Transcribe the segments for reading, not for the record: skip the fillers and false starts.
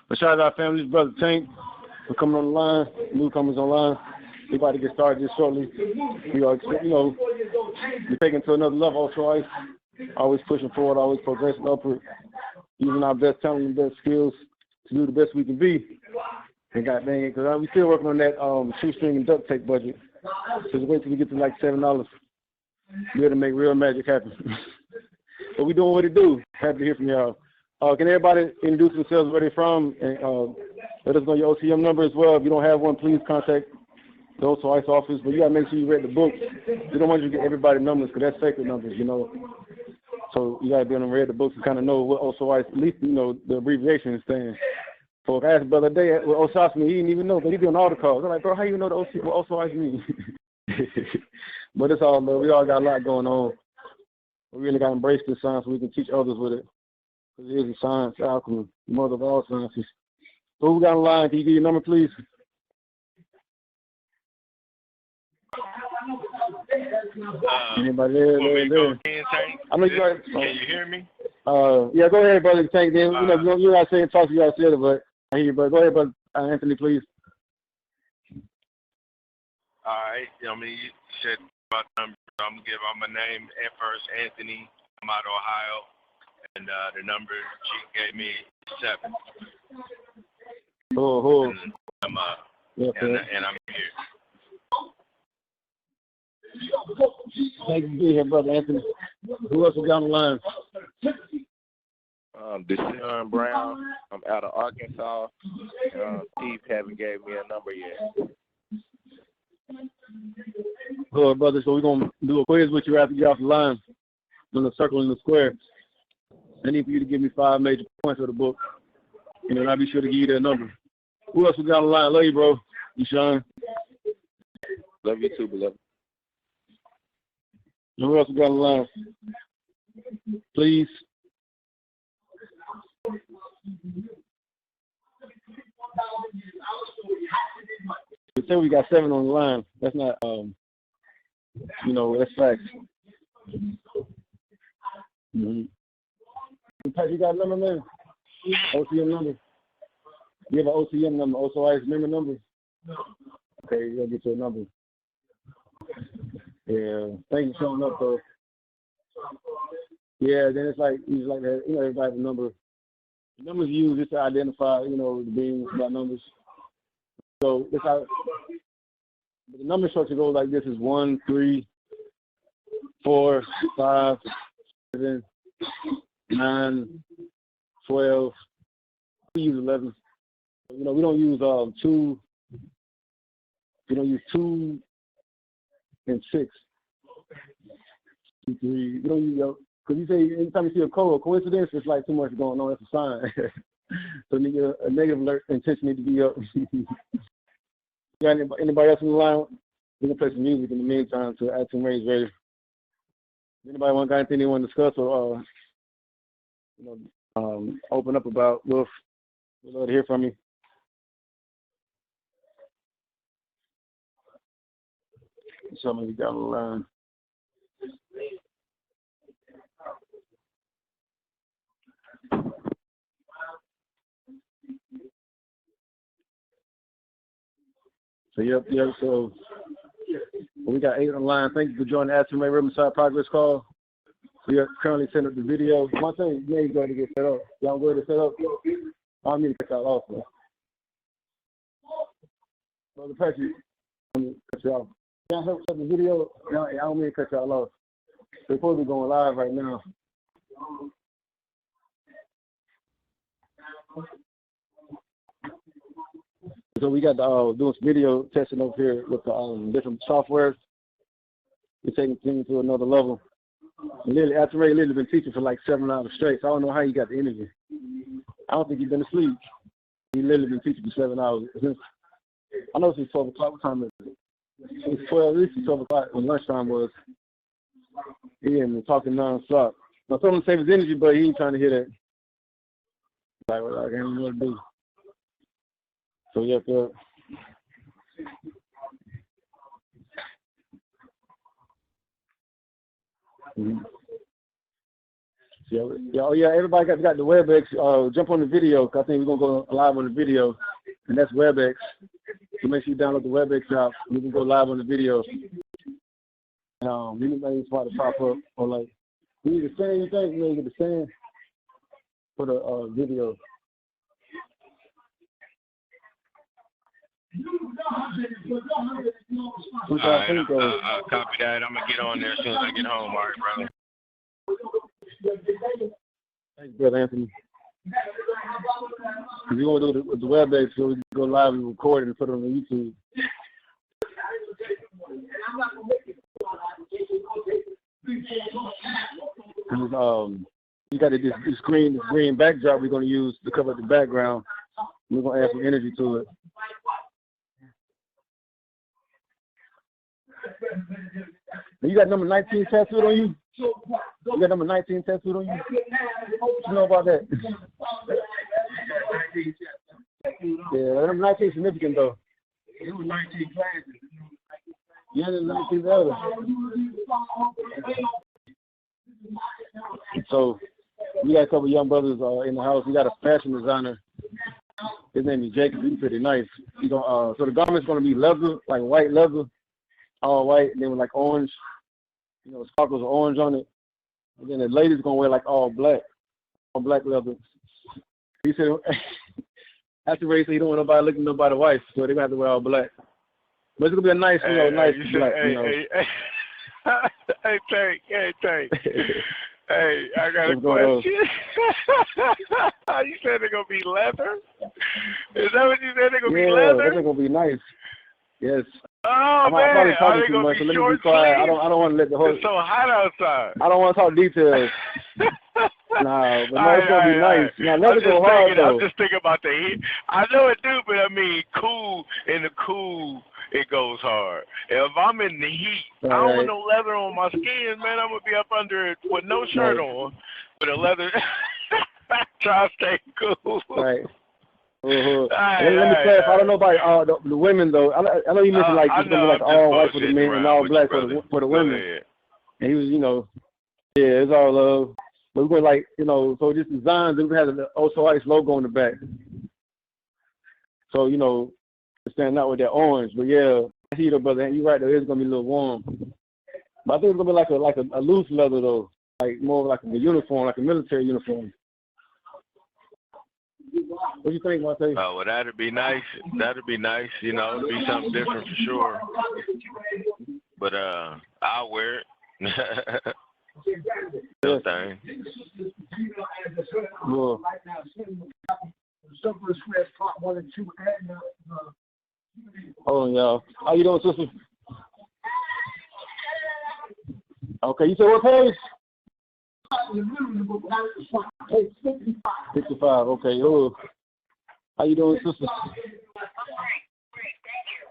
But Shaddah Da Family, Brother Tank, we're coming on the line, newcomers online. We're about to get started just shortly. We are, we're taking to another level, OSOICE. Always pushing forward, always progressing upward, using our best talent and best skills to do the best we can be. And God dang it, because we still working on that shoestring and duct tape budget. So wait till we get to like $7. We're going to make real magic happen. But we doing what it do. Happy to hear from y'all. Can everybody introduce themselves, where they're from, and let us know your OCM number as well. If you don't have one, please contact the OSOICE office. But you got to make sure you read the books. We don't want you to get everybody numbers because that's sacred numbers, you know. So you got to be able to read the books and kind of know what OSOICE, at least, you know, the abbreviation stands. So I asked Brother Day what OSOICE means. He didn't even know, but he be on all the calls. I'm like, bro, how you know what OSOICE means? But it's all love. We all got a lot going on. We really got to embrace this science so we can teach others with it. Because it is a science, alchemy, mother of all sciences. So who got on the line? Can you give your number, please? Anybody there? I know you guys. Can you hear me? Yeah, go ahead, Brother Tank. Then you're not saying talk to you guys later, but I hear you, but go ahead, Brother Anthony, please. All right. I mean, you said about numbers. I'm gonna give out my name at first, Anthony. I'm out of Ohio, and the number she gave me is 7. And I'm and I'm here. Thank you for being here, Brother Anthony. Who else is on the line? Deshaun Brown. I'm out of Arkansas. Steve haven't gave me a number yet. Good, brother. So we're going to do a quiz with you after you get off the line. I'm going to circle in the square. I need for you to give me 5 major points of the book, and then I'll be sure to give you that number. Who else we got on the line? Love you, bro. Deshaun. Love you too, beloved. Who else we got on the line? Please. We say we got 7 on the line. That's not, you know, that's facts. Pat, you got a number, man? OCM number? You have an OCM number, OSOICE member number? Okay, you're going to get your number. Yeah, thank you for showing up, though. Yeah, then it's like that, you know, everybody has a number. The numbers used just to identify, you know, the beings by numbers. So it's how the number structure goes like this: is 1, 3, 4, 5, 7, 9, 12. We use 11. You know, we don't use 2. We don't use 2 and 6. 2, 3. We don't use because you say anytime you see a coincidence, it's like too much going on. That's a sign. So a negative alert intention need to be up. Got anybody else in the line? We can play some music in the meantime to ATUN-RE is ready. Anybody want got anything they want to discuss or you know, open up about? We'd love to hear from you. Somebody got on the line. So yep. So we got 8 on the line. Thank you for joining the ATUN-RE The Real Messiah Progress Call. We are currently setting up the video. One thing, yeah, you got to get set up. Y'all go to set up. I don't need to cut y'all off, man. Brother Patrick, I'm going to cut you off. Y'all help set the video? No, I don't mean to cut y'all off. We're supposed to be going live right now. So we got doing some video testing over here with the different softwares. We're taking things to another level. And literally, ATUN-RE literally been teaching for like 7 hours straight. So I don't know how you got the energy. I don't think you've been asleep. He literally been teaching for 7 hours. I know it's 12 o'clock. What time is it? It's 12. At least it's 12 o'clock when lunchtime was. He ain't been talking nonstop. I told him to save his energy, but he ain't trying to hear that. Like, well, I don't know what to do. So yeah, Yeah, everybody got the WebEx. Jump on the video, 'cause I think we're going to go live on the video, and that's WebEx. So make sure you download the WebEx app. We can go live on the video. Anything spot to pop up, or like, we need the same thing, you need to get the same for the video. All right, I'll copy that. I'm going to get on there as soon as I get home. All right, brother. Thanks, Brother Anthony. If you want to do the WebEx, so we can go live and record it and put it on YouTube. And, you got this green backdrop we're going to use to cover the background. We're going to add some energy to it. And you got number 19 tattooed on you? You got number 19 tattooed on you? What you know about that? Yeah, number 19 is significant though. It was 19 classes. Yeah, there's 19 others. So we got a couple of young brothers in the house. We got a fashion designer. His name is Jacob. He's pretty nice. So the garment's gonna be leather, like white leather, all white, and then with like orange, sparkles of orange on it. And then the lady's gonna wear like all black leather. He said after Ray said he don't want nobody looking at nobody's wife, so they're gonna have to wear all black. But it's gonna be a nice, nice black. Hey, Tank. Hey, I got a question. You said they're gonna be leather? Is that what you said? They're gonna be leather? Yeah, they're gonna be nice. Yes. Oh man, are they gonna be short sleeves? I don't want to let the whole. It's so hot outside. I don't want to talk details. Nah, but no, it's gonna be nice. Now, leather go hard though. I'm just thinking about the heat. I know it do, but I mean, in the cool, it goes hard. If I'm in the heat, I don't want no leather on my skin, man. I'm gonna be up under it with no shirt on, with a leather. Try to stay cool. Right. Let me clarify. I don't know about the women though. I know you mentioned like it's gonna be like all white for the men and all black for the women. And he was, it's all love. But we're going to so just designs, and we have the OSOICE logo on the back. So, stand out with that orange. But yeah, I see you, brother. You're right, though. It's going to be a little warm. But I think it's going to be like a loose leather, though. Like more like a uniform, like a military uniform. What do you think, Monte? Oh, well, that'd be nice. That'd be nice. It'd be something different for sure. But I'll wear it. Yes. Thing. Cool. Oh, yeah. How you doing, sister? Okay, you said what page? 55. Okay. Oh, how you doing, sister?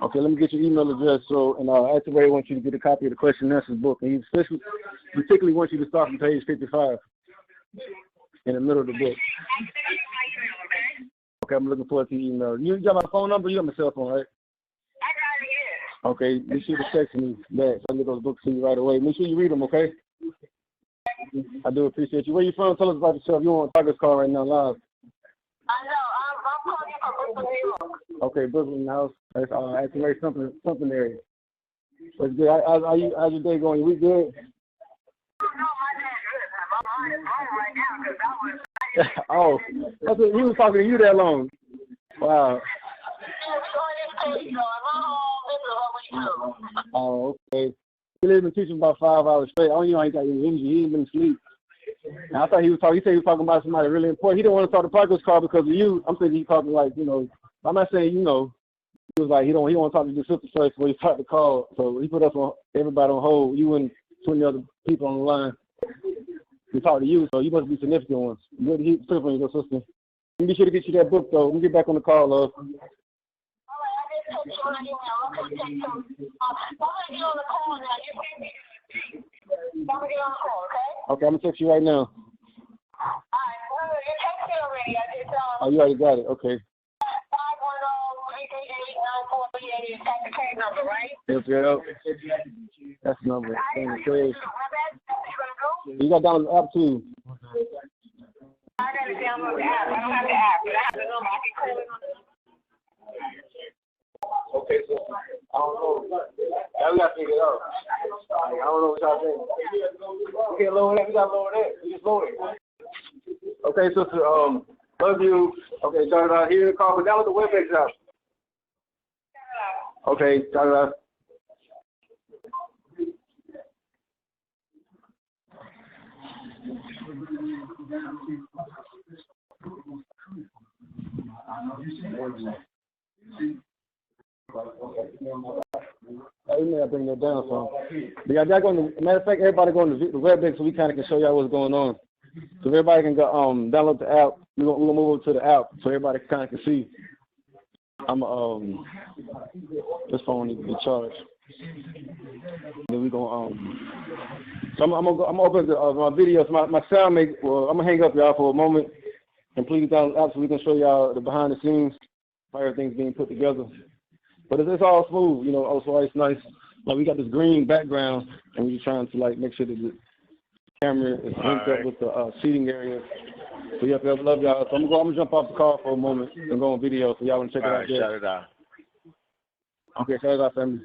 Okay, let me get your email address. So, and Activate wants you to get a copy of the question and answers book, and he particularly wants you to start from page 55 in the middle of the book. Okay, I'm looking forward to your email. You got my phone number? You got my cell phone, right? I got it. Okay, make sure to text me back so I can get those books to you right away. Make sure you read them, okay? I do appreciate you. Where you from? Tell us about yourself. You on Tigers call right now live. I know. I'm calling you from Brooklyn, New York. Okay, Brooklyn house. That's Activate something area. What's good? How's your day going? Your week good? No, my day's good. I'm home right now because I was. Oh, that's what, he was talking to you that long. Wow. Oh, okay. He been teaching about 5 hours straight. I don't know, he got any energy. He ain't been asleep. And I thought he said he was talking about somebody really important. He didn't want to talk to Parker's call because of you. I'm thinking he's talking like, I'm not saying, he was like, he don't want to talk to the sister first before he started the call. So he put everybody on hold, you and 20 other people on the line. We talk to you, so you must be significant ones. Good to hear from your sister. Be sure to get you that book, though. Let me get back on the call, love. Okay, I'm going to text you right now. Oh, you already got it. Okay. 510-388-9438 is the case number, right? Yep. That's the number. You got down the app, too. download the app. I don't have the app, but I have the number. I can call it on the number. Okay, so I don't know. Now we got to figure it out. I don't know what y'all think. We can't lower that. We got to lower that. We just lower it. Okay, sister. Love you. Okay, start it out here. Call me. Download the WebEx app. Okay, start it out. I may have bring that down some. But y'all going to, matter of fact, everybody going to the WebEx so we kind of can show y'all what's going on. So everybody can go download the app. We're gonna move over to the app so everybody kind of can see. This phone needs to be charged. Then we gonna so I'm gonna open the, my videos. My sound make. Well, I'm gonna hang up y'all for a moment and please download the app so we can show y'all the behind the scenes how everything's being put together. But it's all smooth, you know. Also, it's nice. Like we got this green background, and we're trying to like make sure that the camera is linked up with the seating area. So yeah, love y'all. So I'm gonna jump off the call for a moment and go on video. So y'all wanna check it out there. Shout it out. Okay, shout it out, family.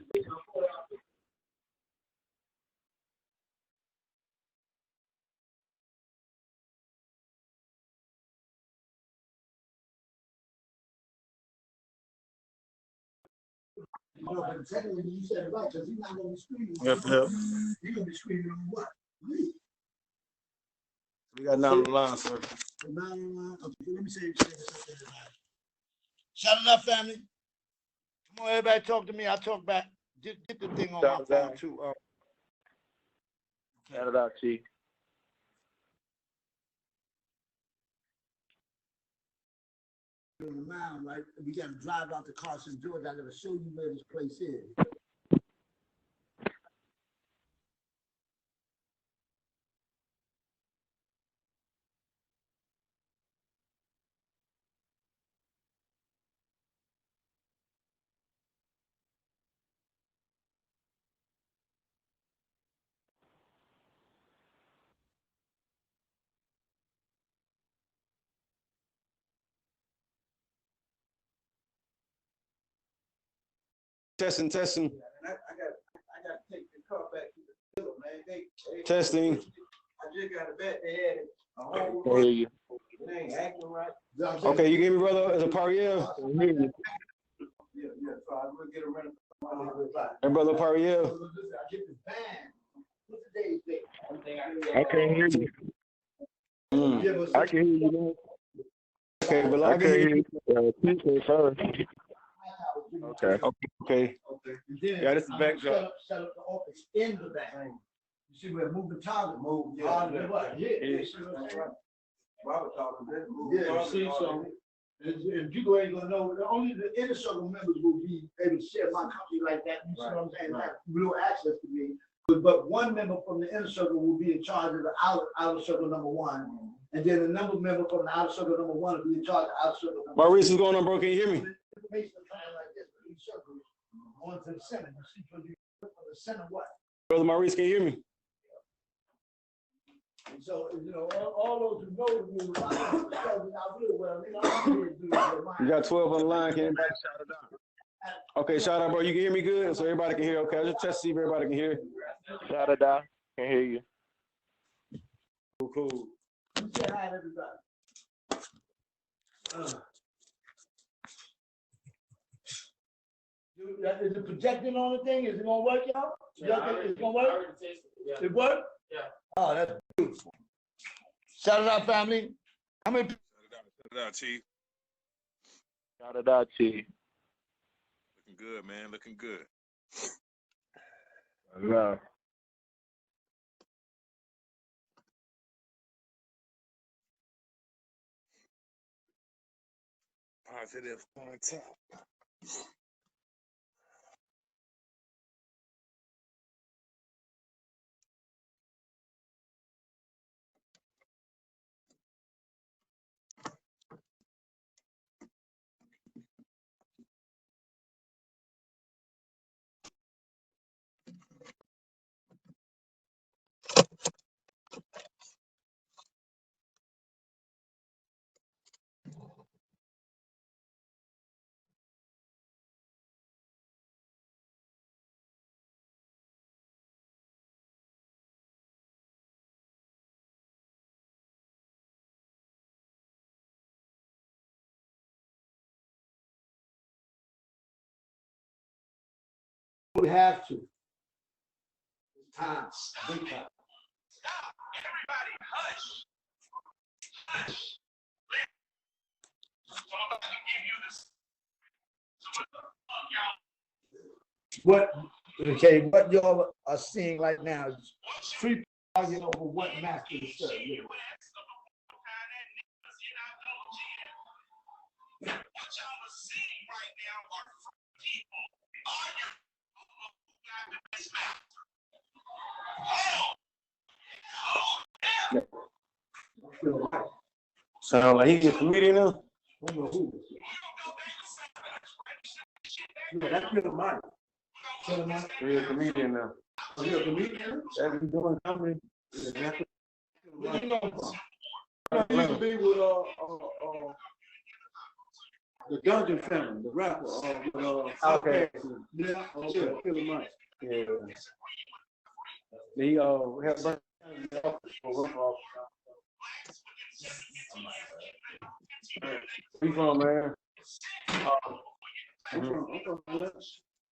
No, but technically you said it right, because he's not going to be screaming. Yep. He's going to be screaming on what? Me. We got 9 on the line, sir. 9 on the line? Okay, let me say this. Shaddah Da Family. Come on, everybody talk to me. I'll talk back. Get the thing on my phone, too. Shaddah Da, Chief. On the mound, right? We got to drive out to Carson, Georgia. I got to show you where this place is. Testing. I got to take the car back to the field, man. They Testing. I just got a bet they had it. I hear you. It ain't acting right. Okay, you gave me brother as a Pariel. Yeah. So I'm gonna get a rental. And brother Pariel. I get this band. What's the day's date? I can't hear you. I can hear you now. Okay, but I I can can hear hear you. you. Tuesday first. Okay. Okay. And then Yeah, this is I'm backdrop. gonna set up the office in the back. You see where moving target move. Yeah. Yeah. You see, so if you go ahead and know, only the inner circle members will be able to share my company like that. You see what I'm saying? Have real access to me. But one member from the inner circle will be in charge of the outer circle number 1. And then another member from the outer circle number 1 will be in charge of the outer circle number 2. Maurice, what's going on, bro? Can you hear me? Information is kind of like this, but each circle is going to the center. You see, because you look for the center what? Brother Maurice, can you hear me? And so, you know, all those who know me, I really well. You got 12 on the line. Can anybody shout it out? Okay, shout out, bro. You can hear me good? So everybody can hear. Okay, I just test to see if everybody can hear. Shaddah Da, can hear you. Cool. Say hi to everybody. Is it projecting on the thing? Is it gonna work, y'all? Y'all think it's gonna work? It work? Yeah. Oh, that's beautiful. Shaddah Da Family. How many? Shaddah Da, Chief. Shaddah Da, Chief. Looking good, man. Looking good. Yeah. Positive on top. We have to. It's time. Big time. Stop! Everybody, hush! Hush! So I'm about to give you this. What y'all are seeing right now is three people arguing over what master to serve. Yeah. What y'all are seeing right now are people arguing who got the best master. Sound like he a comedian now? I don't know who. Yeah, that's real money. Real comedian now. Real comedian? That's what he's doing comedy. Where you know from? He used to be with the Dungeon family, the rapper. Okay. Yeah, okay, feel the money. Yeah. He had we from, man?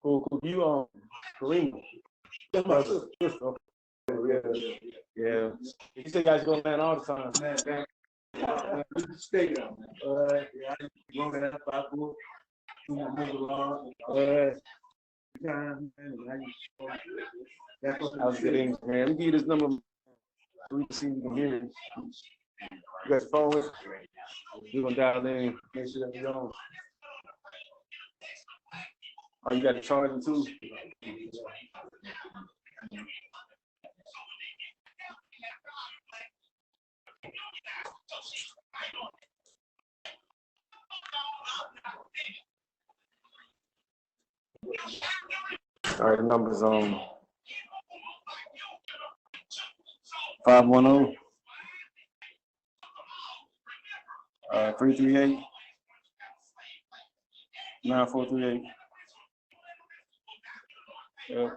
Cool. You Kareem. That's my sister. Yeah. You say guys go man all the time. Stay down. Yeah, I growing up, I grew up. I was getting, man. Let me give you this number so we can see if you can hear it. You got your phone with? We're gonna dial in, make sure that we're on. Oh, you got the charger too? All right, the number's 510 338 9438. Yeah.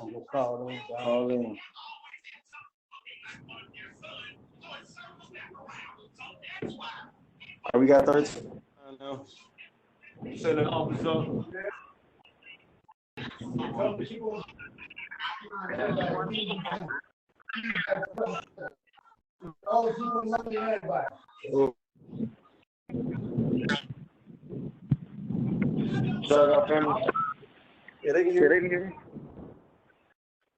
We'll call them. Call in. We got 13 now. Set the office up. Shaddah Da Family. Yeah, they can hear me.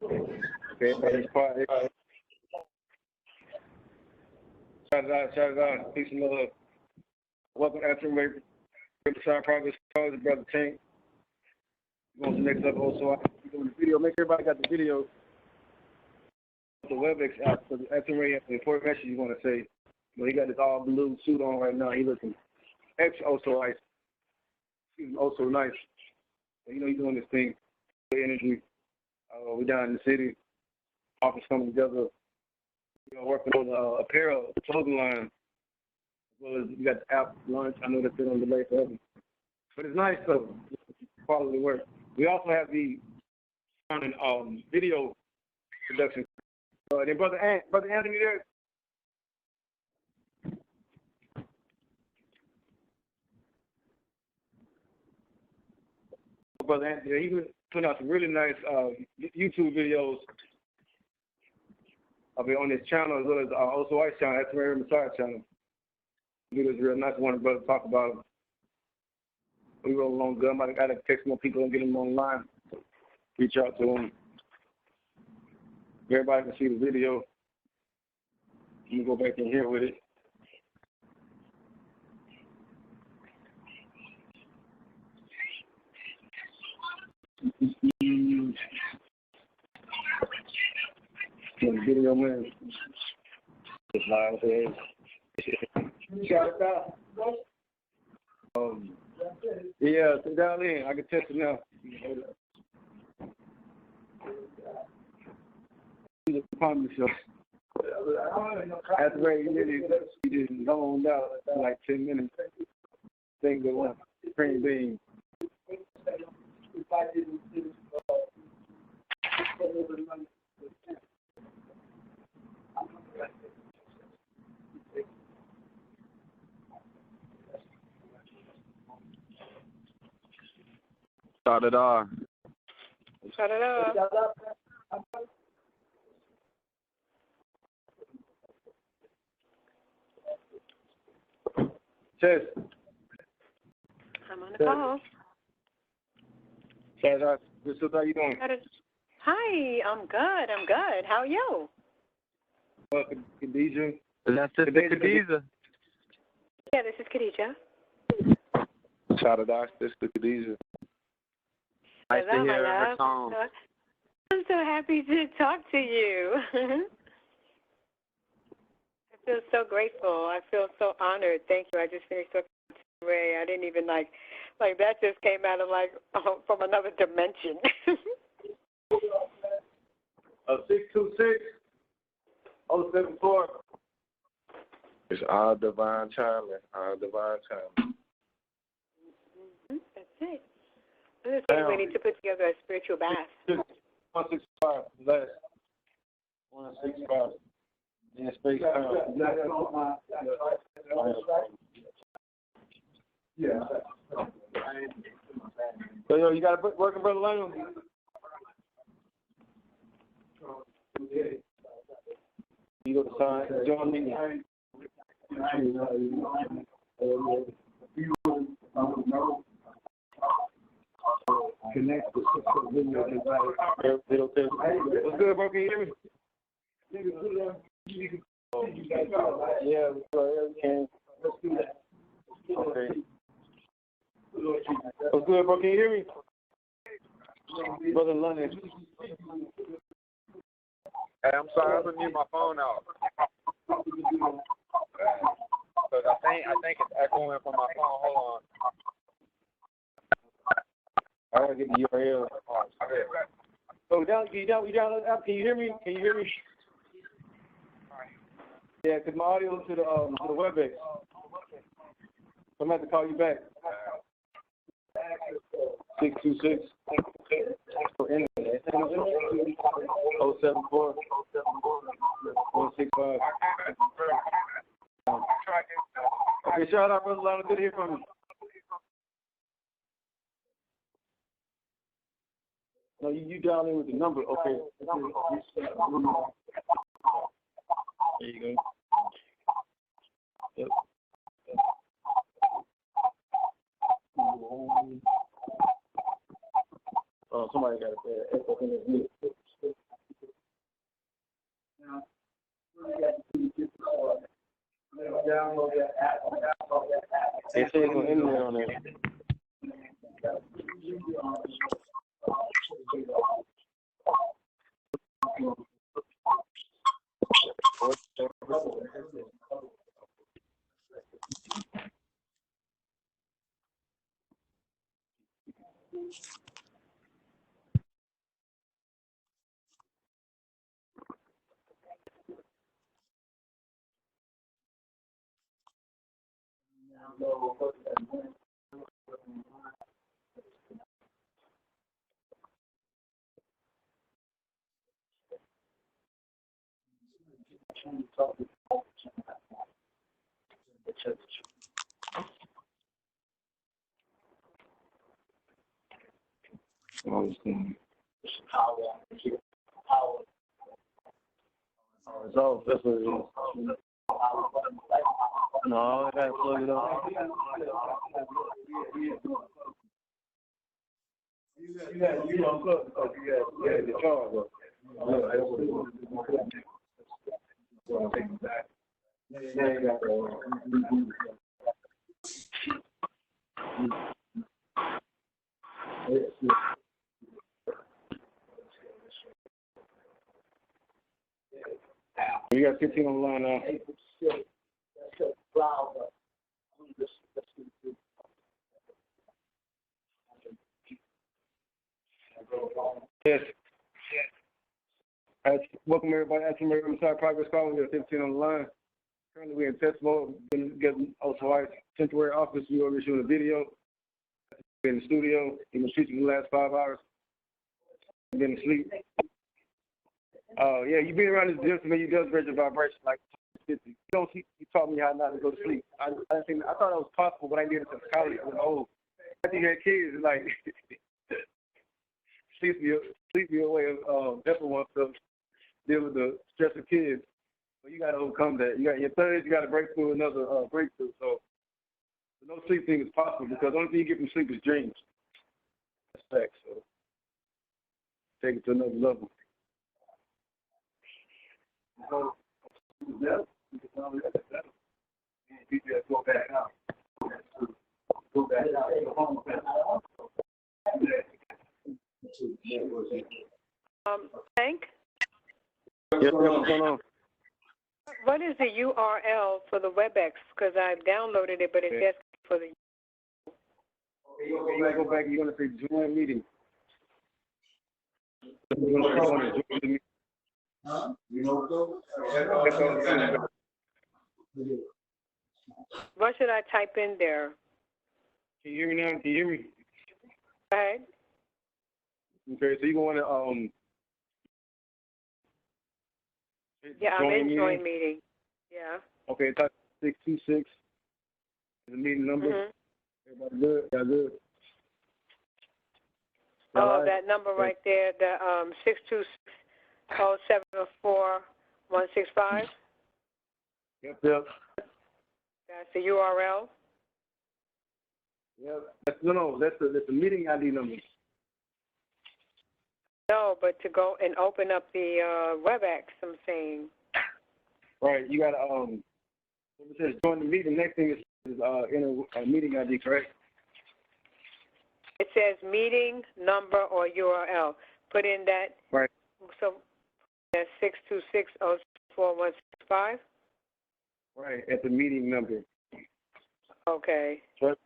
Okay, it's quiet. Shaddah Da, peace and love. Welcome to ATUN-RE The Real Progress. Brother Tank. Going to the next level. Also, I'm doing the video. Make sure everybody got the video. The WebEx app for the ATUN-RE has the important message you want to say. But he got this all blue suit on right now. He looking extra OSOICE. He's also nice. You know, he's doing this thing. Good energy. We down in the city. Office coming together. You know, working on the apparel, clothing line. As well as we got the app launch. I know that's been on delay forever. But it's nice though. Quality work. We also have the sound and video production. Then Brother Anthony there. Brother Anthony, he was putting out some really nice YouTube videos on his channel as well as OSOICE channel, ATUN-RE The Real Messiah channel. Videos real nice. One brother talk about him. We roll along good. I gotta text more people and get them online. Reach out to them. Everybody can see the video. Let me go back in here with it. Video man. It's live here. Yeah, dial in. I can test it now. That's where he just zoned out for like 10 minutes. Thing that went cream bean. Shaddah Da. Shaddah Da. Chess. I'm on the call. Shaddah, how you doing? Hi, I'm good. How are you? Khadijah. That's it, Khadijah. Yeah, this is Khadijah. Shaddah Da, this is Khadijah. Nice to hear her song. I'm so happy to talk to you. I feel so grateful. I feel so honored. Thank you. I just finished talking to Ray. I didn't even like that just came out of from another dimension. 626-074. It's all divine timing. All divine timing. That's it. I'm just getting ready to put together a spiritual bath. 165. Last. 165. In space time. Yeah. So, yo, you got a working, Brother Lionel? You go to sign. John Lee. Connect with what's good, bro? Can you hear me? Yeah, we can. Let's do that. Okay. What's good, bro? Can you hear me? Brother London. Hey, I'm sorry, I'm gonna mute my phone out. Because I think it's echoing from my phone. Hold on. I gotta get the URL. Oh, you down the app? Can you hear me? Can you hear me? Yeah, because my audio to the WebEx. I'm gonna have to call you back. 626 074 165. Okay, shout out, Brother Lionel. Good to hear from you. No, you dial in with the number. Okay. There you go. Yep. Oh, somebody got it echo in his ear. It says on internet on there. It's off. That's what it is. No, I gotta plug it up. You don't plug because you had the charge up. Yeah, you got We got 15 on the line now. Yes. Welcome everybody. ATUN-RE The Real Messiah Progress Call. We got 15 on the line. Currently we're in test mode. Been getting OSOICE temporary office. We over shooting a video. Been in the studio. Been shooting the last 5 hours. Been asleep. Yeah, you been around this gym to me. You does raise your vibration like 50. You taught me how not to go to sleep. I thought it was possible, but I did it since college. I was old. After you had kids, it's like sleepier way of definitely want to deal with the stress of kids. So you got to overcome that. You got your thirds, you got to break through another breakthrough. So no sleep thing is possible because the only thing you get from sleep is dreams. That's fact. So take it to another level. So, you just go back out. Go back out. Hank? Yes, what's going on? What is the URL for the WebEx? Because I've downloaded it, but it's asking for the. Okay, you're going to go back and you're going to say join meeting. Huh? What should I type in there? Can you hear me now? Can you hear me? Go ahead. Okay, so you're going to Yeah, I'm in join meeting. Yeah. Okay, type 626 is the meeting number. Mm-hmm. Everybody good? Yeah, good. Oh, right. That number right there, the 626-074165. Yep. That's the URL. Yep. No, that's the meeting ID number. No, but to go and open up the WebEx, I'm saying. Right. You got to it says join the meeting. Next thing is enter a meeting ID, correct? It says meeting number or URL. Put in that. Right. So that's 626-04165. Right, at the meeting number. Okay. Right.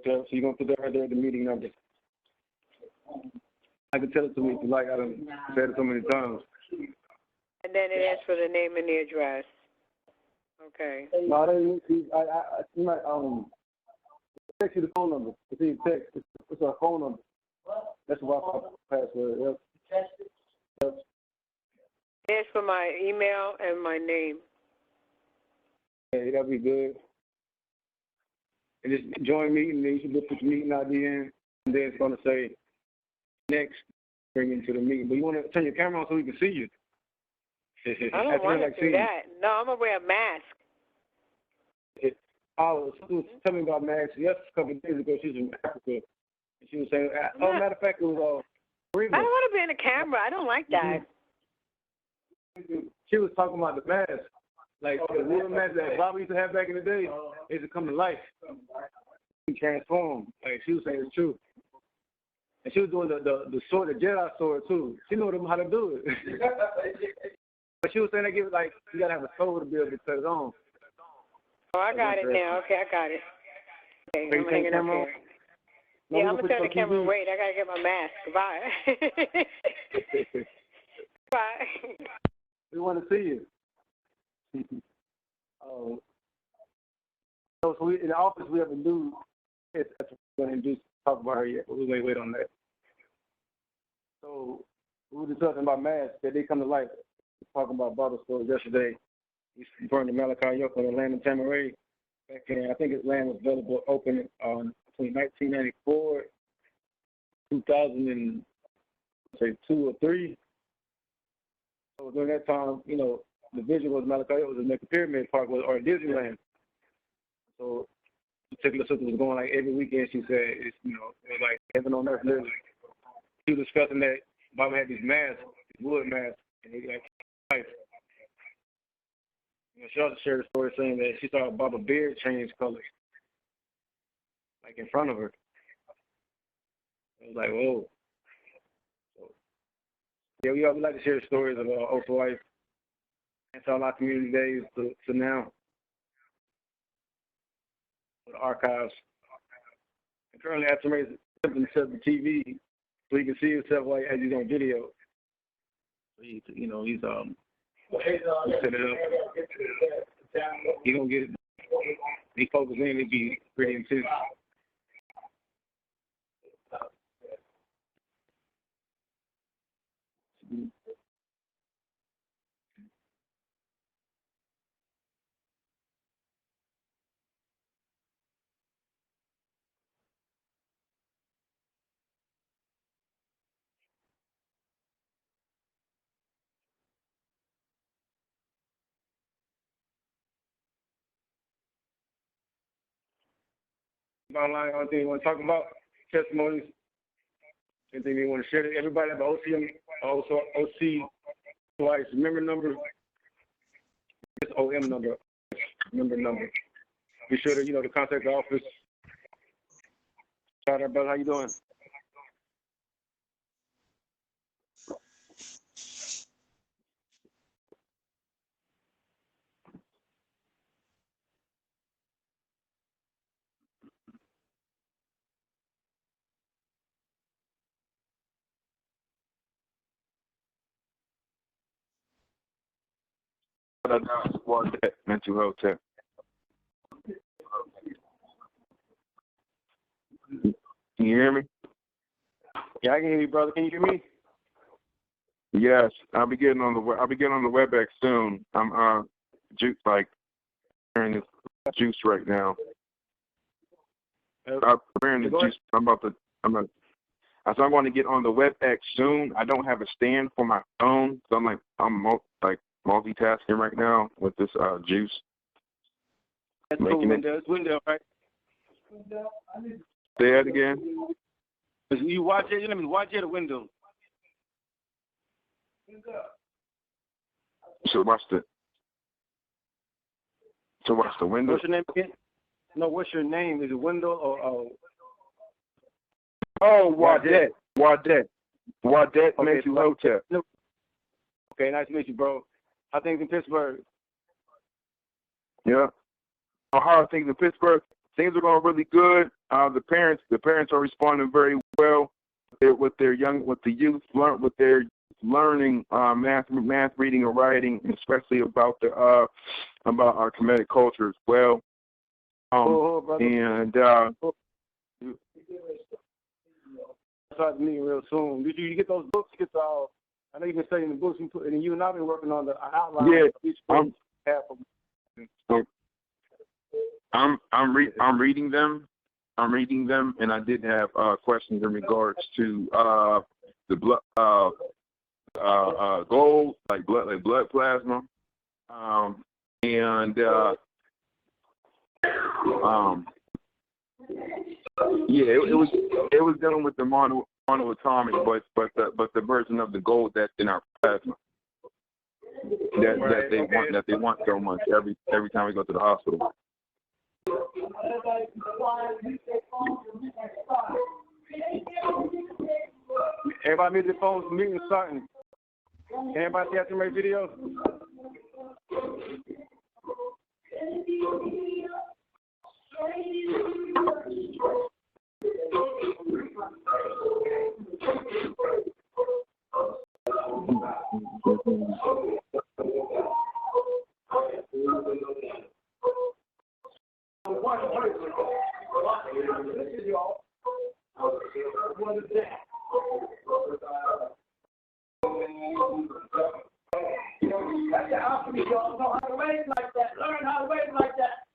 So you're going to put that right there at the meeting number. I can tell it to me if you like. I done said it so many times. And then it asks for the name and the address. Okay. No, I didn't see. You might text you the phone number. It's in text. It's our phone number. That's the Wi-Fi password. Yep. It asks for my email and my name. Yeah, that'll be good. And just join me, and then you should just put the meeting ID in, and then it's going to say next, bring you to the meeting. But you want to turn your camera on so we can see you. I don't want to do that. No, I'm going to wear a mask. Tell me about Max. Yes, a couple of days ago, she was from Africa. And she was saying, matter of fact, it was I don't want to be in the camera. I don't like that. She was talking about the mask. Like the real mask that Bobby used to have back in the day, it used to come to life. He transformed. Like she was saying it's true. And she was doing the sword, the Jedi sword too. She knew how to do it. But she was saying they give it like you gotta have a soul to be able to put it on. Oh, I got it now. Okay, I got it. Okay, I'm hanging up here. No, yeah, I'm going to turn the camera. Wait, I got to get my mask. Bye. Bye. We want to see you. So in the office, we have a new kid that's going to talk about her yet, but we may wait on that. So we were discussing about masks that they come to life. Talking about bottle stores yesterday. He's referring to Malachi York on the land in Tamaray. Back in, I think his land was available open between 1994, 2002 or 3. So during that time, the vision was Malachi York was to make a pyramid park or Disneyland. So particular sister was going like every weekend. She said it was like heaven on earth literally. She was discussing that Bobby had these masks, these wood masks, and they like life. She also shared a story saying that she saw Baba beard change colors, like in front of her. It was like, whoa. So, yeah, we like to share stories of OSOICE and tell our community days to now. For the archives. And currently, ATUN-RE is attempting to set the TV so he can see himself as he's on video. So he's set it up. He gonna get it. He focus in, it'd be pretty intense. Online, anything you want to talk about? Testimonies? Anything you want to share? Everybody have the OSOICE member number. It's OM number. Member number. Be sure to, to contact the office. Shout out, brother. How you doing? That mental health tech. Can you hear me? Yeah, I can hear you, brother. Can you hear me? Yes, I'll be getting on the WebEx soon. I'm preparing this juice right now. I'm preparing the juice. I'm going to get on the WebEx soon. I don't have a stand for my phone, so I'm multitasking right now with this juice. That's cool. It's window, right? Say that again. You watch it. Let me watch it at the window. So watch the window. What's your name again? No, what's your name? Is it window or? Oh, Wadet. Mental health tech. Okay, nice to meet you, bro. How things in Pittsburgh? Yeah. How are things in Pittsburgh? Things are going really good. The parents are responding very well with the youth, with their learning math, reading, and writing, especially about our Kemetic culture as well. And start the meeting real soon. Did you get those books? I know you've been studying the books, and you and I've been working on the outline. Yeah, of each book. I'm reading them. And I did have questions in regards to the blood, gold, like blood plasma, it was dealing with the monoatomic, but the version of the gold that's in our plasma that they want so much every time we go to the hospital. Everybody mute their phones. The meeting starting. Can everybody see ATUN-RE video? Y'all know how to wave like that. Learn how to wave like that.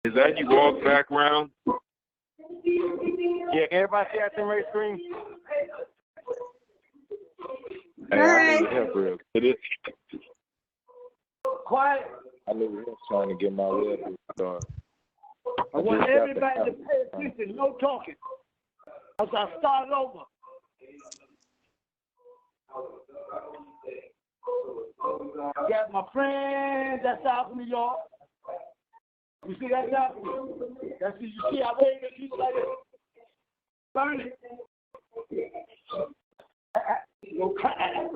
Is that you all background? Yeah, everybody see ATUN-RE screen? Hey, I need help real. It is. Quiet. I need help trying to get my web started. I want everybody to pay attention. No talking. As I start over. I got my friend that's out in New York. You see that out? That's you see I wave at you like this. Burn it. No cry.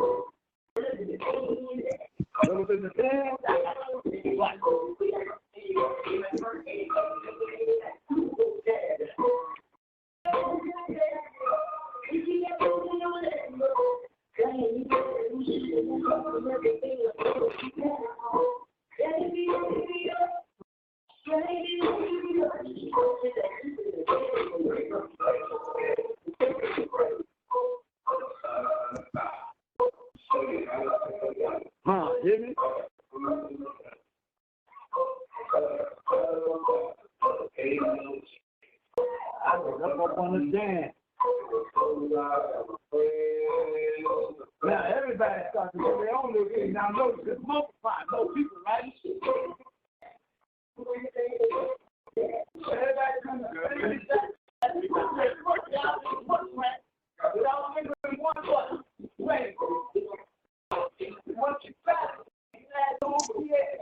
Hear me? I was up on the dance. Now everybody starts to do their own little thing. Now notice it's multiplied, more people, right? Everybody comes to without making one button. Wait. Once you pass it, that's over here.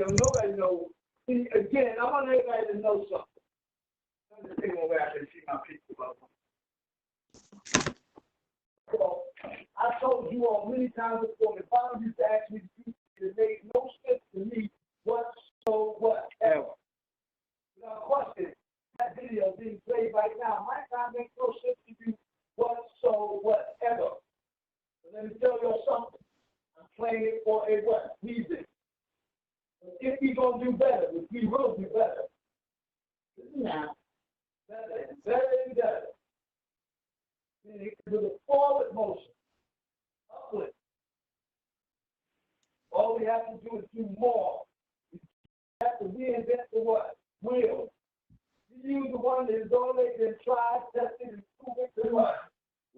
Nobody knows. See, again, I want everybody to know something. Another thing over there, I can see my people about. So, I told you all many times before, if I used to ask me to do it made no sense to me whatsoever. Now, question, that video being played right now might not make no sense to you whatsoever. But let me tell you something. I'm playing it for a what? Reason. If we're going to do better, if we will do better, now, better and better. Then it can do the forward motion, upward. All we have to do is do more. We have to reinvent the what? Will. You use the one that is already been tried, tested, and proven to what?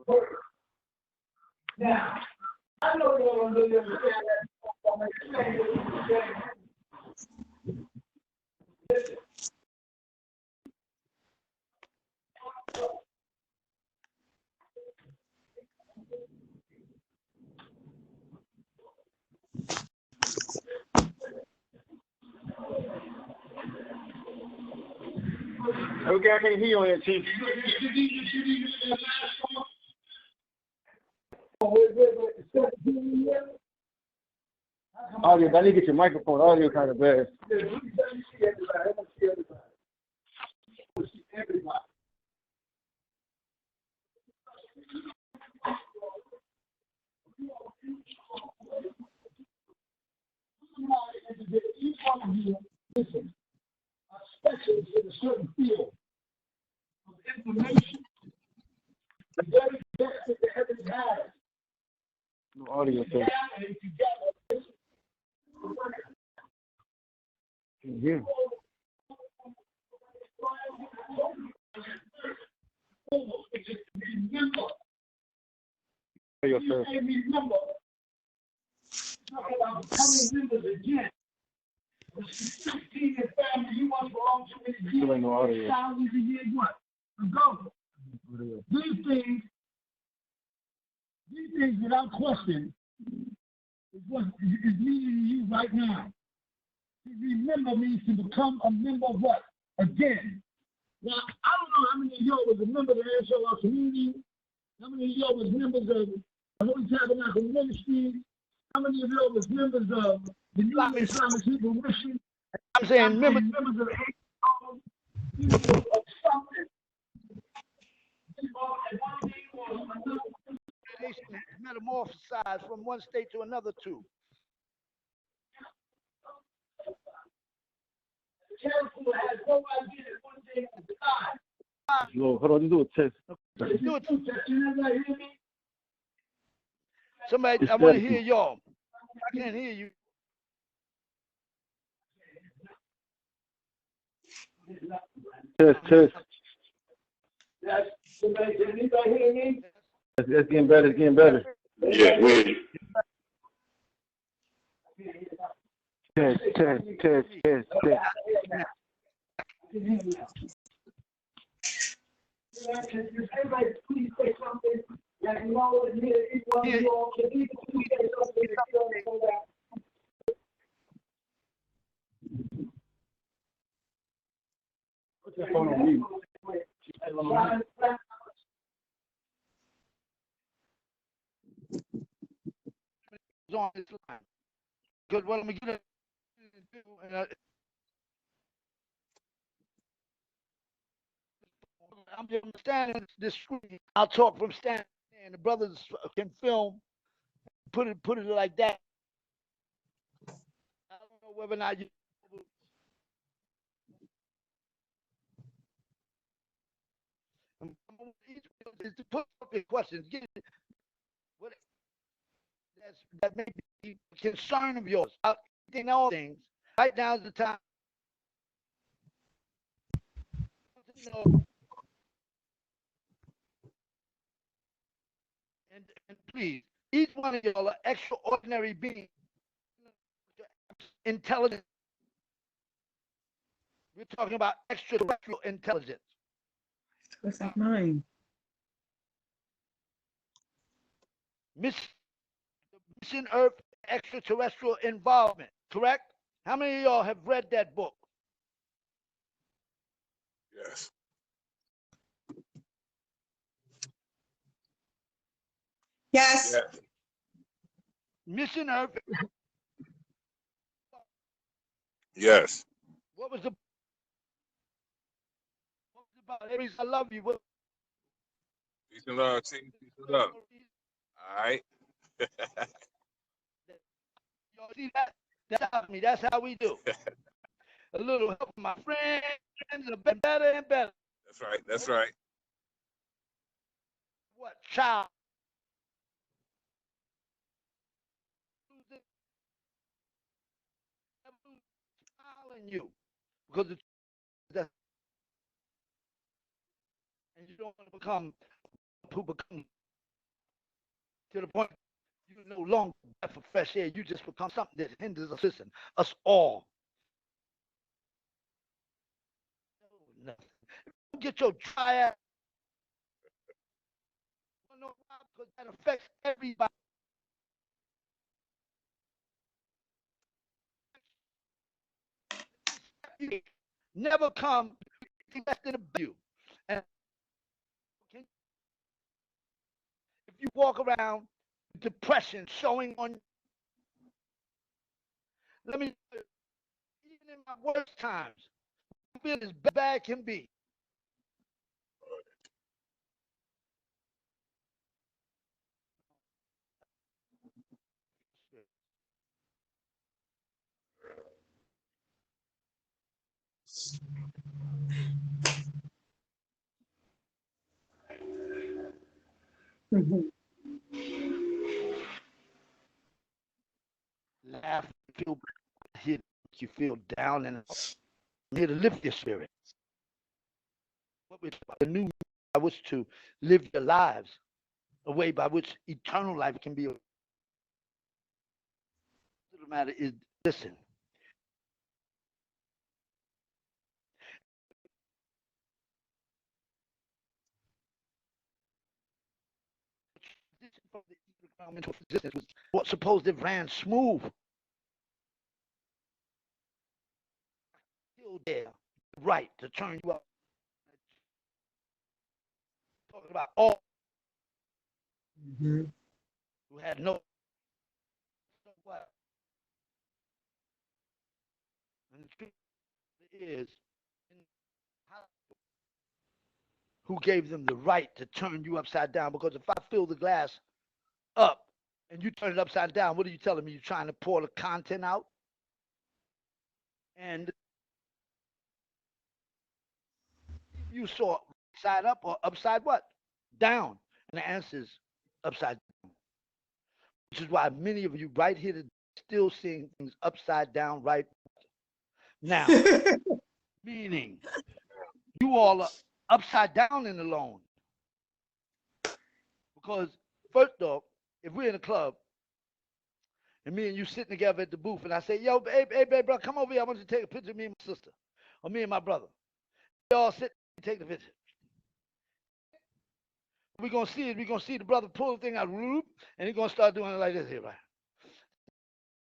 Work. Now, I know you don't really understand that. Listen. Okay, I can't hear you on that, Chief. Audio, I need to get your microphone. Audio kind of bad. Each one of you, listen, are specialists in a certain field of information. The very best that the heavens has. No audio, sir. Yeah. Audio, sir. Remember, talk about becoming members again. The 16 family you once belonged to in the years, No audio. thousands of years what? Ago. These things without question is what is meaning to you right now. To remember means to become a member of what? Again. Now, I don't know how many of y'all was a member of the ASOR community, how many of y'all was members of the Holy Tabernacle Ministry, how many of y'all was members of the New Islamic Hebrew Mission. I'm saying members of the ASOR, people of something. Metamorphosized from one state to another too. Has no idea that one day at a time. Yo, hold on, do a test. Do a test. You hear me? Somebody, I want to hear y'all. I can't hear you. Test. Yes. Somebody, can anybody hear me? It's getting better. It's getting better. Yeah, yeah. Test. Everybody, please say something that you know and hear each one of you all. Can you please say something so that Put your phone on mute. on this line. Good. Well, let me get it. I'm just standing this screen. I'll talk from standing there, and the brothers can film. Put it like that. I don't know whether or not you. To put up your questions. Get it. What that may be a concern of yours. Anything, all things. Right now is the time. And please, each one of y'all are extraordinary beings, intelligent. We're talking about extraterrestrial intelligence. What's that mine? Mission Earth extraterrestrial involvement, correct? How many of y'all have read that book? Yes. Yes. Mission Earth. Yes. What was it about? Aries, I love you. Peace and love, team. Peace and love. All right. Y'all see that? That's me. That's how we do. A little help from my friends, better and better. That's right. What child? In you, because it's that, and you don't want to become who become to the point you no longer for fresh air. You just become something that hinders us. Listen, us all. Get your triad. Because that affects everybody. Never come that's in you. And if you walk around with depression showing on, let me, even in my worst times, I feel as bad can be. Laugh, feel here, you feel down, and I'm here to lift your spirit. What we the new by which to live your lives, a way by which eternal life can be. The matter is, listen. From the environmental existence was what supposed it ran smooth. Still there, right to turn you up. Talking about all who had no what. And the truth is, who gave them the right to turn you upside down? Because if I fill the glass up and you turn it upside down, what are you telling me? You're trying to pour the content out? And you saw side up or upside what? Down. And the answer is upside down. Which is why many of you right here are still seeing things upside down right now. Meaning, you all are upside down in the loan. Because, first off, if we're in a club, and me and you sitting together at the booth, and I say, yo, hey, bro, come over here. I want you to take a picture of me and my sister, or me and my brother. We all sit and take the picture. We're going to see the brother pull the thing out, and he's going to start doing it like this here, right?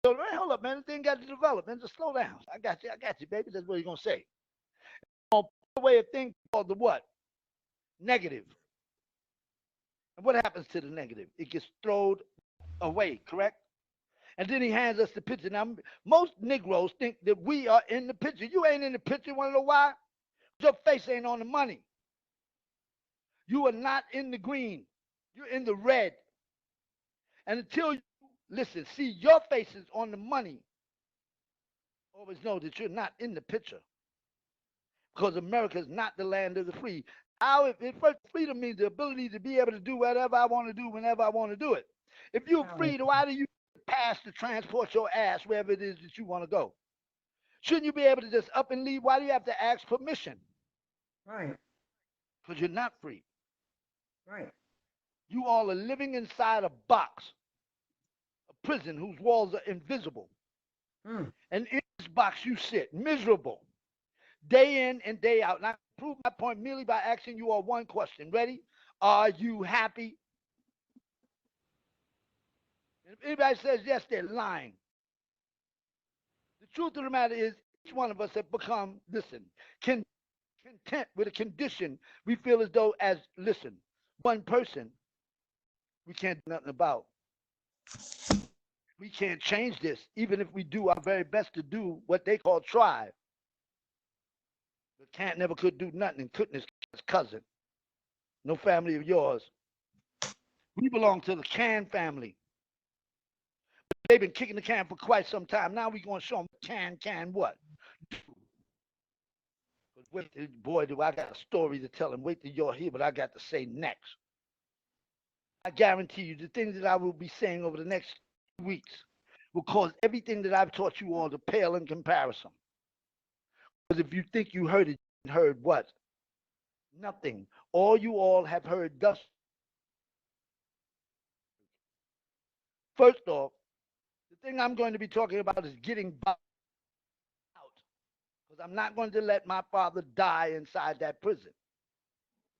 So, man, hold up, man. The thing got to develop, man. Just slow down. I got you, baby. That's what he's going to say. On the way of thing called the what? Negative. And what happens to the negative? It gets thrown away, correct? And then he hands us the picture. Now, most Negroes think that we are in the picture. You ain't in the picture. Want to know why? Your face ain't on the money. You are not in the green. You're in the red. And until you, listen, see your faces on the money, always know that you're not in the picture. Because America is not the land of the free. First, freedom means the ability to be able to do whatever I want to do whenever I want to do it. If you're free, why do you pass to transport your ass wherever it is that you want to go? Shouldn't you be able to just up and leave? Why do you have to ask permission? Right. Because you're not free. Right. You all are living inside a box, a prison whose walls are invisible. And in this box you sit, miserable, day in and day out. And I prove my point merely by asking you all one question. Ready? Are you happy? And if anybody says yes, they're lying. The truth of the matter is, each one of us have become, listen, content with a condition we feel as though as, listen, one person we can't do nothing about. We can't change this, even if we do our very best to do what they call try. But can't never could do nothing and couldn't is cousin. No family of yours. We belong to the Can family. They've been kicking the can for quite some time. Now we're going to show them can what? Wait, boy, do I got a story to tell them. Wait till you're here, but I got to say next. I guarantee you the things that I will be saying over the next weeks will cause everything that I've taught you all to pale in comparison. Because if you think you heard it, you heard what? Nothing. All you all have heard thus. First off, the thing I'm going to be talking about is getting out. Because I'm not going to let my father die inside that prison.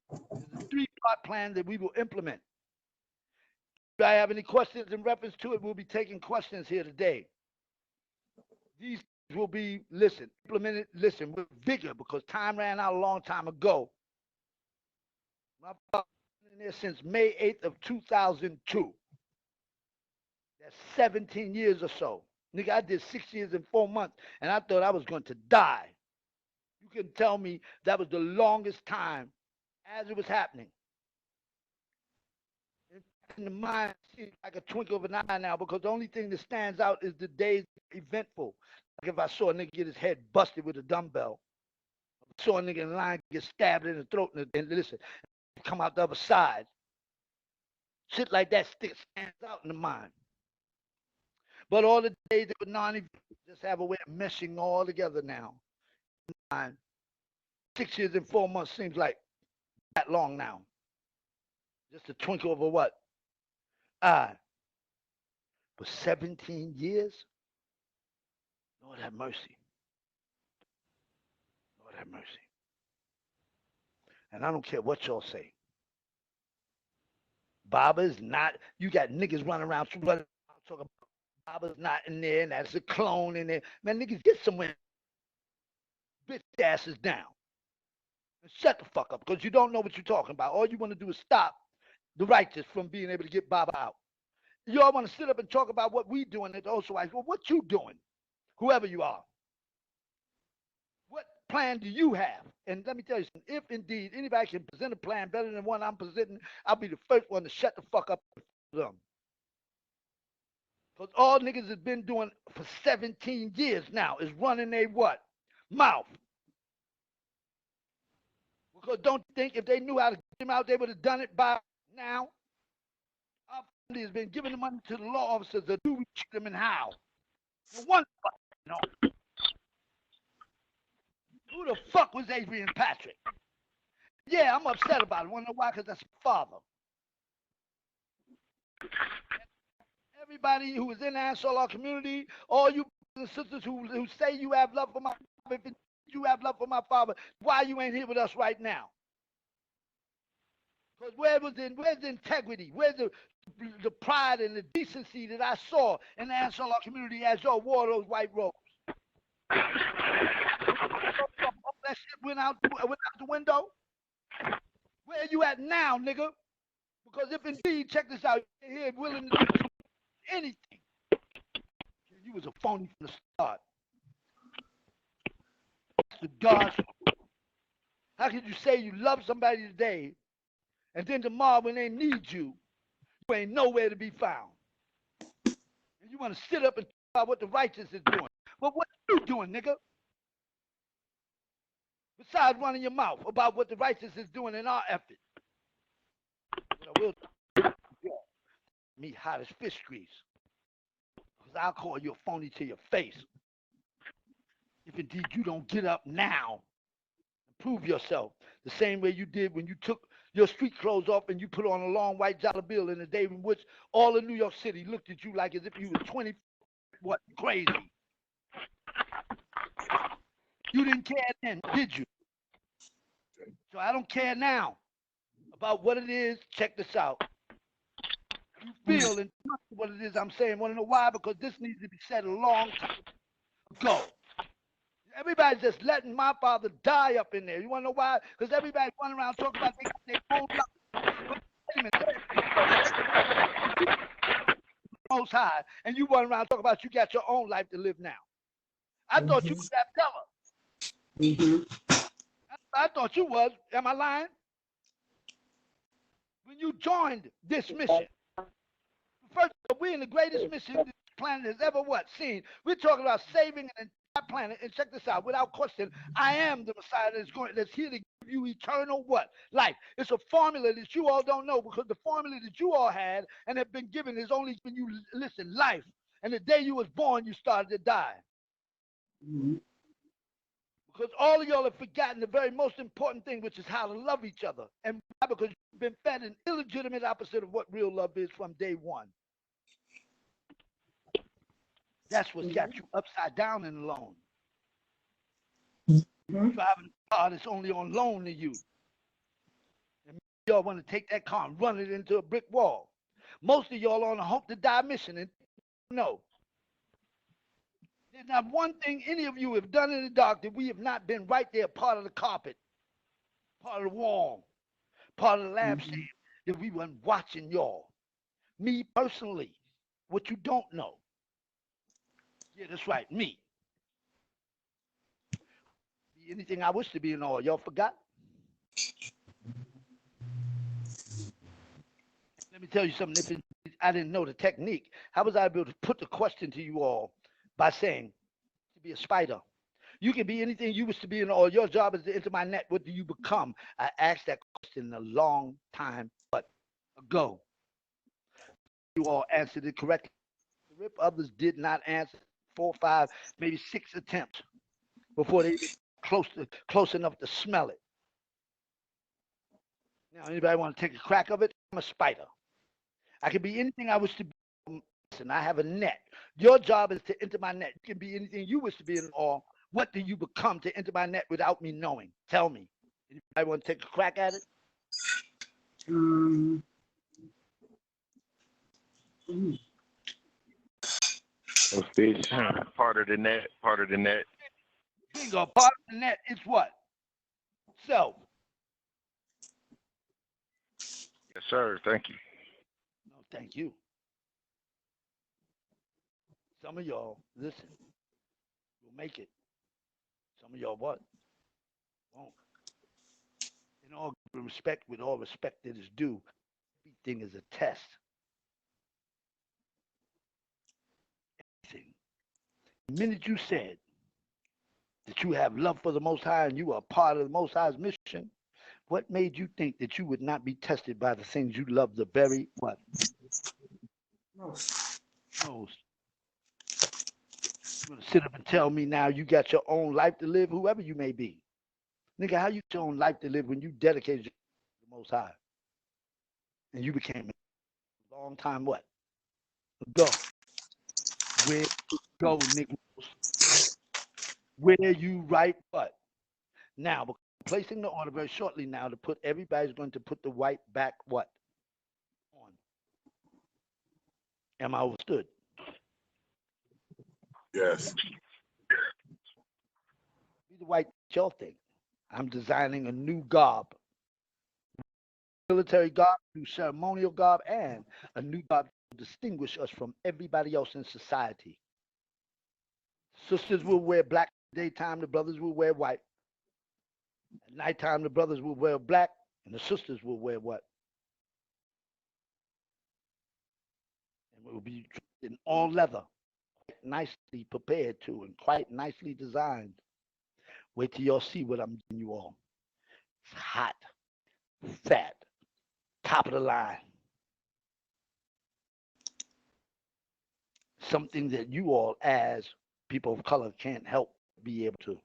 There's a three-part plan that we will implement. If I have any questions in reference to it, we'll be taking questions here today. These will be, implemented, with vigor, because time ran out a long time ago. My father's been in there since May 8th of 2002. That's 17 years or so. Nigga, I did 6 years and 4 months, and I thought I was going to die. You can tell me that was the longest time as it was happening. In the mind, it seems like a twinkle of an eye now, because the only thing that stands out is the days eventful. Like if I saw a nigga get his head busted with a dumbbell, I saw a nigga in line get stabbed in the throat, and come out the other side. Shit like that stands out in the mind. But all the days that were non-event just have a way of meshing all together now. 6 years and 4 months seems like that long now. Just a twinkle of a what? Eye. For 17 years? Lord have mercy. Lord have mercy. And I don't care what y'all say. Baba's not, you got niggas running around talking about Baba's not in there, and that's a clone in there. Man, niggas, get somewhere. Bitch asses down. And shut the fuck up, because you don't know what you're talking about. All you want to do is stop the righteous from being able to get Baba out. Y'all want to sit up and talk about what we doing at the OSOICE. Well, what you doing? Whoever you are. What plan do you have? And let me tell you something. If indeed anybody can present a plan better than one I'm presenting, I'll be the first one to shut the fuck up for them. Because all niggas has been doing for 17 years now is running a what? Mouth. Because don't you think if they knew how to get him out, they would have done it by now? Our family has been giving the money to the law officers to do we treat them and how. No one fuck, no. Who the fuck was Adrian Patrick? Yeah, I'm upset about it. Wanna know why? Because that's my father. Everybody who is in the Ansar community, all you brothers and sisters who say you have love for my father, if you have love for my father, why you ain't here with us right now? Because where's the integrity? Where's the pride and the decency that I saw in the Ansar community as y'all wore those white robes? All that shit went out the window? Where are you at now, nigga? Because if indeed, check this out, you're here willing to do anything. You was a phony from the start. That's the God's. How can you say you love somebody today, and then tomorrow when they need you, you ain't nowhere to be found? And you want to sit up and talk about what the righteous is doing. Well, what you doing, nigga? Besides running your mouth about what the righteous is doing in our effort. Me hot as fish grease. Because I'll call you a phony to your face. If indeed you don't get up now and prove yourself the same way you did when you took your street clothes off and you put on a long white dollar bill in the day in which all of New York City looked at you like as if you were 20, crazy. You didn't care then, did you? So I don't care now about what it is. Check this out. You feel and trust what it is I'm saying. Want to know why? Because this needs to be said a long time ago. Everybody's just letting my father die up in there. You want to know why? Because everybody's running around talking about their own life. But wait a minute. Most high, and you run around talking about you got your own life to live now. I thought you was that fella. I thought you was. Am I lying? When you joined this mission, first of all, we're in the greatest mission this planet has ever seen. We're talking about saving an entire planet. And check this out, without question, I am the Messiah that's here to give you eternal life. It's a formula that you all don't know, because the formula that you all had and have been given is only when you life. And the day you was born, you started to die. Because all of y'all have forgotten the very most important thing, which is how to love each other. And why? Because you've been fed an illegitimate opposite of what real love is from day one. That's what's got you upside down and alone. Driving a car that's only on loan to you. And y'all want to take that car and run it into a brick wall. Most of y'all on a hope to die mission and no. There's not one thing any of you have done in the dark that we have not been right there, part of the carpet, part of the wall, part of the lampstand, that we weren't watching y'all. Me personally, what you don't know. Yeah, that's right, me. Be anything I wish to be and all. Y'all forgot? Let me tell you something. If I didn't know the technique, how was I able to put the question to you all by saying to be a spider? You can be anything you wish to be and all. Your job is to enter my net. What do you become? I asked that question a long time ago. You all answered it correctly. The rip others did not answer. 4, 5, maybe 6 attempts before they close enough to smell it. Now, anybody want to take a crack of it? I'm a spider. I can be anything I wish to be. Listen, I have a net. Your job is to enter my net. You can be anything you wish to be in all. What do you become to enter my net without me knowing? Tell me. Anybody want to take a crack at it? A fish. Part of the net. Part of the net. Bingo. Part of the net is what? Self. Yes, sir. Thank you. No, thank you. Some of y'all, listen, will make it. Some of y'all what? Won't. In all respect, with all respect that is due, everything is a test. Everything. The minute you said that you have love for the Most High and you are part of the Most High's mission, what made you think that you would not be tested by the things you love the very what? Most. You're gonna sit up and tell me now you got your own life to live, whoever you may be. Nigga, how you got your own life to live when you dedicated yourself to the Most High? And you became a long time what? Ago. Where you go, nigga? Where you write what? Now, placing the order very shortly now to put everybody's going to put the white back what? On. Am I understood? Yes. Be the white y'all think. I'm designing a new garb. Military garb, new ceremonial garb, and a new garb to distinguish us from everybody else in society. Sisters will wear black at daytime, the brothers will wear white. At nighttime, the brothers will wear black, and the sisters will wear what? And we will be in all leather, quite nicely prepared to, and quite nicely designed. Wait till y'all see what I'm giving you all. It's hot, fat, top of the line. Something that you all, as people of color, can't help be able to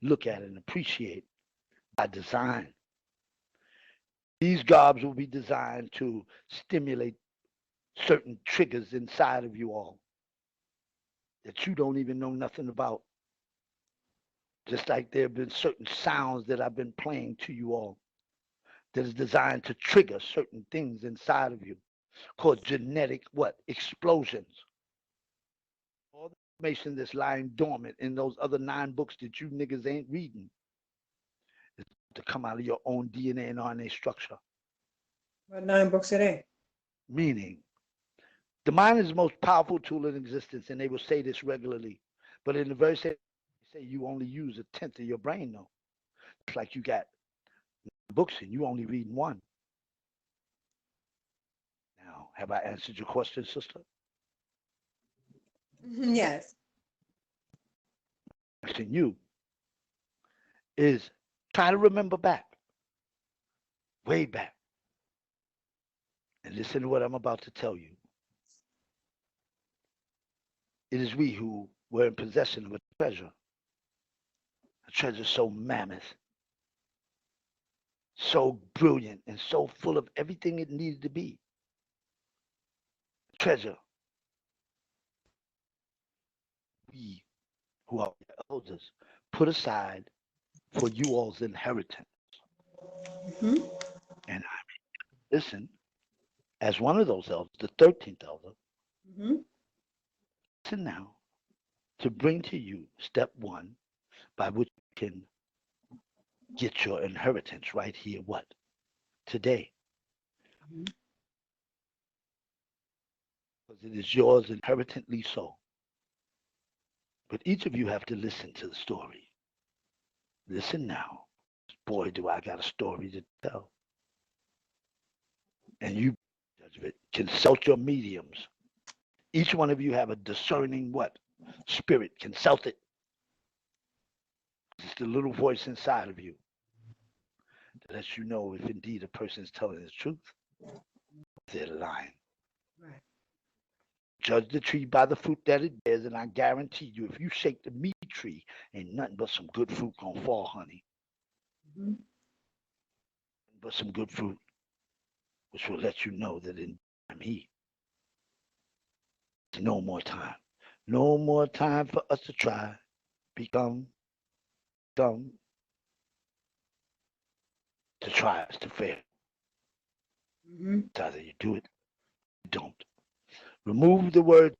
look at and appreciate by design. These garbs will be designed to stimulate certain triggers inside of you all that you don't even know nothing about. Just like there have been certain sounds that I've been playing to you all that is designed to trigger certain things inside of you called genetic what? Explosions. All the information that's lying dormant in those other 9 books that you niggas ain't reading is to come out of your own DNA and RNA structure. What 9 books are they? Meaning, the mind is the most powerful tool in existence, and they will say this regularly. But in the very same, they say you only use 1/10 of your brain, though. It's like you got books and you only read 1. Now, have I answered your question, sister? Yes. Asking you is try to remember back, way back, and listen to what I'm about to tell you. It is we who were in possession of a treasure so mammoth, so brilliant, and so full of everything it needed to be. Treasure. We who are elders put aside for you all's inheritance. Mm-hmm. And I listen, as one of those elders, the 13th elder, listen now, to bring to you step one by which you can get your inheritance right here, what? Today. Because it is yours inherently so. But each of you have to listen to the story. Listen now. Boy, do I got a story to tell. And you, judge of it, consult your mediums. Each one of you have a discerning what? Spirit. Consult it. It's the little voice inside of you that lets you know if indeed a person is telling the truth, they're lying. Right. Judge the tree by the fruit that it bears, and I guarantee you, if you shake the meat tree, ain't nothing but some good fruit gonna fall, honey. But some good fruit, which will let you know that in time there's no more time. No more time for us to try, become, to try us to fail. It's either you do it, or you don't. Remove the word.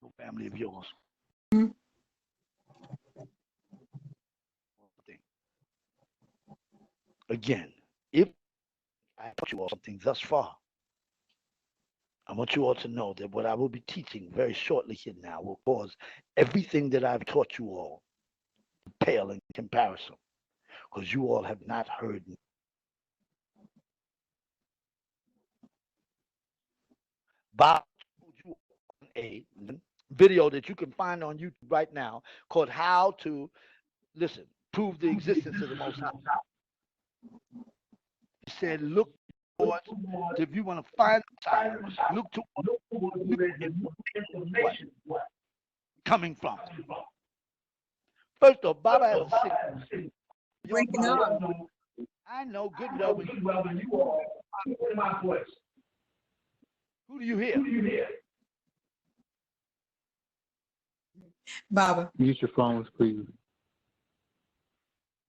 No family of yours. Again, if I taught you all something thus far, I want you all to know that what I will be teaching very shortly here now will cause everything that I've taught you all to pale in comparison, because you all have not heard me. Bob told you a video that you can find on YouTube right now called How to, listen, Prove the Existence of the Most High. He said, look towards, if you want to find the Messiah, look towards what coming from. First off, Baba has a sickness. Breaking up. I know good well when you are in my voice. Who do you hear? Baba. Use your phones, please.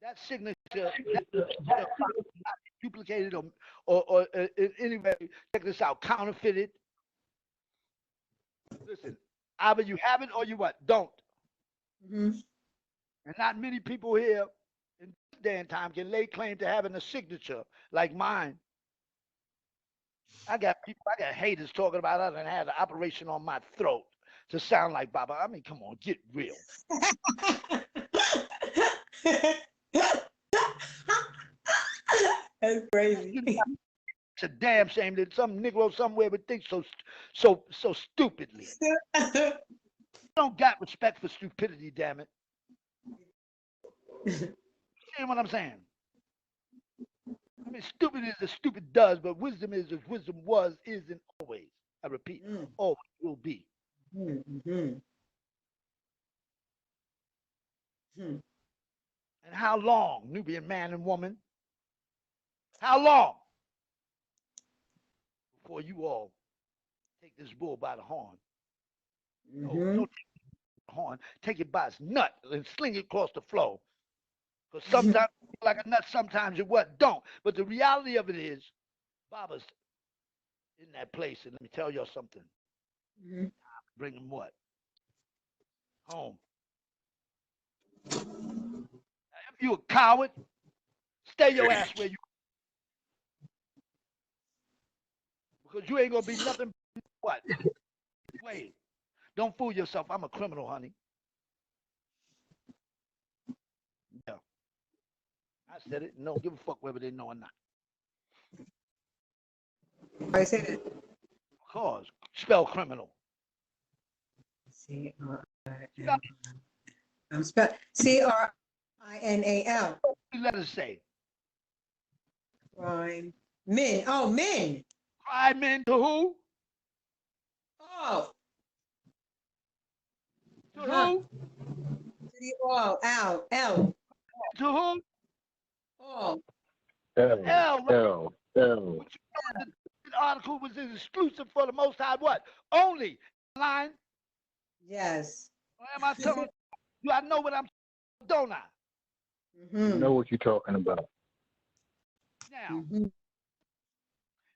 That signature, duplicated or in any way, check this out, counterfeited. Listen, either you have it or you what? Don't. And not many people here in this day and time can lay claim to having a signature like mine. I got haters talking about I done had an operation on my throat to sound like Baba. I mean, come on, get real. That's crazy. It's a damn shame that some Negro somewhere would think so stupidly. You don't got respect for stupidity, damn it. See what I'm saying? I mean, stupid is as stupid does, but wisdom is as wisdom was, is, and always. I repeat, always will be. And how long, Nubian man and woman? How long before you all take this bull by the horn? No, don't take the horn. Take it by its nut and sling it across the floor. Because sometimes you feel like a nut, sometimes you what? Don't. But the reality of it is, Baba's in that place, and let me tell y'all something. Bring him what? Home. If you a coward, stay your ass where you. Because you ain't gonna be nothing but what? Wait. Don't fool yourself. I'm a criminal, honey. Yeah. I said it. No, give a fuck whether they know or not. I said it. Cause spell criminal. C-R-I-N-A-L. I'm spell C-R-I-N-A-L. What do the letters say? Crime. Men. Oh, men. Crime men to who? Oh. To who? To the all. L. L. To who? Oh. L. The article was exclusive for the Most High. What? Only line. Yes. Or am I telling you? I know what I'm. Don't I? You know what you're talking about. Now,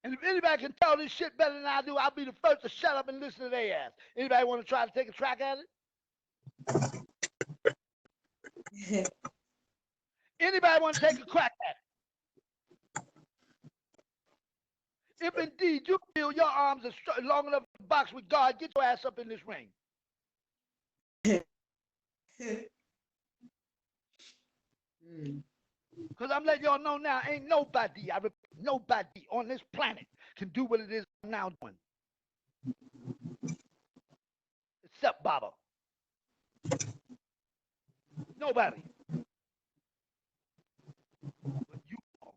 And if anybody can tell this shit better than I do, I'll be the first to shut up and listen to their ass. Anybody want to try to take a crack at it? Anybody want to take a crack at it? If indeed you feel your arms are long enough to box with God, get your ass up in this ring. Because I'm letting y'all know now, ain't nobody, I repeat, nobody on this planet can do what it is I'm now doing. Except Baba. Nobody. But you all,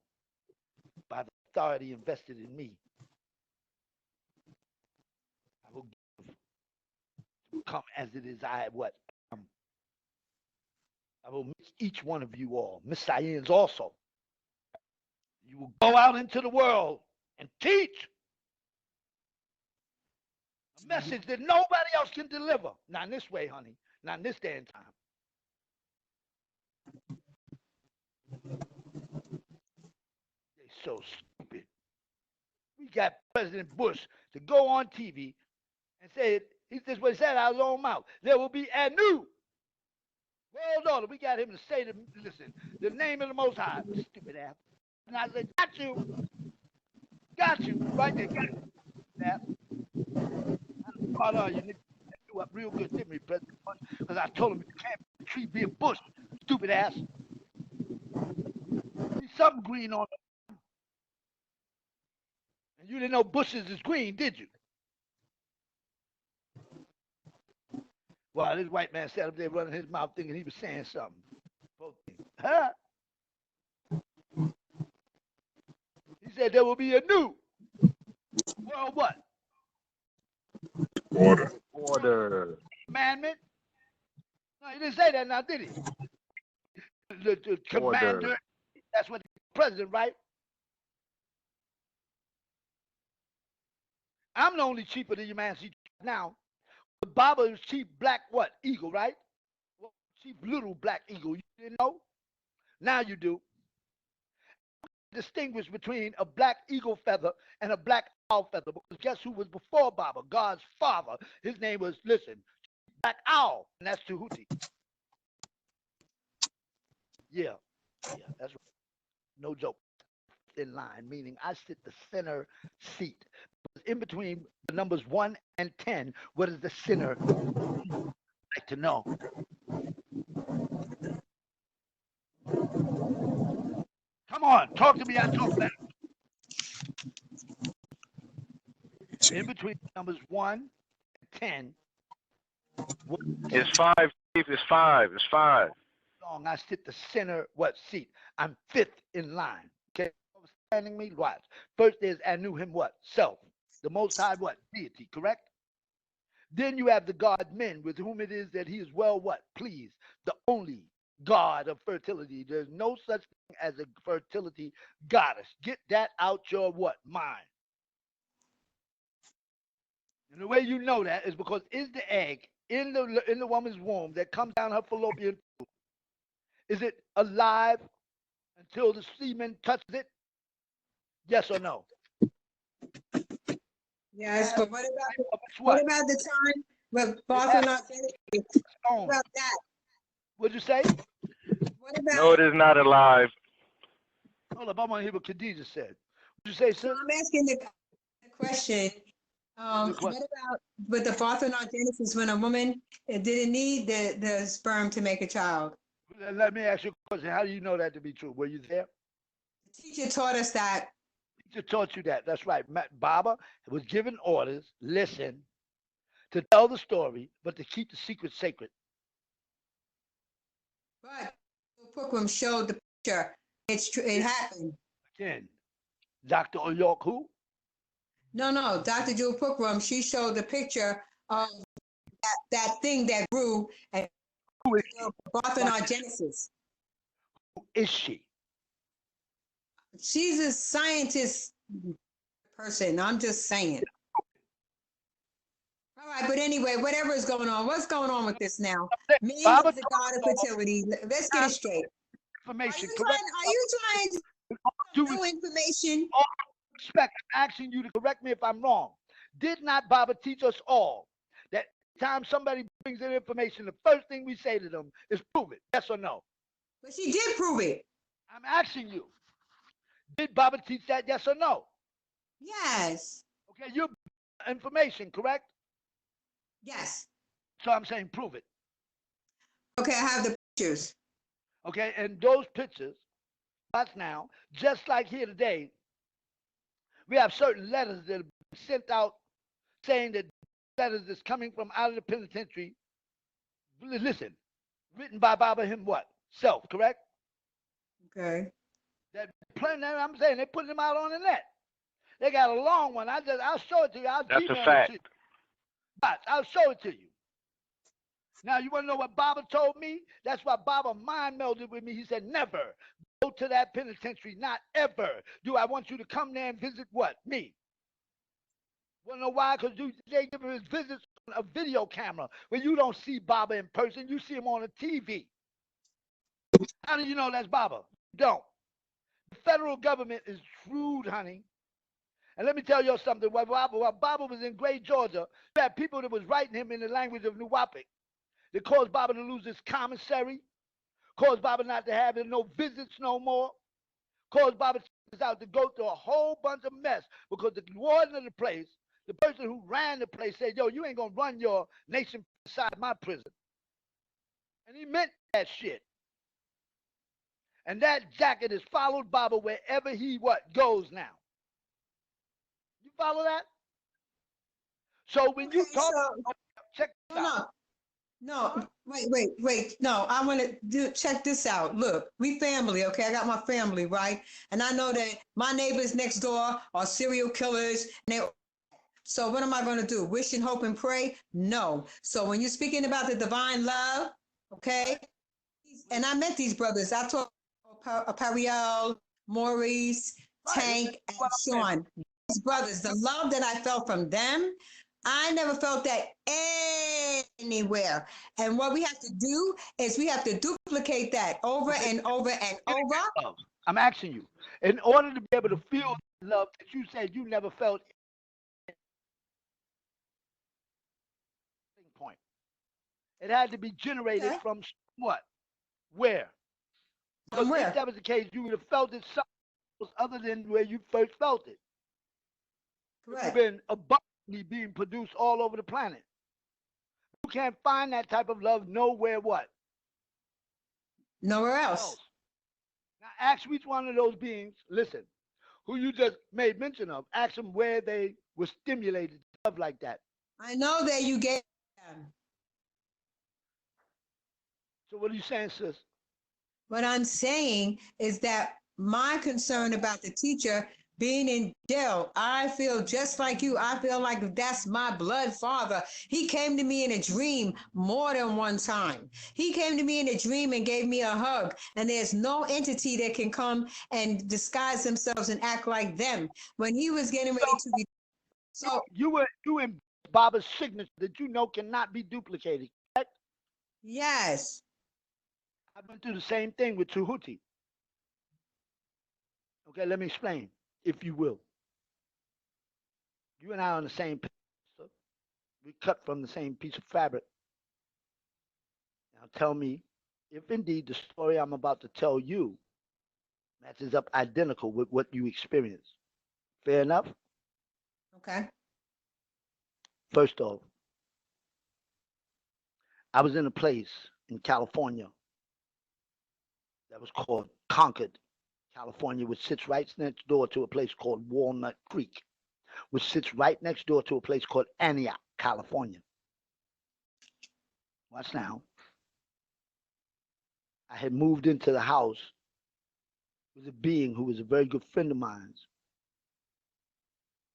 by the authority invested in me, I will give to come as it is I what? I will make each one of you all, Messiahs also. You will go out into the world and teach a message that nobody else can deliver. Not in this way, honey. Not in this day and time. They're so stupid. We got President Bush to go on TV and say, this is what he said out of his own mouth. There will be a new world order. We got him to say, listen, the name of the Most High. Stupid ass. And I said, got you. Got you. Right there. Got you. I thought, you niggas do up real good, didn't we, President Bush? Because I told him you can't be a tree, be a bush. Stupid ass. See something green on it. And you didn't know bushes is green, did you? Well, this white man sat up there running his mouth thinking he was saying something. Huh? He said there will be a new world what? Order. Commandment? No, he didn't say that now, did he? The commander, that's what the president, right? I'm the only chief of the humanity now. But Baba is chief black what? Eagle, right? Well, chief little black eagle. You didn't know? Now you do. Distinguish between a black eagle feather and a black owl feather. Because guess who was before Baba? God's father. His name was, listen, Black Owl. And that's Tahuti. Yeah, that's right. No joke. In line, meaning I sit the center seat. In between the numbers 1 and 10, what is the center? I'd like to know. Come on, talk to me. I talk back. In between numbers 1 and 10. It's 5, Chief. It's 5. It's 5. Long I sit the center what seat? I'm 5th in line. Okay, understanding me? Watch. First there's Anu him what? Self. The Most High what? Deity. Correct. Then you have the God men with whom it is that he is well what? Pleased. The only God of fertility. There's no such thing as a fertility goddess. Get that out your what? Mind. And the way you know that is because is the egg in the woman's womb that comes down her fallopian tube, is it alive until the semen touches it? Yes or no? Yes, but what about the time with Barcelona? What about that? What'd you say? What about? No, it is not alive. Hold up, I want to hear what Khadijah said. What'd you say, sir? I'm asking the question. What about with the parthenogenesis when a woman didn't need the sperm to make a child? Let me ask you a question. How do you know that to be true? Were you there? The teacher taught us that. The teacher taught you that. That's right. Baba was given orders, listen, to tell the story, but to keep the secret sacred. But Pukram showed the picture. It's true. It happened. Again, Dr. Oyok who? No. Dr. Jewel Pukram, she showed the picture of that thing that grew and parthenogenesis. Who is she? She's a scientist person. I'm just saying. All right, but anyway, whatever is going on, what's going on with this now? Me is the god of fertility. Let's get it straight. Information, Are you trying to do information? respect, I'm asking you to correct me if I'm wrong. Did not Baba teach us all that time somebody brings in information, the first thing we say to them is prove it, yes or no? But she did prove it. I'm asking you, did Baba teach that, yes or no? Yes. Okay, you information, correct? Yes. So I'm saying prove it. Okay, I have the pictures. Okay, and those pictures, us now, just like here today, we have certain letters that are sent out saying that letters that's coming from out of the penitentiary, listen, written by Baba him what? Self, correct? Okay. That I'm saying they put them out on the net. They got a long one. I'll show it to you. I'll That's a Gmail fact. it to you. But I'll show it to you. Now you want to know what Baba told me? That's why Baba mind melded with me. He said, never go to that penitentiary. Not ever do I want you to come there and visit what? Me. Want to know why? Because they give him his visits on a video camera where you don't see Baba in person. You see him on a TV. How do you know that's Baba? You don't. The federal government is shrewd, honey. And let me tell you something. While Baba was in Gray, Georgia, you had people that was writing him in the language of Nuwapic. They caused Baba to lose his commissary, caused Baba not to have no visits no more, caused Baba out to go through a whole bunch of mess because the warden of the place, the person who ran the place said, yo, you ain't going to run your nation inside my prison. And he meant that shit. And that jacket has followed Baba wherever he goes now. You follow that? So when you talk, check this out. No, wait. No, I want to check this out. Look, we family, okay? I got my family, right? And I know that my neighbors next door are serial killers. So what am I going to do? Wish and hope and pray? No. So when you're speaking about the divine love, okay? And I met these brothers. I talked to Pariel, Maurice, Tank, and Sean. These brothers, the love that I felt from them, I never felt that anywhere. And what we have to do is we have to duplicate that over and over and over. I'm asking you, in order to be able to feel love that you said you never felt, point, it had to be generated from what? Where? Because if that was the case, you would have felt it somewhere other than where you first felt it. Correct. It would have been abundantly being produced all over the planet. You can't find that type of love nowhere what? Nowhere else. Now ask each one of those beings, listen, who you just made mention of, ask them where they were stimulated to love like that. I know that you gave them. So what are you saying, sis? What I'm saying is that my concern about the teacher being in jail, I feel just like you. I feel like that's my blood father. He came to me in a dream more than one time. He came to me in a dream and gave me a hug. And there's no entity that can come and disguise themselves and act like them. When he was getting ready to be... So you in Baba's signature that you know cannot be duplicated, correct? Yes. I've been through the same thing with Tuhuti. Okay, let me explain, if you will. You and I are on the same page. So we cut from the same piece of fabric. Now tell me if indeed the story I'm about to tell you matches up identical with what you experienced. Fair enough? Okay. First off, I was in a place in California that was called Concord, California, which sits right next door to a place called Walnut Creek, which sits right next door to a place called Antioch, California. Watch now. I had moved into the house with a being who was a very good friend of mine,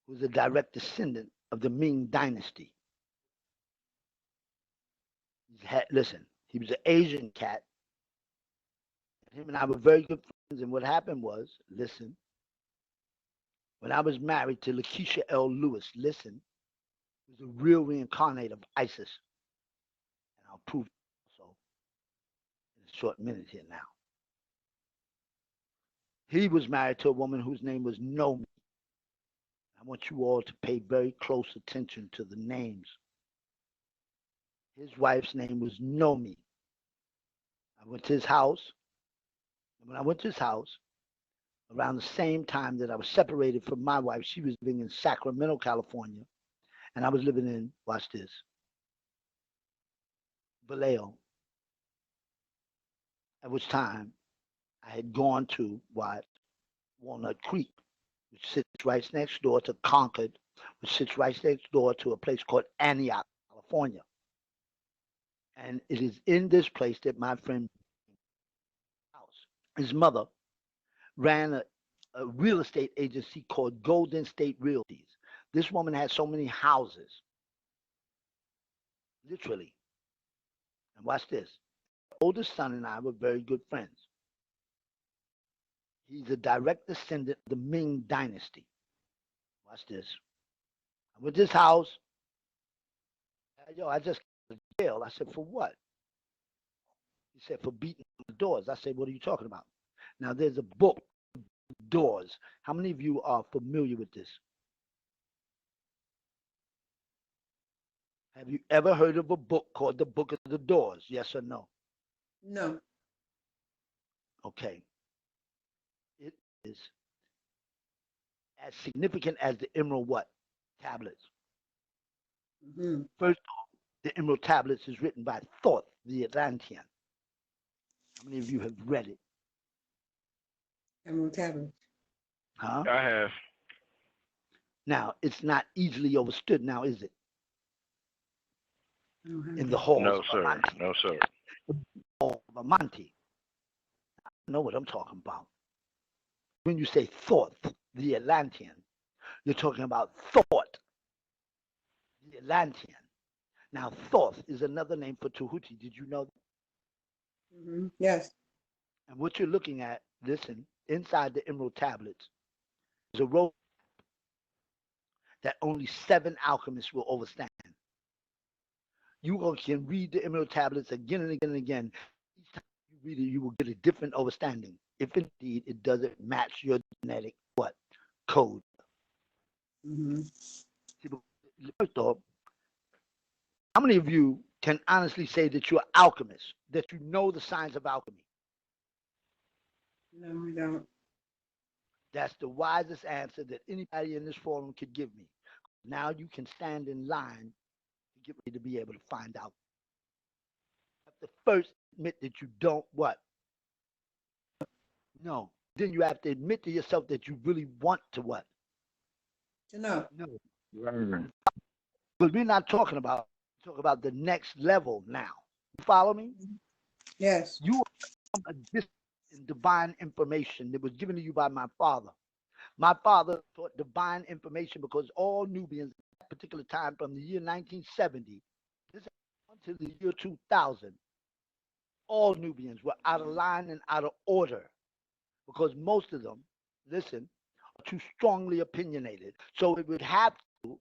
who was a direct descendant of the Ming Dynasty. Listen, he was an Asian cat. Him and I were very good friends, and what happened was, listen, when I was married to Lakeisha L. Lewis, listen, was a real reincarnate of Isis. And I'll prove it also in a short minute here now. He was married to a woman whose name was Nomi. want you all to pay very close attention to the names. His wife's name was Nomi. I went to his house. And when I went to his house, around the same time that I was separated from my wife, she was living in Sacramento, California, and I was living in, watch this, Vallejo, at which time I had gone to what? Walnut Creek, which sits right next door to Concord, which sits right next door to a place called Antioch, California. And it is in this place that my friend, his mother, ran a real estate agency called Golden State Realties. This woman had so many houses, literally. And watch this. The oldest son and I were very good friends. He's a direct descendant of the Ming Dynasty. Watch this. I went to his house. Yo, I just got to jail. I said, for what? He said, for beating the doors. I said, what are you talking about? Now, there's a book, Doors. How many of you are familiar with this? Have you ever heard of a book called The Book of the Doors? Yes or no? No. Okay. It is as significant as the Emerald what? Tablets. Mm-hmm. First off, the Emerald Tablets is written by Thoth, the Atlantean. How many of you have read it? Emerald Tablet. Huh? I have. Now, it's not easily understood now, is it? In the Mm-hmm. halls No, of sir. Amante. No, sir. Hall of Amante. I know what I'm talking about. When you say Thoth, the Atlantean, you're talking about thought, the Atlantean. Now, Thoth is another name for Tahuti. Did you know that? Mm-hmm. Yes. And what you're looking at, listen, inside the Emerald Tablets is a road that only 7 alchemists will overstand. You can read the Emerald Tablets again and again and again. Each time you read it, you will get a different understanding, if indeed it doesn't match your genetic what? Code. Mm-hmm. First off, how many of you can honestly say that you're alchemists, that you know the science of alchemy? No, we don't. That's the wisest answer that anybody in this forum could give me. Now you can stand in line to get ready to be able to find out. You have to first admit that you don't what? No. Then you have to admit to yourself that you really want to what? To know. No. Learn. Because we're not talking about the next level now. You follow me? Yes. You are a distant divine information that was given to you by my father. My father taught divine information because all Nubians at that particular time from the year 1970 until the year 2000, all Nubians were out of line and out of order because most of them, listen, are too strongly opinionated. So it would have to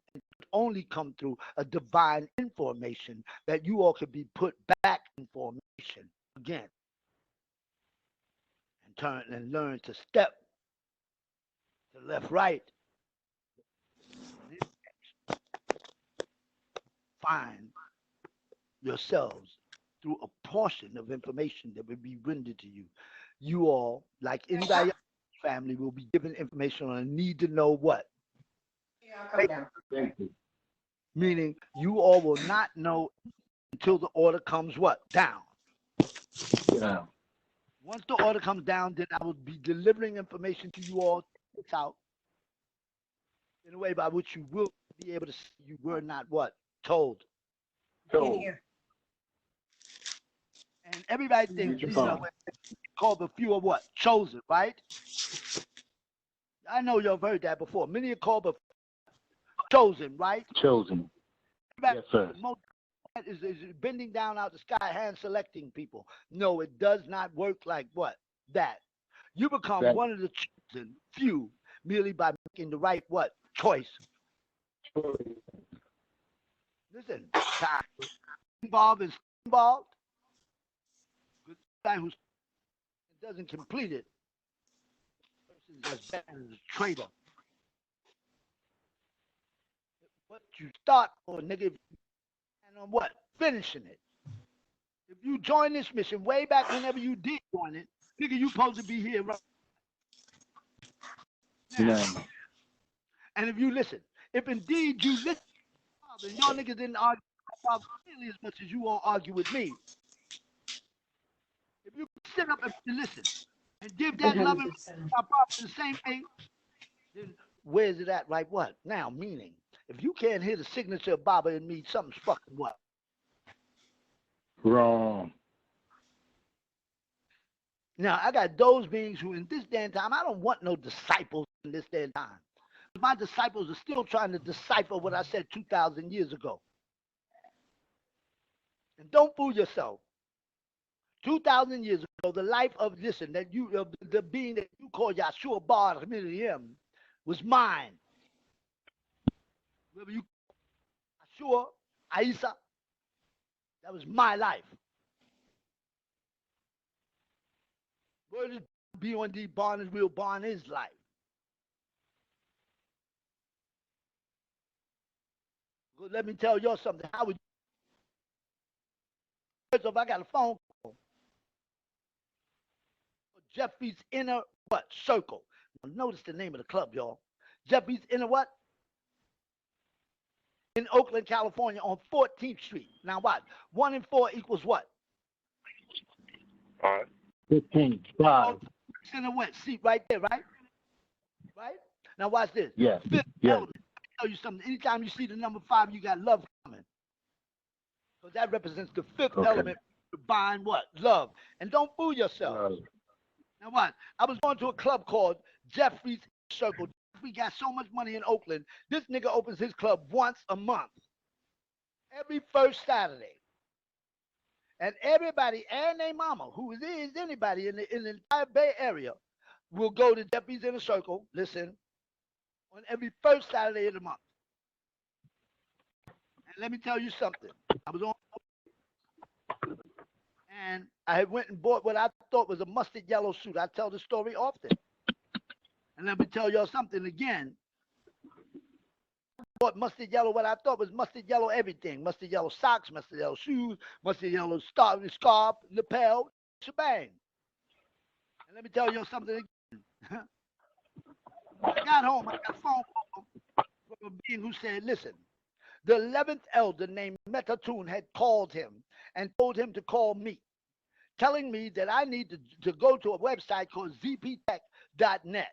only come through a divine information that you all could be put back in formation again and turn and learn to step to left, right. Find yourselves through a portion of information that will be rendered to you. You all, like anybody else in your family, will be given information on a need to know what. Yeah, I'll come down. Thank you. Meaning you all will not know until the order comes what? Down. Yeah. Once the order comes down, then I will be delivering information to you all out in a way by which you will be able to see you were not what? Told. In here. And everybody thinks these are what called the few are what? Chosen, right? I know you've heard that before. Many are called the chosen, right? Chosen. Everybody, Yes, sir. most is bending down out the sky, hand selecting people. No, it does not work like what? That. You become one of the chosen few merely by making the right what? Choice. Listen, time involved is involved. Good guy who doesn't complete it, person is as bad as a traitor. what you start for, nigga, and on what? Finishing it. If you join this mission way back whenever you did join it, nigga, you supposed to be here right now. And if you listen, if indeed you listen, then y'all niggas didn't argue about nearly as much as you all argue with me. If you sit up and listen and give that love and the same thing, then where's it at right what? Now, meaning, if you can't hear the signature of Baba in me, something's fucking what? Wrong. Now, I got those beings who in this day and time, I don't want no disciples in this day and time. My disciples are still trying to decipher what I said 2,000 years ago. And don't fool yourself. 2,000 years ago, the life of, listen, that you, the being that you call Yahshua Bar Him was mine. Whether you Yahshua, Isa, that was my life. Word is B-O-N-D, Barn is real, Barn is life. Well, let me tell y'all something. How would you, if I got a phone call, Jeffrey's Inner what? Circle. Now notice the name of the club, y'all. Jeffrey's Inner what? In Oakland, California on 14th Street. Now what? 1 and 4 equals what? 5. 15. 5. Center what? Seat right there, right? Right? Now watch this. Yes. Fifth Yes. element. I'll tell you something. Anytime you see the number 5, you got love coming. So that represents the fifth element to bind what? Love. And don't fool yourself. Now what? I was going to a club called Jeffrey's Circle. We got so much money in Oakland. This nigga opens his club once a month. Every first Saturday. And everybody and their mama, who is anybody in the entire Bay Area, will go to Jeffrey's Inner Circle, listen, on every first Saturday of the month. And let me tell you something. I was on, and I went and bought what I thought was a mustard yellow suit. I tell the story often. And let me tell y'all something again. I bought mustard yellow, what I thought was mustard yellow everything. Mustard yellow socks, mustard yellow shoes, mustard yellow scarf, lapel, shebang. And let me tell y'all something again. When I got home, I got a phone call from a being who said, listen, the 11th elder named Metatun had called him and told him to call me, telling me that I need to go to a website called zptech.net.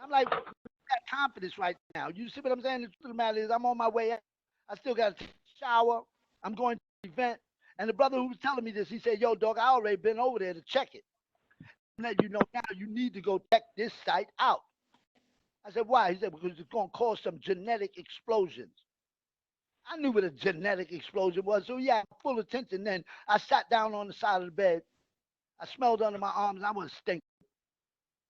I'm like, I got confidence right now. You see what I'm saying? The truth of the matter is I'm on my way out. I still got to shower. I'm going to the event. And the brother who was telling me this, he said, yo, dog, I already been over there to check it. I'm letting you know now you need to go check this site out. I said, why? He said, because it's going to cause some genetic explosions. I knew what a genetic explosion was. So yeah, full attention. Then I sat down on the side of the bed. I smelled under my arms and I was stinking.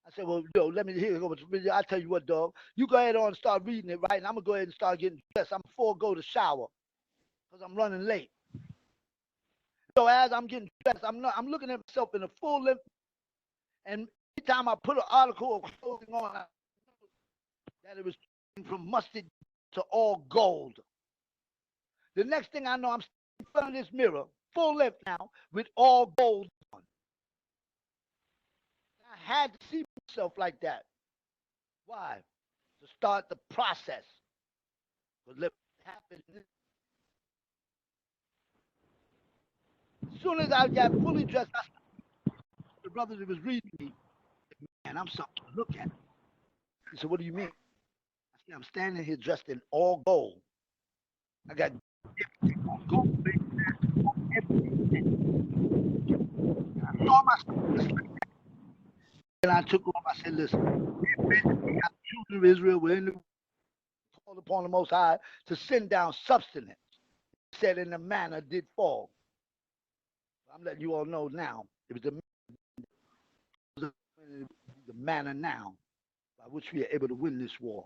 I said, well, yo, let me hear it. I tell you what, dog, you go ahead on and start reading it, right? And I'm going to go ahead and start getting dressed. I'm before I go to shower because I'm running late. So as I'm getting dressed, I'm looking at myself in a full length. And every time I put an article or clothing on, I that it was from mustard to all gold. The next thing I know, I'm in front of this mirror, full length now, with all gold on. I had to see myself like that. Why? To start the process. But let it happen. As soon as I got fully dressed, the brother that was reading me, man, I'm something to look at. He said, what do you mean? I said, I'm standing here dressed in all gold. I got gold, everything. I saw myself. And I took off. I said, listen, the children of Israel were in the called upon the Most High to send down substance. He said, in the manna did fall. I'm letting you all know now. It was the manna now by which we are able to win this war.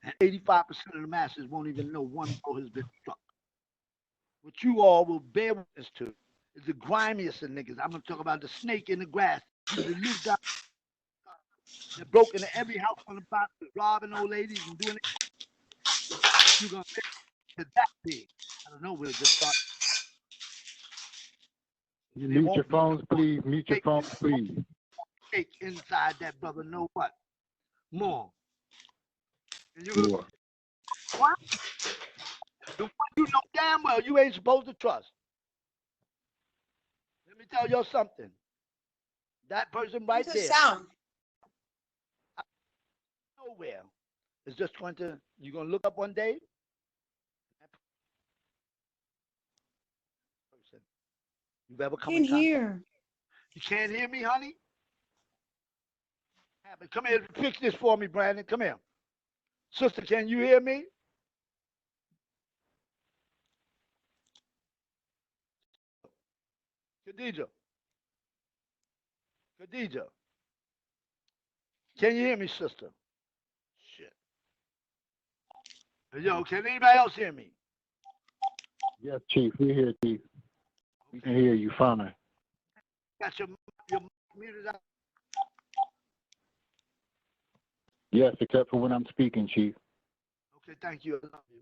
And 85% of the masses won't even know one blow has been struck. What you all will bear witness to is the grimiest of niggas. I'm going to talk about the snake in the grass. They lived down. They're broke into every house on the block, robbing old ladies and doing it. you're going to make it that big. I don't know. We'll just start. Mute your phones, please. Mute your phones, please. Take inside that brother. Know what? More. And you're Sure. what? The one you know damn well you ain't supposed to trust. Let me tell you something. That person right there. Sound. Nowhere. It's just going to, you're going to look up one day. You've ever come in contact? You can't hear me, honey? Come here, fix this for me, Brandon. Come here. Sister, can you hear me? Khadija. Khadija. Can you hear me, sister? Shit. Yo, can anybody else hear me? Yes, Chief. We're here, Chief. We can hear you fine. Got your muted out. Yes, except for when I'm speaking, Chief. Okay, thank you. I love you.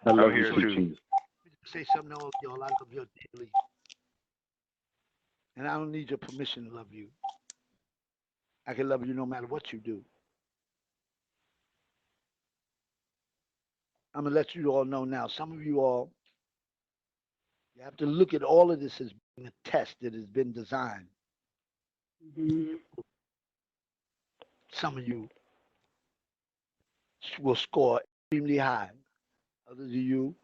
I love here you too. too, Chief. Say something else, y'all. I love you dearly. And I don't need your permission to love you. I can love you no matter what you do. I'm going to let you all know now. Some of you all, you have to look at all of this as being a test that has been designed. Mm-hmm. Some of you will score extremely high. Others of you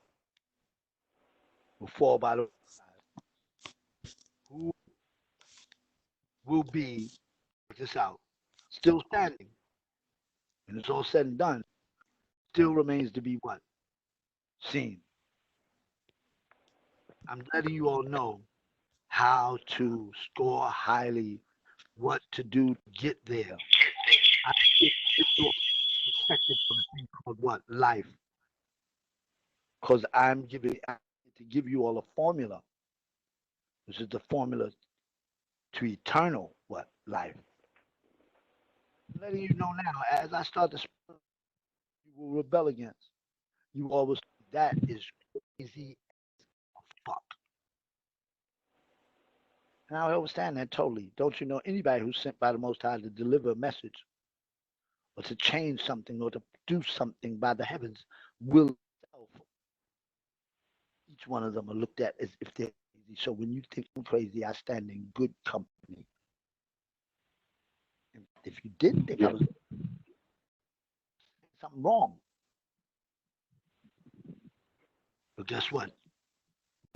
will fall by the side. Who will be, check this out, still standing, and it's all said and done, still remains to be what? Seen. I'm letting you all know how to score highly, what to do to get there. I give you a perspective of a thing called what? Life. Because I'm to give you all a formula, which is the formula to eternal what? Life. I'm letting you know now, as I start to speak, you will rebel against. You always, that is crazy as fuck. And I understand that totally. Don't you know anybody who's sent by the Most High to deliver a message or to change something or to do something by the heavens will self. Each one of them are looked at as if they're crazy. So when you think I'm crazy, I stand in good company. And if you didn't think I was something wrong, but guess what?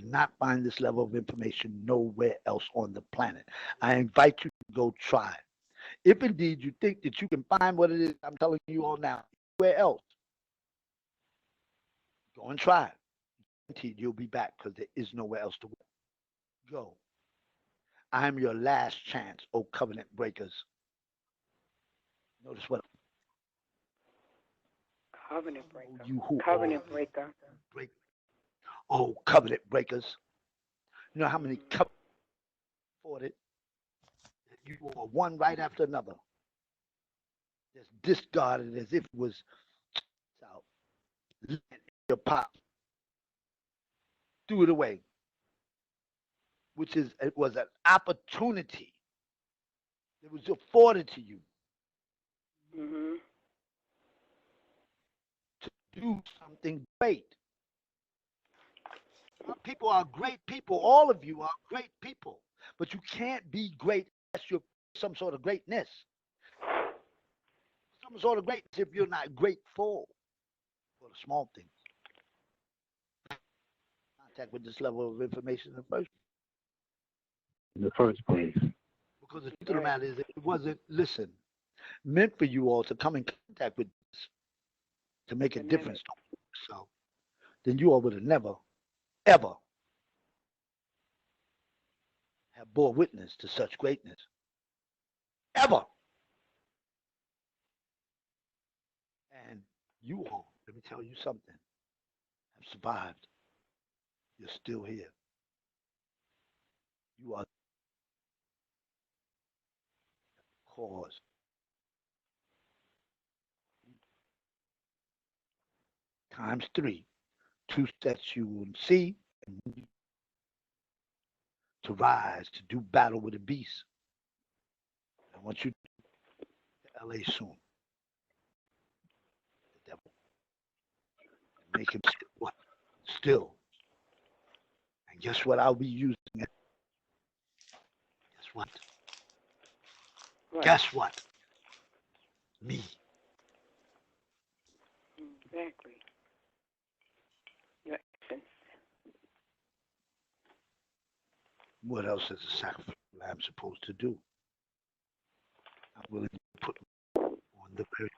Not find this level of information nowhere else on the planet. I invite you to go try. If indeed you think that you can find what it is I'm telling you all now, where else? Go and try. You'll be back because there is nowhere else to go. I am your last chance, oh covenant breakers. Notice what? Covenant breaker. You who covenant breaker. Oh, covenant breakers. You know how many covenants for it? You are one right after another. Just discarded as if it was out. Your pop. Threw it away. Which is, it was an opportunity. It was afforded to you. Mm-hmm. To do something great. Some people are great people. All of you are great people. But you can't be great unless you're some sort of greatness. Some sort of greatness if you're not grateful for the small things. Contact with this level of information in the first place. Because the truth of the matter is, it wasn't, listen, meant for you all to come in contact with this to make a difference. So then you all would have never, ever have bore witness to such greatness. Ever. And you all, let me tell you something, have survived. You're still here. You are the cause. times 3. 2 sets you will see, and to rise, to do battle with the beast. I want you to LA soon. The devil. And make him sit what? Still. And guess what I'll be using it? Guess what? What? Guess what? Me. Exactly. Your essence. What else is a sacrificial lamb supposed to do? I'm willing to put on the very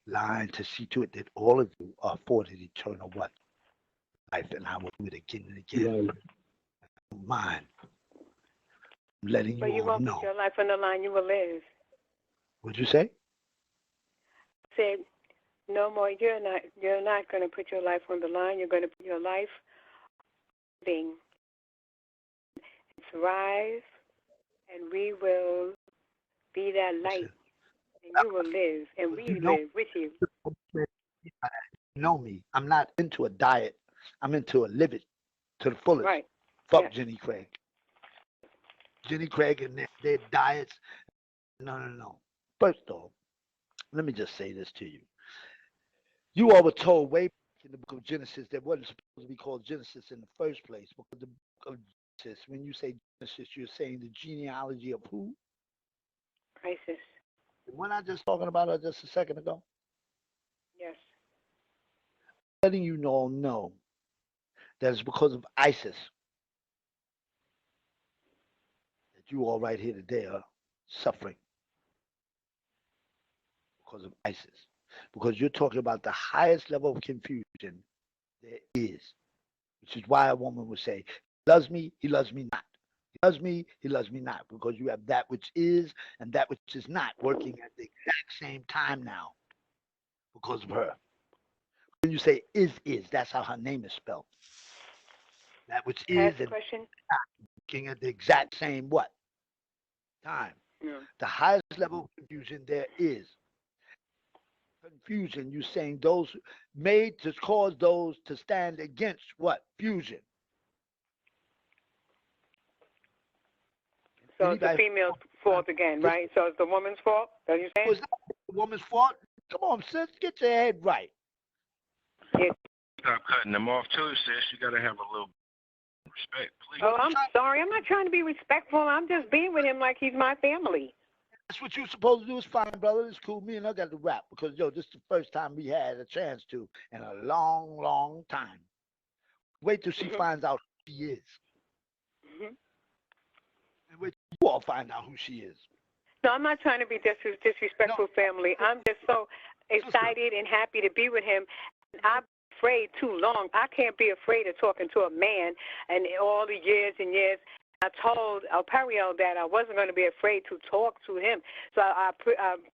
line to see to it that all of you are afforded eternal what? Life, and I will do it again and again. I don't mind. I'm letting But you you all won't know. put your life on the line, you will live. What'd you say? Say, no more, you're not going to put your life on the line. You're going to put your life living. It's rise, and we will be that light, and you will live, and we live with you. You know me. I'm not into a diet. I'm into a live it to the fullest. Right. Fuck Yes. Jenny Craig. Jenny Craig and their diets. No. First off, let me just say this to you. You all were told way back in the book of Genesis that wasn't supposed to be called Genesis in the first place. Because the book of Genesis, when you say Genesis, you're saying the genealogy of who? Isis. We're not just talking about her just a second ago. Yes. Letting you all know that it's because of ISIS that you all right here today are suffering. Because of ISIS. Because you're talking about the highest level of confusion there is. Which is why a woman would say, he loves me, he loves me not. He loves me, he loves me not. Because you have that which is and that which is not working at the exact same time now. Because of her. When you say is, that's how her name is spelled. That which is and question? not working at the exact same what? Time. No. The highest level of confusion there is. Confusion, you're saying those made to cause those to stand against what? Fusion. So it's the female's fault again, right? So it's the woman's fault? Are you saying? Was that the woman's fault? Come on, sis, get your head right. Stop cutting them off too, sis. You gotta have a little respect, please. Oh, I'm sorry. I'm not trying to be respectful. I'm just being with him like he's my family. That's what you're supposed to do. It's fine, brother. It's cool. Me and I got to rap because, this is the first time we had a chance to in a long, long time. Wait till she finds out who she is. And wait till you all find out who she is. No, I'm not trying to be disrespectful, family. I'm just so excited and happy to be with him. I've been afraid too long. I can't be afraid of talking to a man and all the years and years. I told Periel that I wasn't going to be afraid to talk to him. So I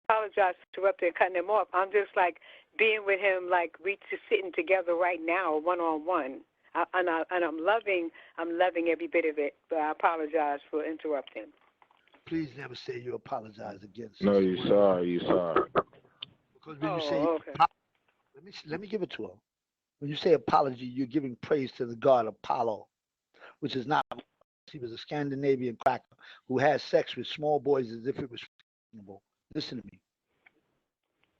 apologize for interrupting and cutting him off. I'm just like being with him, like we just sitting together right now, one-on-one. And I'm loving every bit of it. But I apologize for interrupting. Please never say you apologize again. No, you're sorry. You're sorry. Because when you say, let me give it to her. When you say apology, you're giving praise to the god Apollo, which is not. He was a Scandinavian cracker who had sex with small boys as if it was reasonable. Listen to me.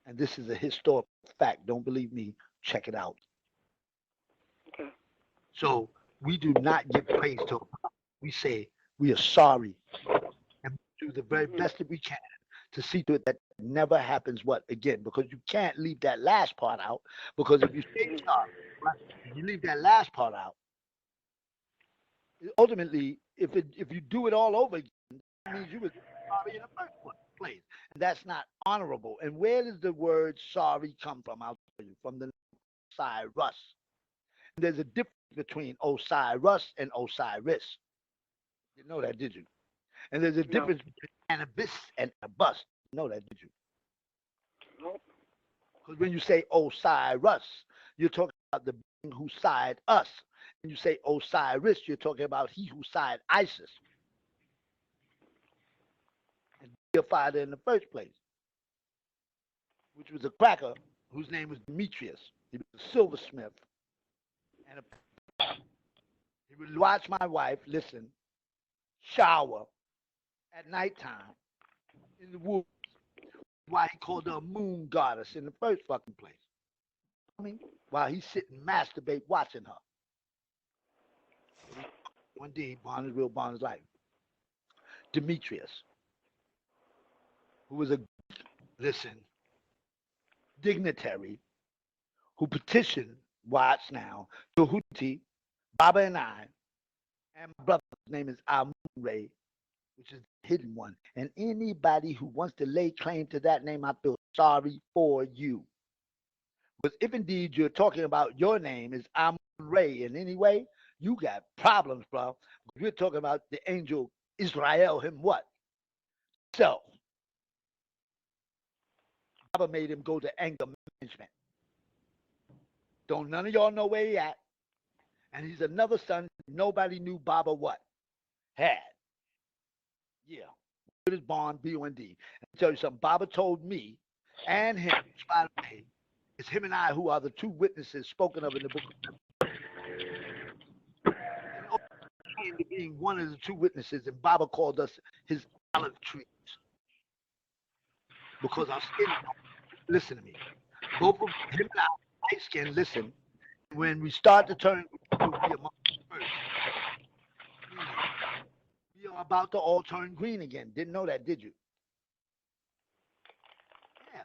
And this is a historical fact. Don't believe me. Check it out. Okay. So we do not give praise to Apollo. We say we are sorry. And we do the very best that we can to see to it that never happens again. Because you can't leave that last part out. Because if you say sorry, right, you leave that last part out, ultimately, if you do it all over again, that means you were sorry in the first place. And that's not honorable. And where does the word sorry come from? I'll tell you, from the Osiris. And there's a difference between Osiris and Osiris. You know that, did you? And there's a difference between Anubis and Anubis. You know that, did you? Because when you say Osiris, you're talking about the being who side us. When you say Osiris, you're talking about he who side ISIS. And deified in the first place, which was a cracker whose name was Demetrius. He was a silversmith. And he would watch my wife, listen, shower at nighttime in the woods. Why he called her a moon goddess in the first fucking place. I mean, while he's sitting masturbate watching her. One day, Bond is real, Bond is life. Demetrius, who was a, listen, dignitary who petitioned, watch now, Tahuti, Baba and I, and my brother's name is ATUN-RE, which is the hidden one. And anybody who wants to lay claim to that name, I feel sorry for you. Because if indeed you're talking about your name is ATUN-RE in any way, you got problems, bro. We're talking about the angel Israel, him what? Self. Baba made him go to anger management. Don't none of y'all know where he at. And he's another son nobody knew Baba what? Had. Yeah. With his bond, B-O-N-D. I'll tell you something. Baba told me and him, by the way, it's him and I who are the two witnesses spoken of in the book of and being one of the two witnesses, and Baba called us his olive trees. Because our skin, listen to me. Both of him and I, light skin, listen. When we start to turn, we'll be among the first. We are about to all turn green again. Didn't know that, did you? Yeah.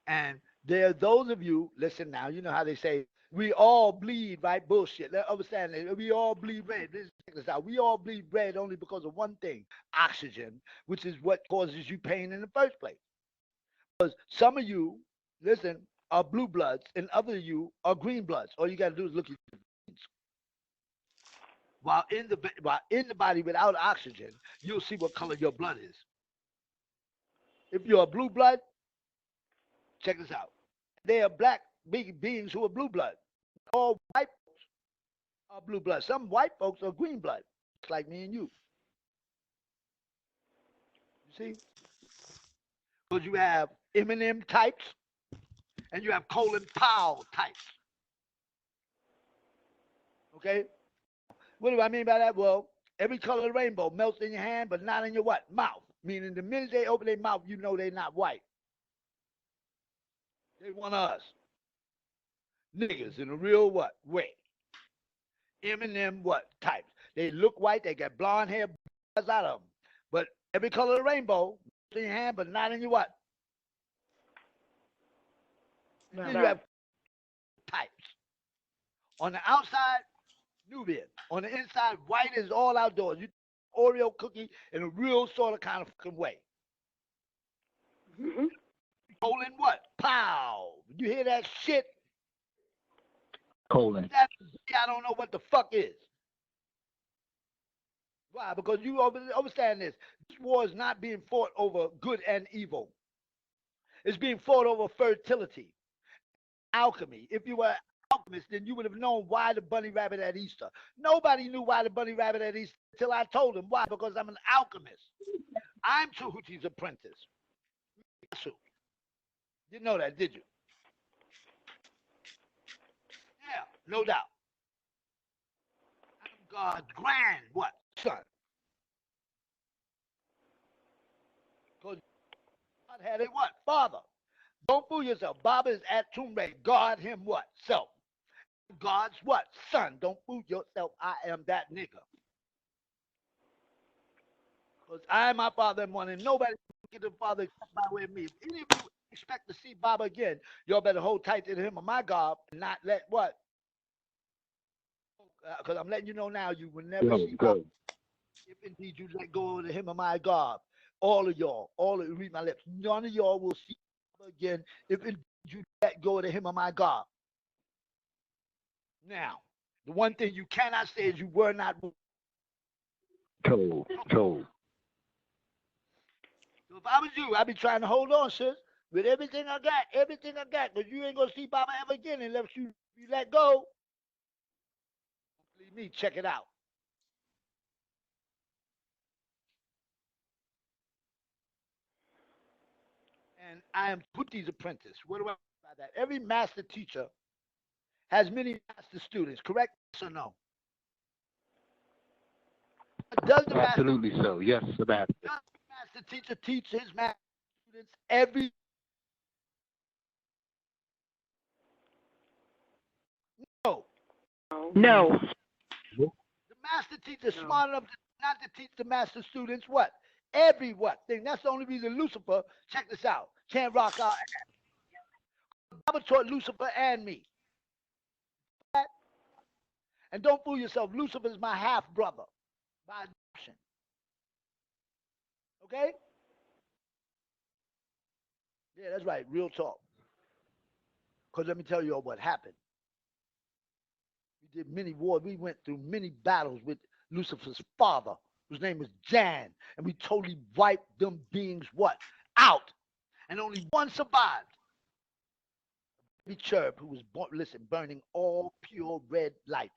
And there are those of you, listen now, you know how they say, we all bleed, right? Bullshit. Let's understand that. We all bleed red. Check this out. We all bleed red only because of one thing, oxygen, which is what causes you pain in the first place. Because some of you, listen, are blue bloods, and other of you are green bloods. All you got to do is look at your veins. While in the body without oxygen, you'll see what color your blood is. If you're a blue blood, check this out. They are black beings who are blue blood. All white folks are blue blood. Some white folks are green blood, just like me and you. You see? Because you have Eminem types and you have Colin Powell types. Okay? What do I mean by that? Well, every color of the rainbow melts in your hand, but not in your what? Mouth. Meaning the minute they open their mouth, you know they're not white. They want us. Niggas in a real what? Way. Eminem what? Types. They look white, they got blonde hair out of them. But every color of the rainbow, in your hand, but not in your what? No. Then you have types. On the outside, Nubian. On the inside, white is all outdoors. You Oreo cookie in a real sort of kind of fucking way. Mm-hmm. Colon what? Pow. You hear that shit? Colon. I don't know what the fuck is. Why? Because you understand this. This war is not being fought over good and evil. It's being fought over fertility, alchemy. If you were an alchemist, then you would have known why the bunny rabbit at Easter. Nobody knew why the bunny rabbit at Easter until I told them. Why? Because I'm an alchemist. I'm Tahuti's apprentice. Didn't know that, did you? Yeah, no doubt. I'm God's grand what? Son. Because God had a what? Father. Don't fool yourself. Baba is ATUN-RE. God him what? Self. God's what? Son. Don't fool yourself. I am that nigga. Because I am my father and one, and nobody can get the father except by way of me. If any of you expect to see Baba again, y'all better hold tight to him or my God and not let what? Because I'm letting you know now, you will never see Baba. If indeed you let go of him or my God. All of y'all, read my lips. None of y'all will see Baba again if indeed you let go of him or my God. Now, the one thing you cannot say is you were not. Told. So if I was you, I'd be trying to hold on, sis, with everything I got, because you ain't gonna see Baba ever again unless you let go. Leave me, check it out. And I am Puti's apprentice. What do I mean by That every master teacher has many master students, correct? Yes or no? Does the Absolutely so. Yes, Sebastian. does the master teacher teach his master students every? No. No. The master teacher is smart enough not to teach the master students what? Every what thing. That's the only reason Lucifer, check this out, can't rock our ass. Bible taught Lucifer and me. And don't fool yourself, Lucifer is my half brother by adoption. Okay? Yeah, that's right, real talk. Because let me tell you all what happened. We did many wars. We went through many battles with Lucifer's father, whose name was Jan. And we totally wiped them beings what? Out. And only one survived. Baby Cherub, who was born, listen, burning all pure red light.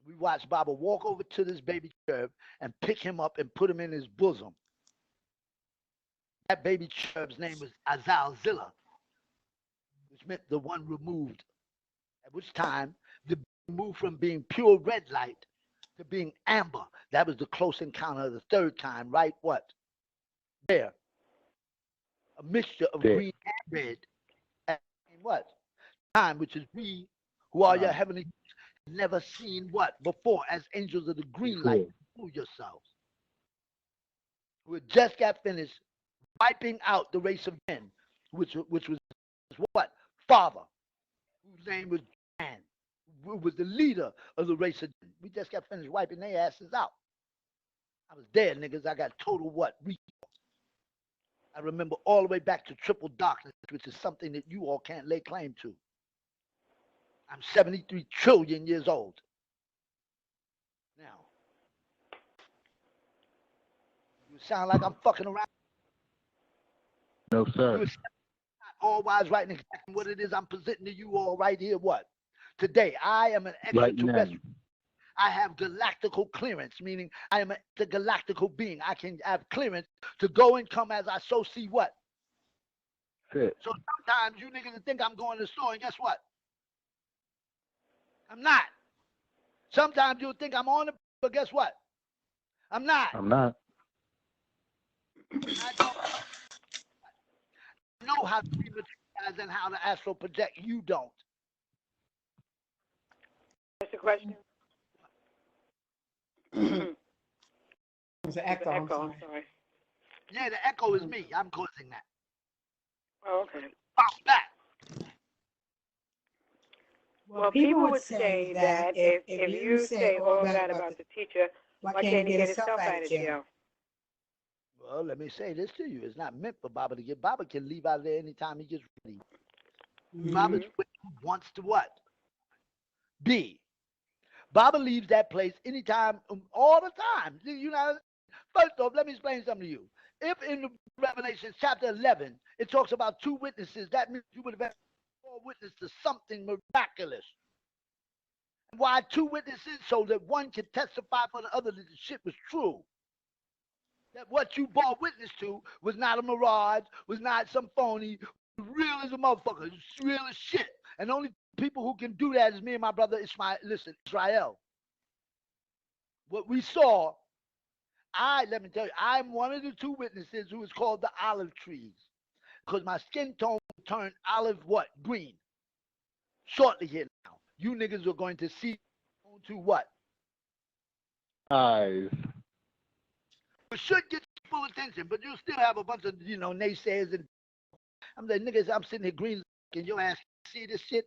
We watched Baba walk over to this baby cherub and pick him up and put him in his bosom. That baby cherub's name was Azalzilla, which meant the one removed. At which time, the moved from being pure red light to being amber. That was the close encounter of the third time, right? What? There. A mixture of green and red. And what? Time, which is we who are your heavenly, never seen what before as angels of the green light. Fool yourselves. We just got finished wiping out the race of men, which was what? Father, whose name was Man, who was the leader of the race of men. We just got finished wiping their asses out. I was there, niggas. I got total what? I remember all the way back to triple darkness, which is something that you all can't lay claim to. I'm 73 trillion years old. Now, you sound like I'm fucking around. No, sir. All wise right and exactly what it is I'm presenting to you all right here. What? Today, I am an extraterrestrial. I have galactical clearance, meaning I am an intergalactical being. I can have clearance to go and come as I so see what? Fit. So sometimes you niggas think I'm going to the store, and guess what? I'm not. Sometimes you'll think I'm on the, but guess what? I'm not. I'm not. I know how to be materialized and how to astral project. You don't. That's the question. It's an echo. I'm sorry. Yeah, the echo is me. I'm causing that. Oh, okay. Bounce back. Well, people would say that if you say all that about the teacher, why can't he get himself out of jail? Well, let me say this to you. It's not meant for Baba to get. Baba can leave out of there anytime he gets ready. Baba's wants to what? Be. Baba leaves that place anytime, all the time. You know, first off, let me explain something to you. If in the Revelation chapter 11, it talks about two witnesses, that means you would have been a witness to something miraculous. Why two witnesses? So that one can testify for the other that the shit was true. That what you bore witness to was not a mirage, was not some phony, real as a motherfucker. It's real as shit. And the only people who can do that is me and my brother Israel. What we saw, let me tell you, I'm one of the two witnesses who is called the olive trees. Because my skin tone turned olive what? Green. Shortly here now. You niggas are going to see to what? Eyes. It should get full attention, but you'll still have a bunch of, naysayers and I'm like, niggas, I'm sitting here green and your ass see this shit.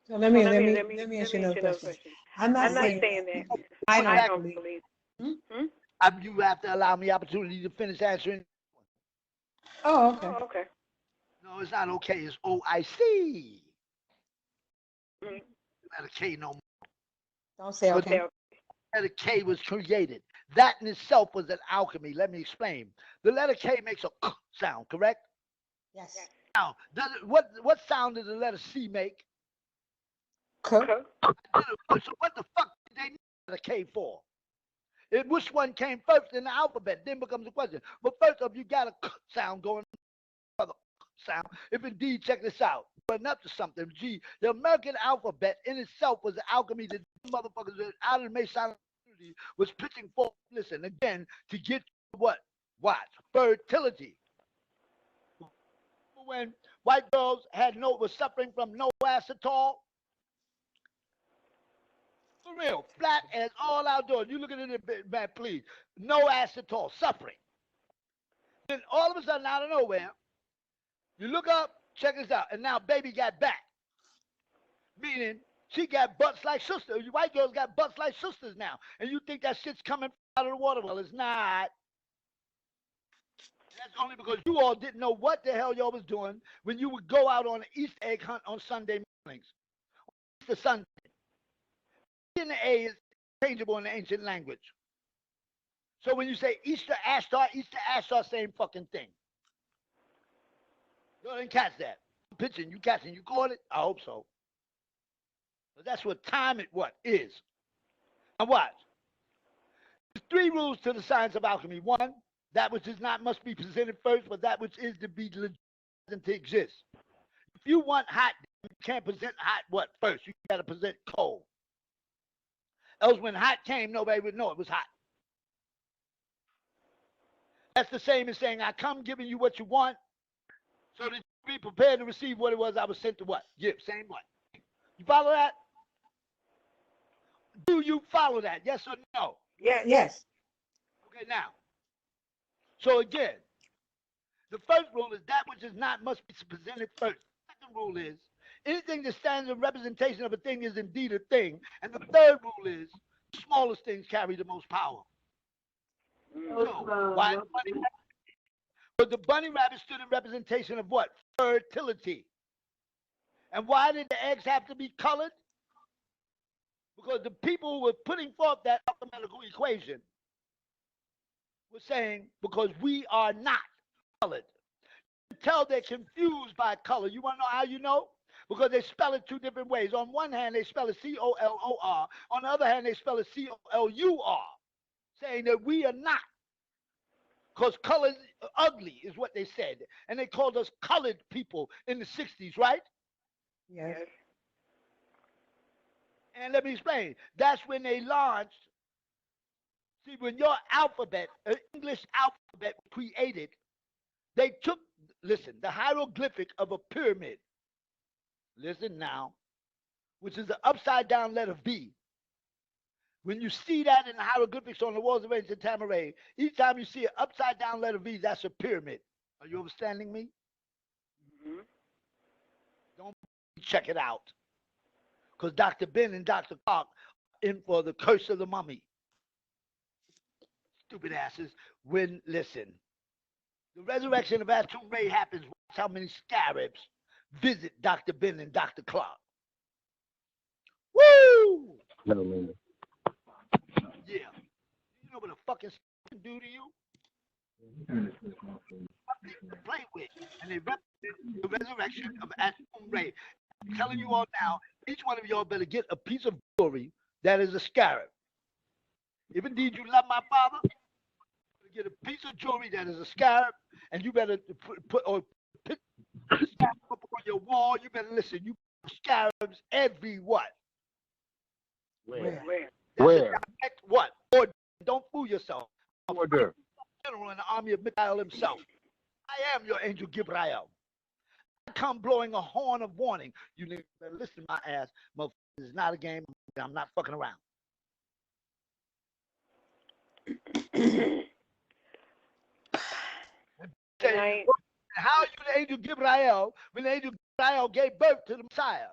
So let me ask you another question. I'm not saying that. I don't believe. You have to allow me opportunity to finish answering. Oh, okay. Oh, okay. No, it's not okay. It's OIC. Not a K no more. Don't say okay. Letter K was created. That in itself was an alchemy. Let me explain. The letter K makes a k sound, correct? Yes. Now, what sound does the letter C make? K. So what the fuck did they need the letter K for? Which one came first in the alphabet? Then becomes a question. But first off, you got a k sound going. sound. If indeed, check this out, but up to something. G, the American alphabet in itself was an alchemy that motherfuckers out of the Masonic community was pitching for. Listen, again, to get what? What? Fertility. When white girls was suffering from no acetol. For real, flat as all outdoors. You look at it, man, please. No acetol, suffering. Then all of a sudden, out of nowhere, you look up, check this out, and now baby got back. Meaning she got butts like sisters. You white girls got butts like sisters now. And you think that shit's coming out of the water. Well, it's not. That's only because you all didn't know what the hell y'all was doing when you would go out on an Easter egg hunt on Sunday mornings. Easter Sunday. The A is changeable in the ancient language. So when you say Easter Ashtar, same fucking thing. You didn't catch that. I'm pitching, you catching, you caught it? I hope so. But that's what time it is. Now watch. There's 3 rules to the science of alchemy. 1, that which is not must be presented first, but that which is to be legit and to exist. If you want hot, you can't present hot what first? You got to present cold. Else when hot came, nobody would know it was hot. That's the same as saying, I come giving you what you want, so that you be prepared to receive what it was I was sent to what? Give. Same what? You follow that? Do you follow that? Yes or no? Yes. Okay, now. So again, the first rule is that which is not must be presented first. The second rule is anything that stands in representation of a thing is indeed a thing. And the third rule is the smallest things carry the most power. So, why the bunny rabbit? But the bunny rabbit stood in representation of what? Fertility. And why did the eggs have to be colored? Because the people who were putting forth that mathematical equation were saying, because we are not colored. You can tell they're confused by color. You want to know how you know? Because they spell it 2 different ways. On one hand, they spell it C-O-L-O-R. On the other hand, they spell it C-O-L-U-R, saying that we are not. Because color ugly is what they said. And they called us colored people in the 60s, right? Yes. And let me explain. That's when they launched. See, when your alphabet, English alphabet created, they took, listen, the hieroglyphic of a pyramid. Listen now, which is the upside down letter V. When you see that in the hieroglyphics on the walls of ancient Tamaray, each time you see an upside down letter V, that's a pyramid. Are you understanding me? Mm-hmm. Don't check it out. Because Dr. Ben and Dr. Clark are in for the curse of the mummy. Stupid asses. When, listen, the resurrection of ATUN-RE happens. Watch how many scarabs visit Dr. Ben and Dr. Clark. Woo! No, man. Yeah. You know what a fucking can do to you? Play with. And they represent the resurrection of ATUN-RE. I'm telling you all now, each one of y'all better get a piece of jewelry that is a scarab. If indeed you love my father, get a piece of jewelry that is a scarab, and you better put the scarab up on your wall. You better listen. You scarabs every what? Where? What? Order. Don't fool yourself. Order. General in the army of Mikhail himself. I am your angel Gabriel. I come blowing a horn of warning. You need to listen to my ass. Motherfucker, it's not a game. I'm not fucking around. Right. How are you the angel Gabriel when the angel Gabriel gave birth to the Messiah?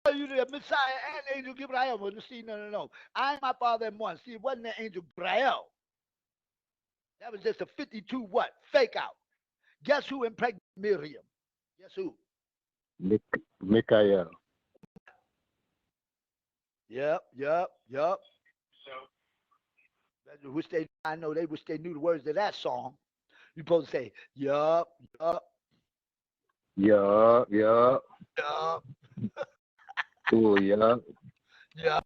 How are you the Messiah and the angel Gabriel? Well, see, no. I and my father in one. See, it wasn't the angel Gabriel. That was just a 52 what? Fake out. Guess who impregnated Miriam? Guess who? Mikhail. Yep. Wish I know they wish they knew the words of that song. You're supposed to say, yup. Yup. Oh, yup. Yeah.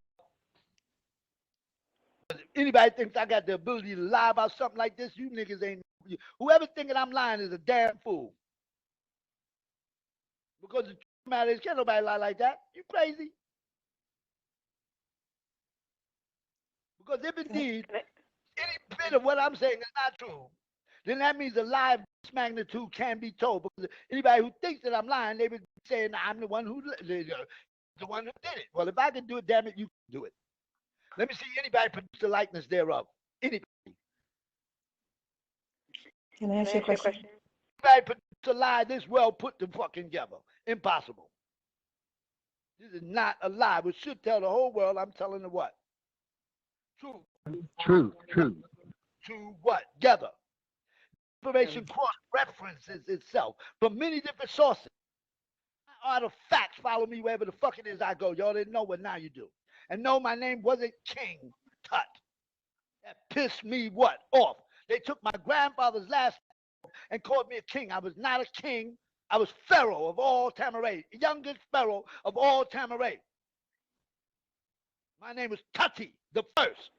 If anybody thinks I got the ability to lie about something like this, you niggas ain't. Whoever thinking I'm lying is a damn fool. Because the truth of the matter is, can't nobody lie like that. You crazy? Because if indeed any bit of what I'm saying is not true, then that means a lie of this magnitude can be told. Because anybody who thinks that I'm lying, they would be saying I'm the one who did it. Well, if I can do it, damn it, you can do it. Let me see anybody produce the likeness thereof. Anybody. Can I ask you a question? Anybody produce a lie this well put together. Impossible. This is not a lie. We should tell the whole world I'm telling them what? Truth. True. To what? Together. Information cross-references itself from many different sources. All the facts follow me wherever the fuck it is I go. Y'all didn't know, but now you do. And no, my name wasn't King Tut. That pissed me what? Off. They took my grandfather's last name and called me a king. I was not a king. I was Pharaoh of all Tamaray, youngest Pharaoh of all Tamaray. My name was Tutti the First.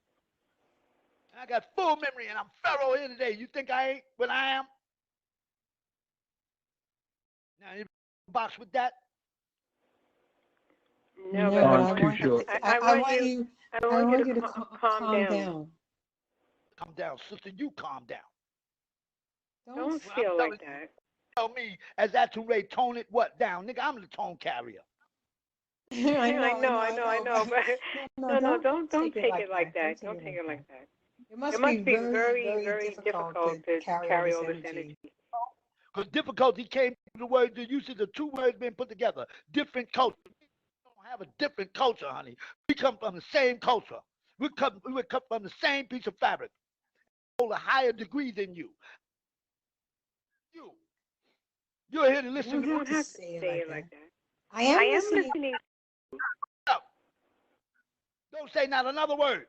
And I got full memory, and I'm Pharaoh here today. You think I ain't what I am? Now, you box with that? No, but I want you to calm down. Calm down, sister. You calm down. Don't feel like that. Tell me, as ATUN-RE, tone it what down? Nigga, I'm the tone carrier. I know, but no, don't take it like that. Don't take it like that. It must be very, very difficult to carry all this energy. Because difficulty came from the words, the usage of two words being put together. Different culture. We don't have a different culture, honey. We come from the same culture. We come from the same piece of fabric. Hold a higher degree than you. You're here to listen. You don't have to say it like that. I am listening. Don't say not another word.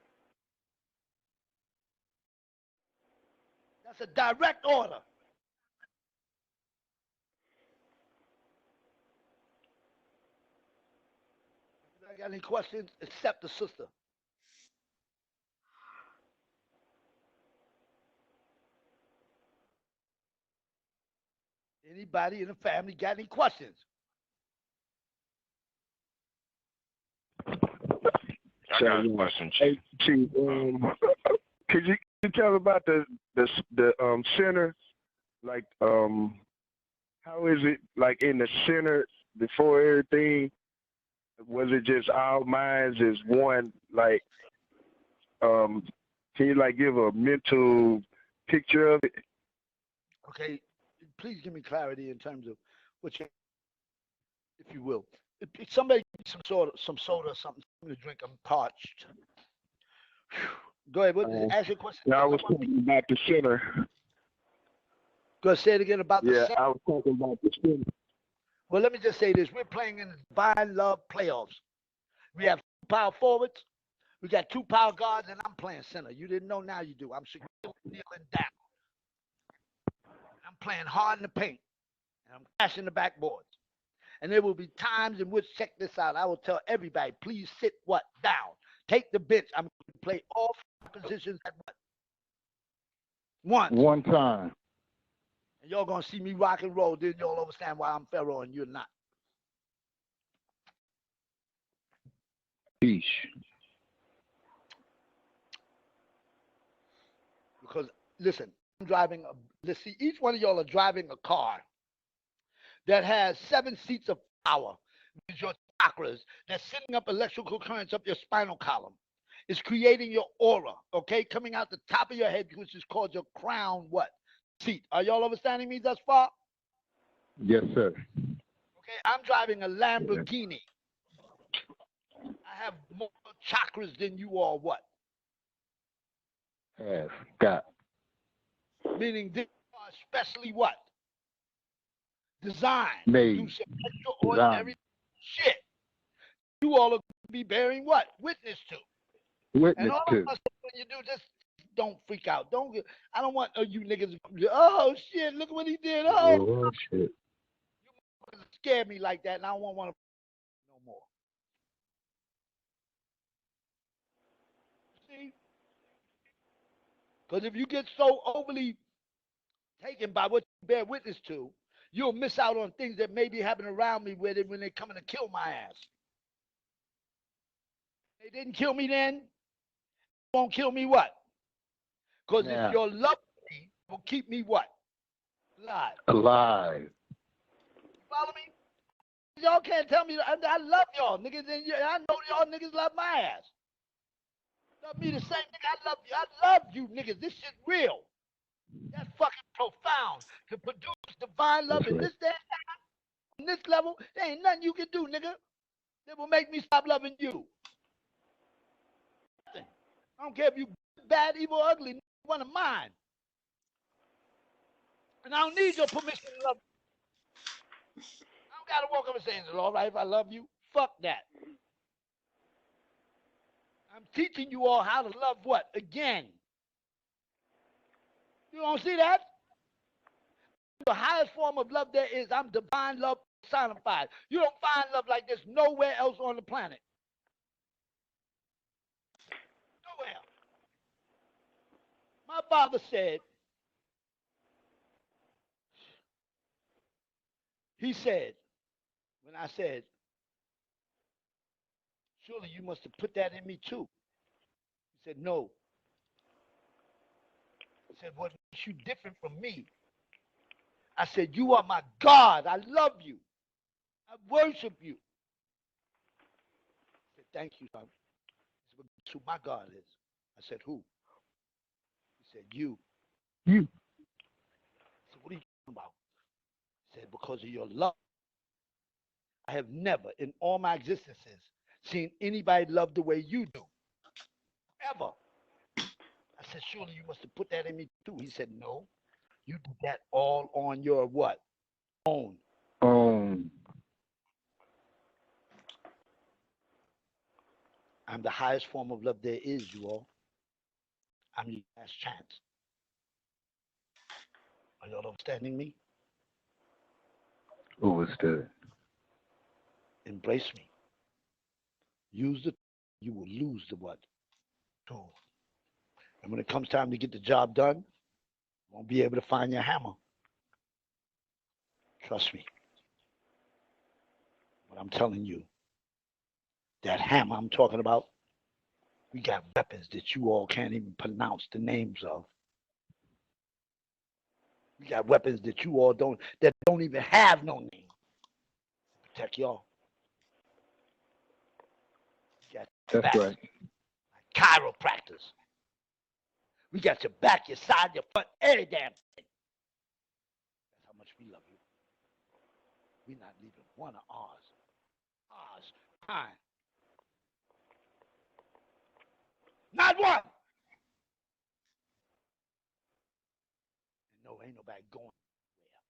That's a direct order. I got any questions except the sister? Anybody in the family got any questions? I got a question, Chief. Chief, could you tell about the center? Like, how is it like in the center before everything? Was it just all minds as one? Like, can you like give a mental picture of it? Okay, please give me clarity in terms of what you, if you will. If somebody give me some soda or something to drink, I'm parched. Go ahead. Ask your question. Yeah, I was talking about the center. Go ahead, say it again about the center. Yeah, I was talking about the center. Well, let me just say this. We're playing in the Divine Love playoffs. We have 2 power forwards. We got 2 power guards, and I'm playing center. You didn't know, now you do. I'm securely kneeling down. I'm playing hard in the paint, and I'm crashing the backboards. And there will be times in which, check this out, I will tell everybody, please sit what? Down. Take the bench. I'm going to play all 5 positions at what? Once. One time. And y'all going to see me rock and roll. Then y'all understand why I'm Pharaoh and you're not. Peace. Because, listen, I'm driving, let's see, each one of y'all are driving a car that has 7 seats of power, which is your chakras, that's sending up electrical currents up your spinal column. It's creating your aura, okay, coming out the top of your head, which is called your crown, what? Seat. Are y'all understanding me thus far? Yes, sir. Okay, I'm driving a Lamborghini. I have more chakras than you all, what? Have got. Meaning they are especially what? Designed Made. to do some extraordinary shit. You all are going to be bearing what? Witness to. Witness and all to. of us, when you do, just don't freak out. I don't want you niggas, oh shit, look what he did. Oh shit. You scared me like that, and I don't want to no more. See? Because if you get so overly taken by what you bear witness to, you'll miss out on things that may be happening around me when they're coming to kill my ass. They didn't kill me then, won't kill me what? Because it's your love for me will keep me what? Alive. Alive. You follow me? Y'all can't tell me I love y'all niggas, and I know y'all niggas love my ass. Love me the same nigga. I love you. I love you niggas. This shit real. That's fucking profound. To produce divine love in this day and time, on this level, there ain't nothing you can do, nigga, that will make me stop loving you. Nothing. I don't care if you bad, evil, ugly, one of mine. And I don't need your permission to love you. I don't gotta walk up and say, is it all right if I love you? Fuck that. I'm teaching you all how to love what? Again. You don't see that? The highest form of love there is I'm divine love personified. You don't find love like this nowhere else on the planet. Nowhere. My father said, when I said, surely you must have put that in me too. He said, no. He said, what makes you different from me? I said, you are my God. I love you. I worship you. He said, thank you, son. He said, that's who my God is. I said, who? He said, you. You. I said, what are you talking about? He said, because of your love. I have never in all my existences seen anybody love the way you do. Ever. I said, surely you must have put that in me too. He said, no. You did that all on your what? Own. I'm the highest form of love there is, you all. I'm your last chance. Are y'all understanding me? Understood. Embrace me. Use the, you will lose the what? Tool. And when it comes time to get the job done, you won't be able to find your hammer. Trust me. But I'm telling you, that hammer I'm talking about, we got weapons that you all can't even pronounce the names of. We got weapons that you all don't even have no name. Protect y'all. That's right. Chiropractors. We got your back, your side, your front, every damn thing. That's how much we love you. We're not leaving one of ours. Ours. Mine. Not one. And no, ain't nobody going anywhere.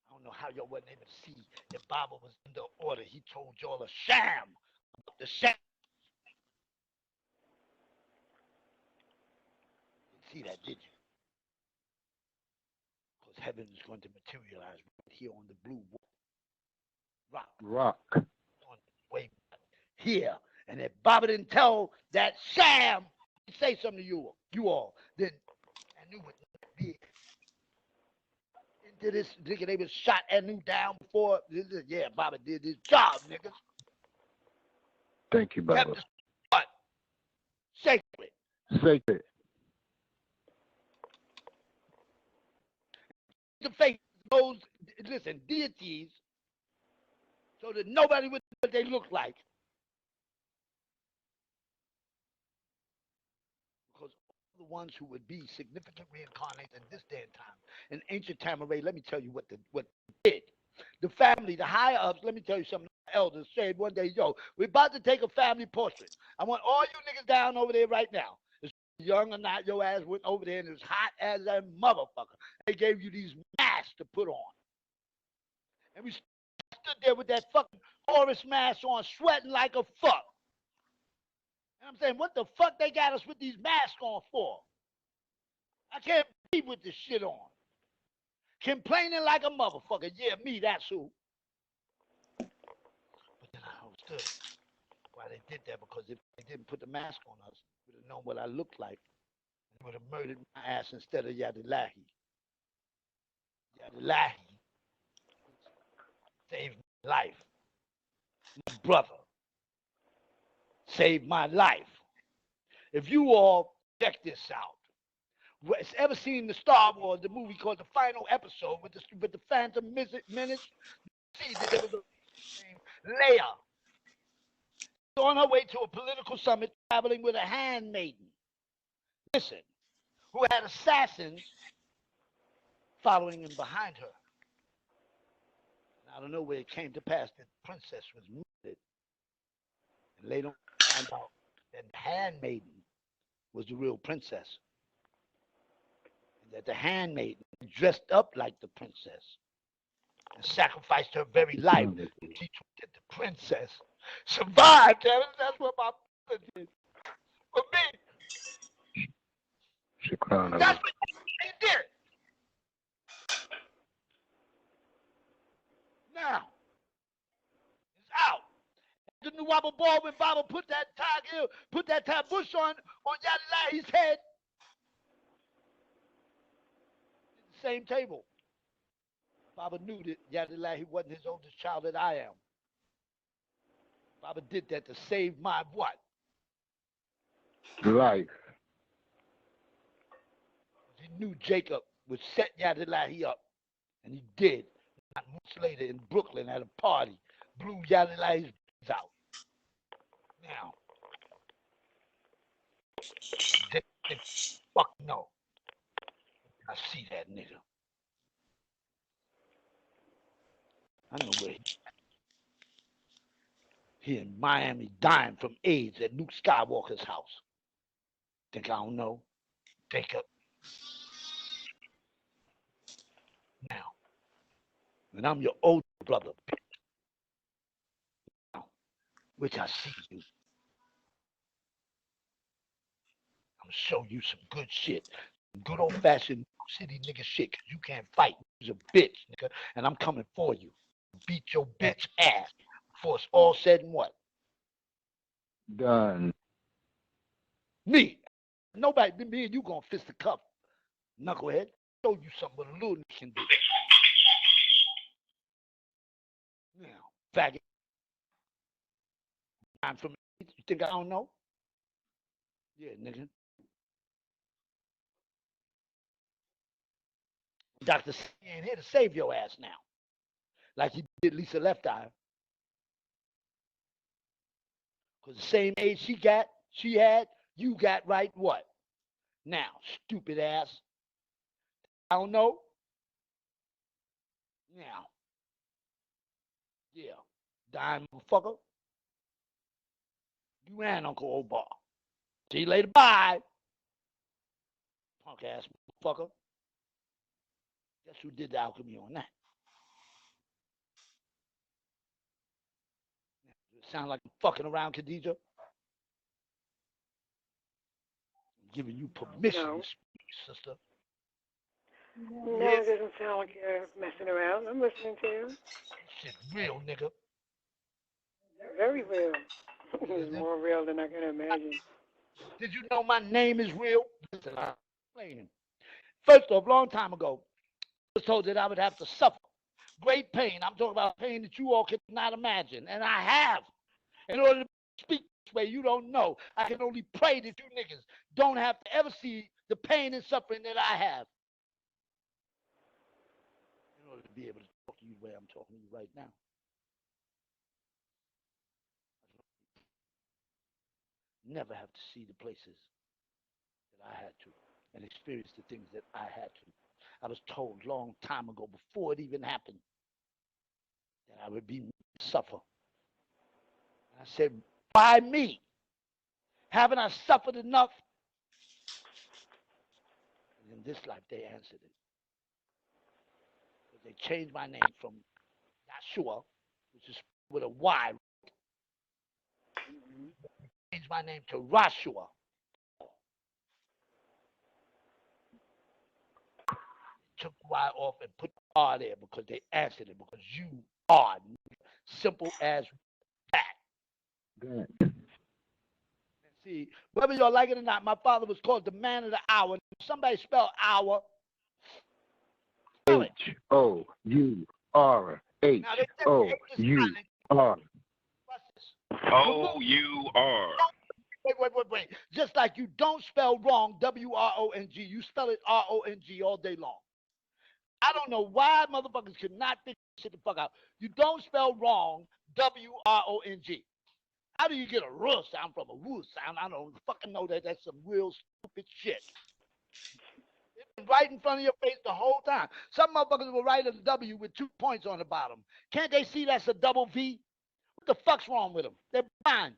I don't know how y'all wasn't able to see that Baba was under order. He told y'all a sham. The sham. See that, did you? Because heaven is going to materialize right here on the blue rock. On the way here. And if Baba didn't tell that sham to say something to you all, then Anu would not be into this. Nigga, they was shot Anu down before. Yeah, Baba did his job, niggas. Thank you, Baba. Kept the what? Sacred. Sacred. To face those, listen, deities, so that nobody would know what they look like. Because all the ones who would be significant reincarnated in this day and time, in ancient Tamaray, let me tell you what they did. The family, the higher ups, let me tell you something. The elders said one day, yo, we're about to take a family portrait. I want all you niggas down over there right now. Young or not, your ass went over there and it was hot as a motherfucker. They gave you these masks to put on. And we stood there with that fucking Horus mask on, sweating like a fuck. And I'm saying, what the fuck they got us with these masks on for? I can't breathe with this shit on. Complaining like a motherfucker. Yeah, me, that's who. But then I understood why they did that, because if they didn't put the mask on us, we would have known what I looked like. They would have murdered my ass instead of Yadilahi. Yadilahi saved my life. My brother saved my life. If you all check this out, ever seen the Star Wars, the movie called The Final Episode with the Phantom Menace? See that there was a Leia on her way to a political summit traveling with a handmaiden. Listen, who had assassins following him behind her. And out of nowhere, it came to pass that the princess was murdered. And later on, found out that the handmaiden was the real princess. And that the handmaiden dressed up like the princess and sacrificed her very life to teach that the princess survived. That's what my brother did for me. That's what he did. Now, it's out. The new Wobble Ball when Baba put that bush on Yadilahi's head. At the same table. Baba knew that Yadilahi wasn't his oldest child that I am. Baba did that to save my what? Life. He knew Jacob would set Yadilahi up, and he did. Not months later in Brooklyn at a party, blew Yadilahi's brains out. Now, fuck no. I see that nigga. I know where he in Miami dying from AIDS at Luke Skywalker's house. Think I don't know? Think up. Now, when I'm your older brother, now, which I see you, I'm gonna show you some good shit. Good old-fashioned city nigga shit, cause you can't fight. You're a bitch, nigga, and I'm coming for you. Beat your bitch ass before it's all said and what? Done. Me. Nobody, me and you gonna fist the cup. Knucklehead. Show you something what a little nigga can do. Now, faggot. I'm from, you think I don't know? Yeah, nigga. Dr. C ain't here to save your ass now. Like he did Lisa Left Eye. Because the same age she had, you got right what? Now, stupid ass. I don't know. Now. Yeah. Dying motherfucker. You and Uncle Obar. See you later. Bye. Punk ass motherfucker. Guess who did the alchemy on that? Does it sound like I'm fucking around, Khadija? I'm giving you permission to speak, sister. No, it doesn't sound like you're messing around. I'm listening to you. Shit real, nigga. Very real. It's more real than I can imagine. Did you know my name is real? Listen, I'm explaining. First off, long time ago, I was told that I would have to suffer great pain. I'm talking about pain that you all cannot imagine. And I have. In order to speak this way, you don't know. I can only pray that you niggas don't have to ever see the pain and suffering that I have. In order to be able to talk to you the way I'm talking to you right now. Never have to see the places that I had to and experience the things that I had to. I was told long time ago, before it even happened, that I would be suffer. And I said, why me? Haven't I suffered enough? And in this life, they answered it. They changed my name from Yahshua, which is with a Y. Changed my name to Rashua. Took Y off and put R there because they answered it, because you are simple as that. Good. See, whether y'all like it or not, my father was called the man of the hour. Somebody spell hour. H-O-U-R. H-O-U-R. O-U-R. Wait. Just like you don't spell wrong W-R-O-N-G, you spell it R-O-N-G all day long. I don't know why motherfuckers could not figure shit the fuck out. You don't spell wrong W-R-O-N-G. How do you get a R sound from a woo sound? I don't fucking know that. That's some real stupid shit. It's been right in front of your face the whole time. Some motherfuckers will write a W with 2 points on the bottom. Can't they see that's a double V? What the fuck's wrong with them? They're blind.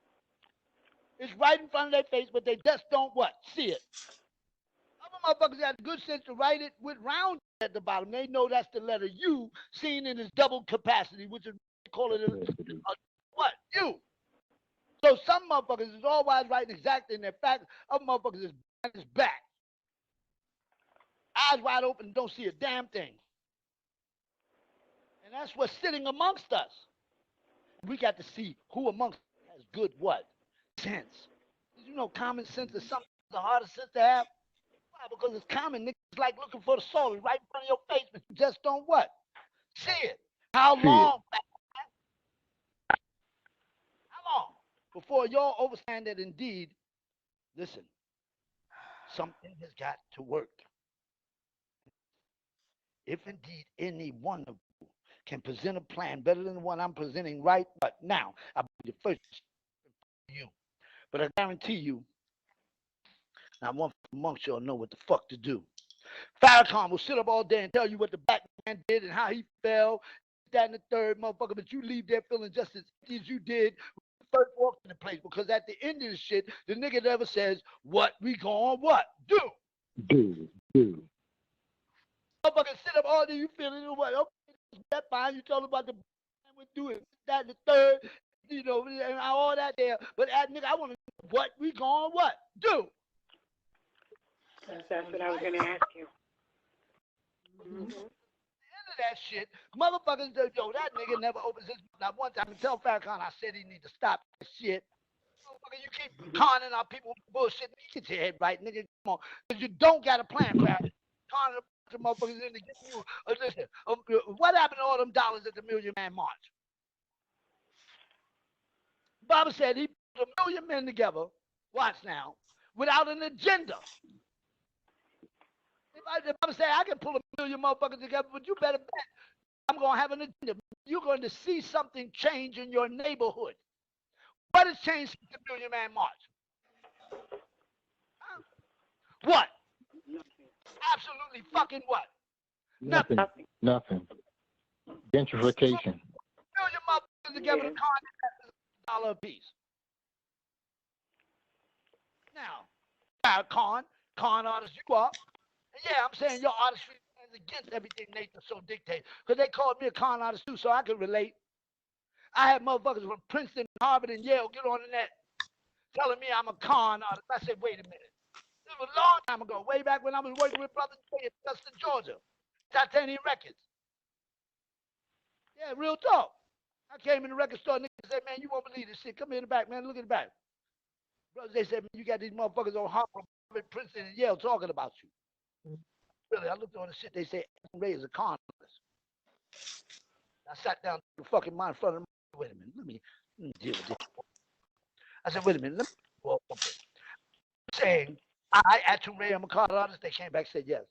It's right in front of their face, but they just don't what? See it. Other motherfuckers got the good sense to write it with round at the bottom. They know that's the letter U seen in its double capacity, which is call it a what? U. So some motherfuckers is always writing exactly in their fact. Other motherfuckers is behind his back. Eyes wide open and don't see a damn thing. And that's what's sitting amongst us. We got to see who amongst us has good what? Sense. You know, common sense is something the hardest sense to have. Why? Because it's common. Niggas like looking for the soul right in front of your face, but you just don't what? See it. How long? How long? Before y'all understand that indeed, listen, something has got to work. If indeed any one of you can present a plan better than the one I'm presenting right now, I'll be the first to you. But I guarantee you, not one amongst y'all know what the fuck to do. Farrakhan will sit up all day and tell you what the black man did and how he fell, that and the third, motherfucker, but you leave there feeling just as empty as you did when you first walked in the place, because at the end of the shit, the nigga never says, what we gon' what? Do. Motherfucker sit up all day, you feeling what? Okay, that's fine, you told about the man would do it, that and the third, you know, and all that there, but nigga, I want to know what we gon' what? Do. That's what I was going to ask you. End of that shit, motherfuckers, yo, that nigga never opens his mouth. Not one time. I tell Farrakhan I said he need to stop that shit. Motherfucker, you keep conning our people with bullshit. Get your head right, nigga. Come on. Because you don't got a plan, crap. Conning a bunch of motherfuckers into getting you. Listen, what happened to all them dollars at the Million Man March? Baba said he put 1 million men together, watch now, without an agenda. If I say I can pull 1 million motherfuckers together, but you better bet I'm going to have an agenda. You're going to see something change in your neighborhood. What has changed since the Million Man March? Huh? What? Absolutely fucking what? Nothing. Gentrification. 1 million motherfuckers together to con $1 a piece. Now, con artists you are. Yeah, I'm saying your artistry is against everything nature so dictates. Because they called me a con artist too, so I could relate. I had motherfuckers from Princeton, Harvard, and Yale get on the net telling me I'm a con artist. I said, wait a minute. This was a long time ago, way back when I was working with Brother J in Augusta, Georgia. Titanium Records. Yeah, real talk. I came in the record store, niggas said, man, you won't believe this shit. Come here in the back, man. Look at the back. Brothers, they said, man, you got these motherfuckers on Harvard, Princeton, and Yale talking about you. Really, I looked on the shit. They say ATUN-RE is a con artist. I sat down in the fucking mind in front of them. Wait a minute, let me deal with this. I said, wait a minute, let me walk up there. Saying, I ATUN-RE, I'm a con artist. They came back and said yes.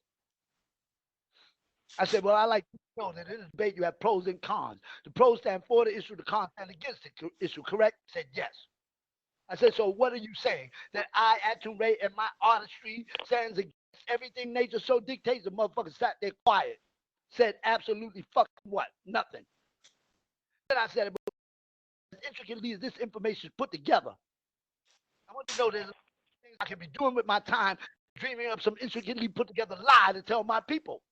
I said, well, I like to know that in this debate you have pros and cons. The pros stand for the issue, the cons stand against the issue, correct? They said yes. I said, so what are you saying? That I, ATUN-RE, and my artistry stands against everything nature so dictates? The motherfucker sat there quiet. Said absolutely fucking what? Nothing. Then I said, as intricately as this information is put together, I want you to know there's things I can be doing with my time, dreaming up some intricately put together lie to tell my people.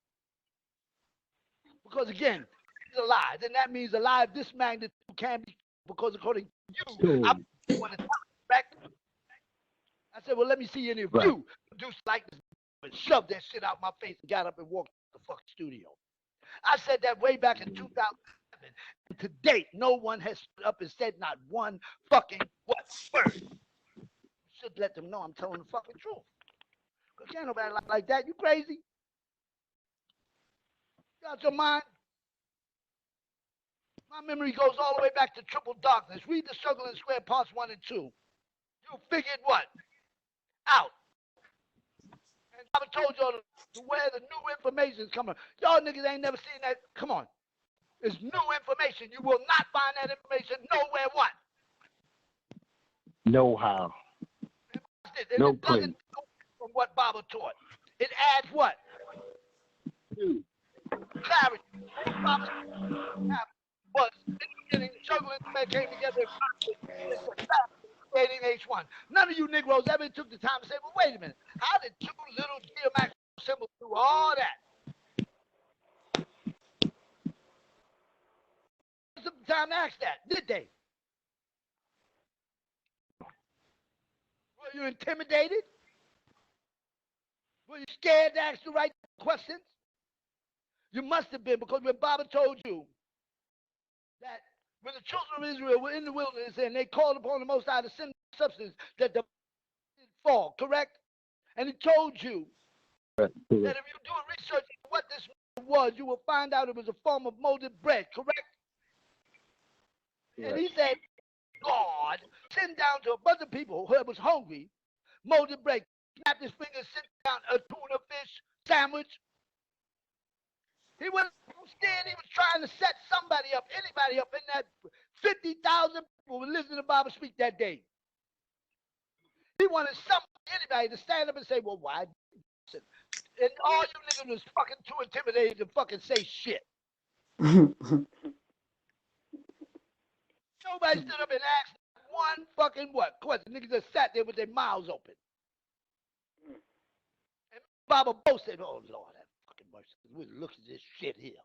Because again, it's a lie. Then that means a lie of this magnitude can be, because according to you, I want to back. I said, well, let me see any of you do like this and shove that shit out my face and got up and walked to the fucking studio. I said that way back in 2007. And to date, no one has stood up and said not one fucking word. You should let them know I'm telling the fucking truth. Because can't nobody like that. You crazy? You out your mind? My memory goes all the way back to Triple Darkness. Read the Circle and Square parts 1 and 2. You figured what? Out. And I told y'all to where the new information is coming. Y'all niggas ain't never seen that. Come on. It's new information. You will not find that information nowhere. What? No how. No it doesn't go from what Baba taught. It adds what? Clarity. Baba was in the beginning, the Circle and Square came together creating H1. None of you Negroes ever took the time to say, well, wait a minute. How did two little geometrical symbols do all that? Took the time to ask that, did they? Were you intimidated? Were you scared to ask the right questions? You must have been, because when Baba told you that when the children of Israel were in the wilderness and they called upon the Most High to send substance, that the fall, correct? And he told you that if you do a research into what this was, you will find out it was a form of molded bread, correct? And he said, God sent down to a bunch of people who was hungry, molded bread, snapped his fingers, sent down a tuna fish sandwich. He was scared. He was trying to set somebody up, anybody up in that 50,000 people who listened to Baba speak that day. He wanted anybody to stand up and say, well, why? And all you niggas was fucking too intimidated to fucking say shit. Nobody stood up and asked one fucking what question. Niggas just sat there with their mouths open. And Baba both said, oh, Lord, that fucking mercy. Look at this shit here.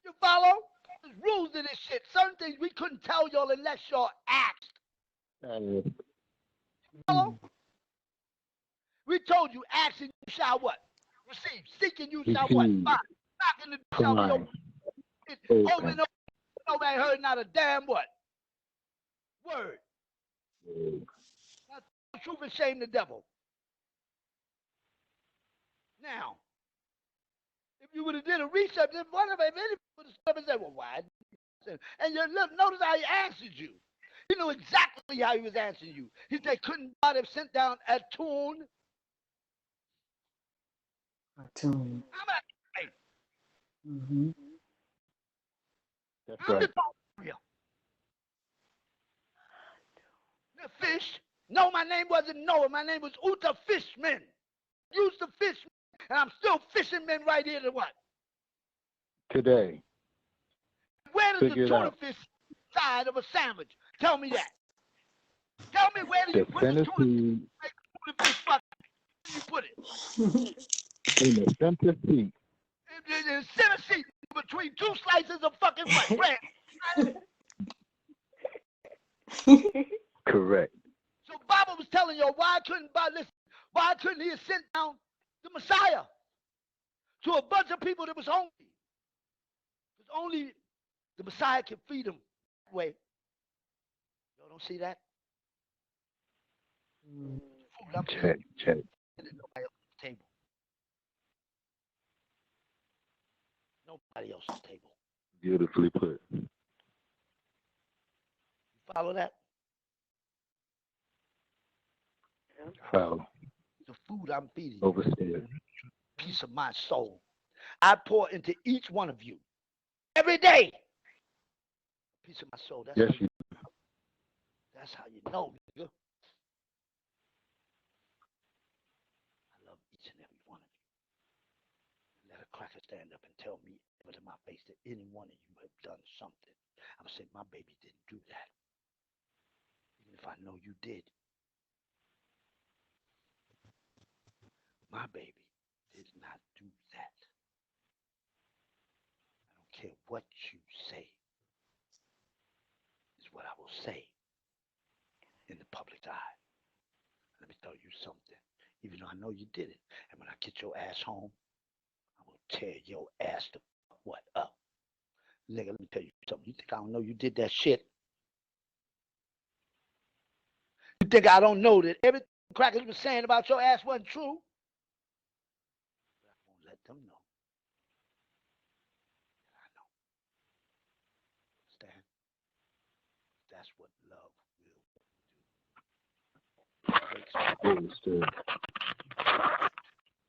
You follow? There's rules to this shit. Certain things we couldn't tell y'all unless y'all asked. You follow? We told you, asking you shall what? Receive. Seeking you shall what? Find. Knocking the shall be open. Over and over. Nobody heard not a damn what? Word. Not the truth and shame the devil. Now, if you would have did a research, if one of them, if anybody would have stood up and said, well, why? And you look, notice how he answered you. He knew exactly how he was answering you. He said, couldn't God have sent down ATUN? ATUN. How about that? Mm-hmm. That's I'm right. the fish. No, my name wasn't Noah. My name was Uta Fishman. Used to fish, and I'm still fishing men right here to what? Today. Where does the tuna fish side of a sandwich? Tell me that. Tell me where do you put the tuna fish fucking? Where do you put it? In the center seat. In the center seat between two slices of fucking what? Bread. Correct. So Baba was telling you, why couldn't he have sent down the Messiah to a bunch of people that was hungry? Because only the Messiah can feed them that way. Y'all don't see that? Check. Nobody else's table. Nobody else's table. Beautifully put. You follow that? Follow. The food I'm feeding you. Overstood. Piece of my soul. I pour into each one of you every day. A piece of my soul. That's Yes, that's how you know, nigga. I love each and every one of you. Let a cracker stand up and tell me ever to my face that any one of you have done something. I'm gonna say my baby didn't do that. Even if I know you did. My baby did not do that. I don't care what you say. Is what I will say in the public eye. Let me tell you something. Even though I know you did it, and when I get your ass home, I will tear your ass the what up. Nigga, let me tell you something. You think I don't know you did that shit? You think I don't know that everything Crackers was saying about your ass wasn't true? I won't let them know. That's what love will do.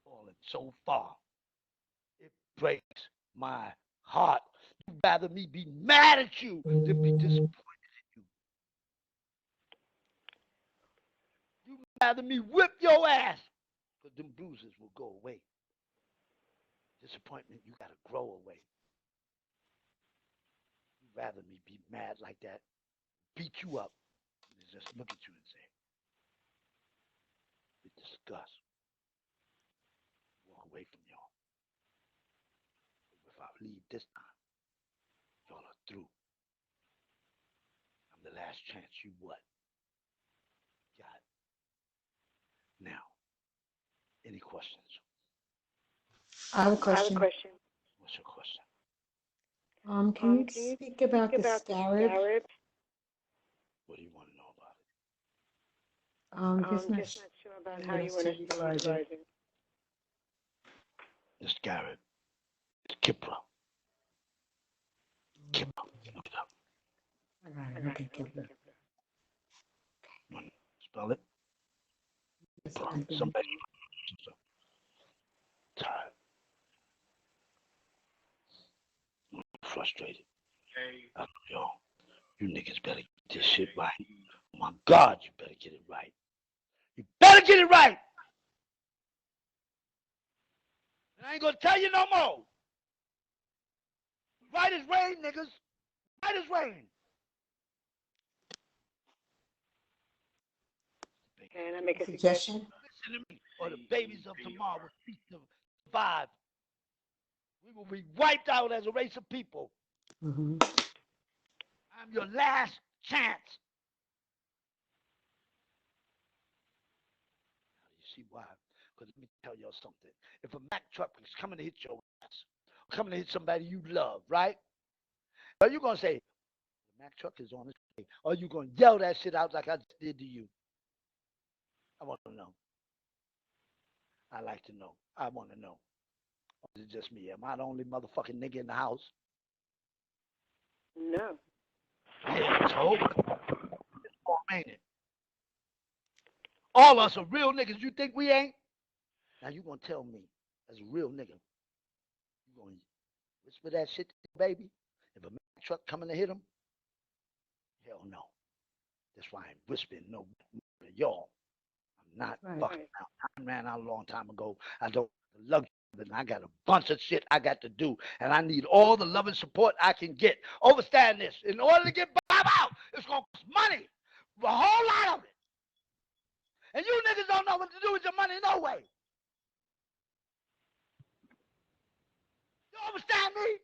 Fallen so far, it breaks my heart. You'd rather me be mad at you than be disappointed in you. You'd rather me whip your ass, because them bruises will go away. Disappointment, you gotta grow away. You'd rather me be mad like that, beat you up, than just look at you and say, with disgust, walk away from y'all. If I leave this time, y'all are through. I'm the last chance. You what? Got it. Now, any questions? I have a question. What's your question? Can you speak about the scarab? What do you want to know about it? Just not sure about how you want to utilize it. The scarab. It's Kipra. Kipra. Look it up. Okay, Kipra. Spell it. Somebody. Tired. I'm frustrated. I know y'all. You niggas better get this shit right. Oh my God, you better get it right. You better get it right. And I ain't gonna tell you no more. Right as rain, niggas. Right as rain. Can I make a suggestion? Listen to me, or the babies of tomorrow will cease to survive. We will be wiped out as a race of people. Mm-hmm. I'm your last chance. You see why? Because let me tell y'all something. If a Mack truck is coming to hit your ass, coming to hit somebody you love, right? Are you going to say, the Mack truck is on its way? Or are you going to yell that shit out like I just did to you? I want to know. I like to know. I want to know. Or is it just me? Am I the only motherfucking nigga in the house? No. Yeah, so it's all, ain't it? All us are real niggas. You think we ain't? Now you gonna tell me, as a real nigga, you gonna whisper that shit to the baby? If a Mack truck coming to hit him? Hell no. That's why I ain't whispering no to y'all. I'm not fucking out. I ran out a long time ago. I don't love you, and I got a bunch of shit I got to do, and I need all the love and support I can get. Understand this. In order to get Bob out, it's gonna cost money. A whole lot of it. And you niggas don't know what to do with your money no way. You understand me?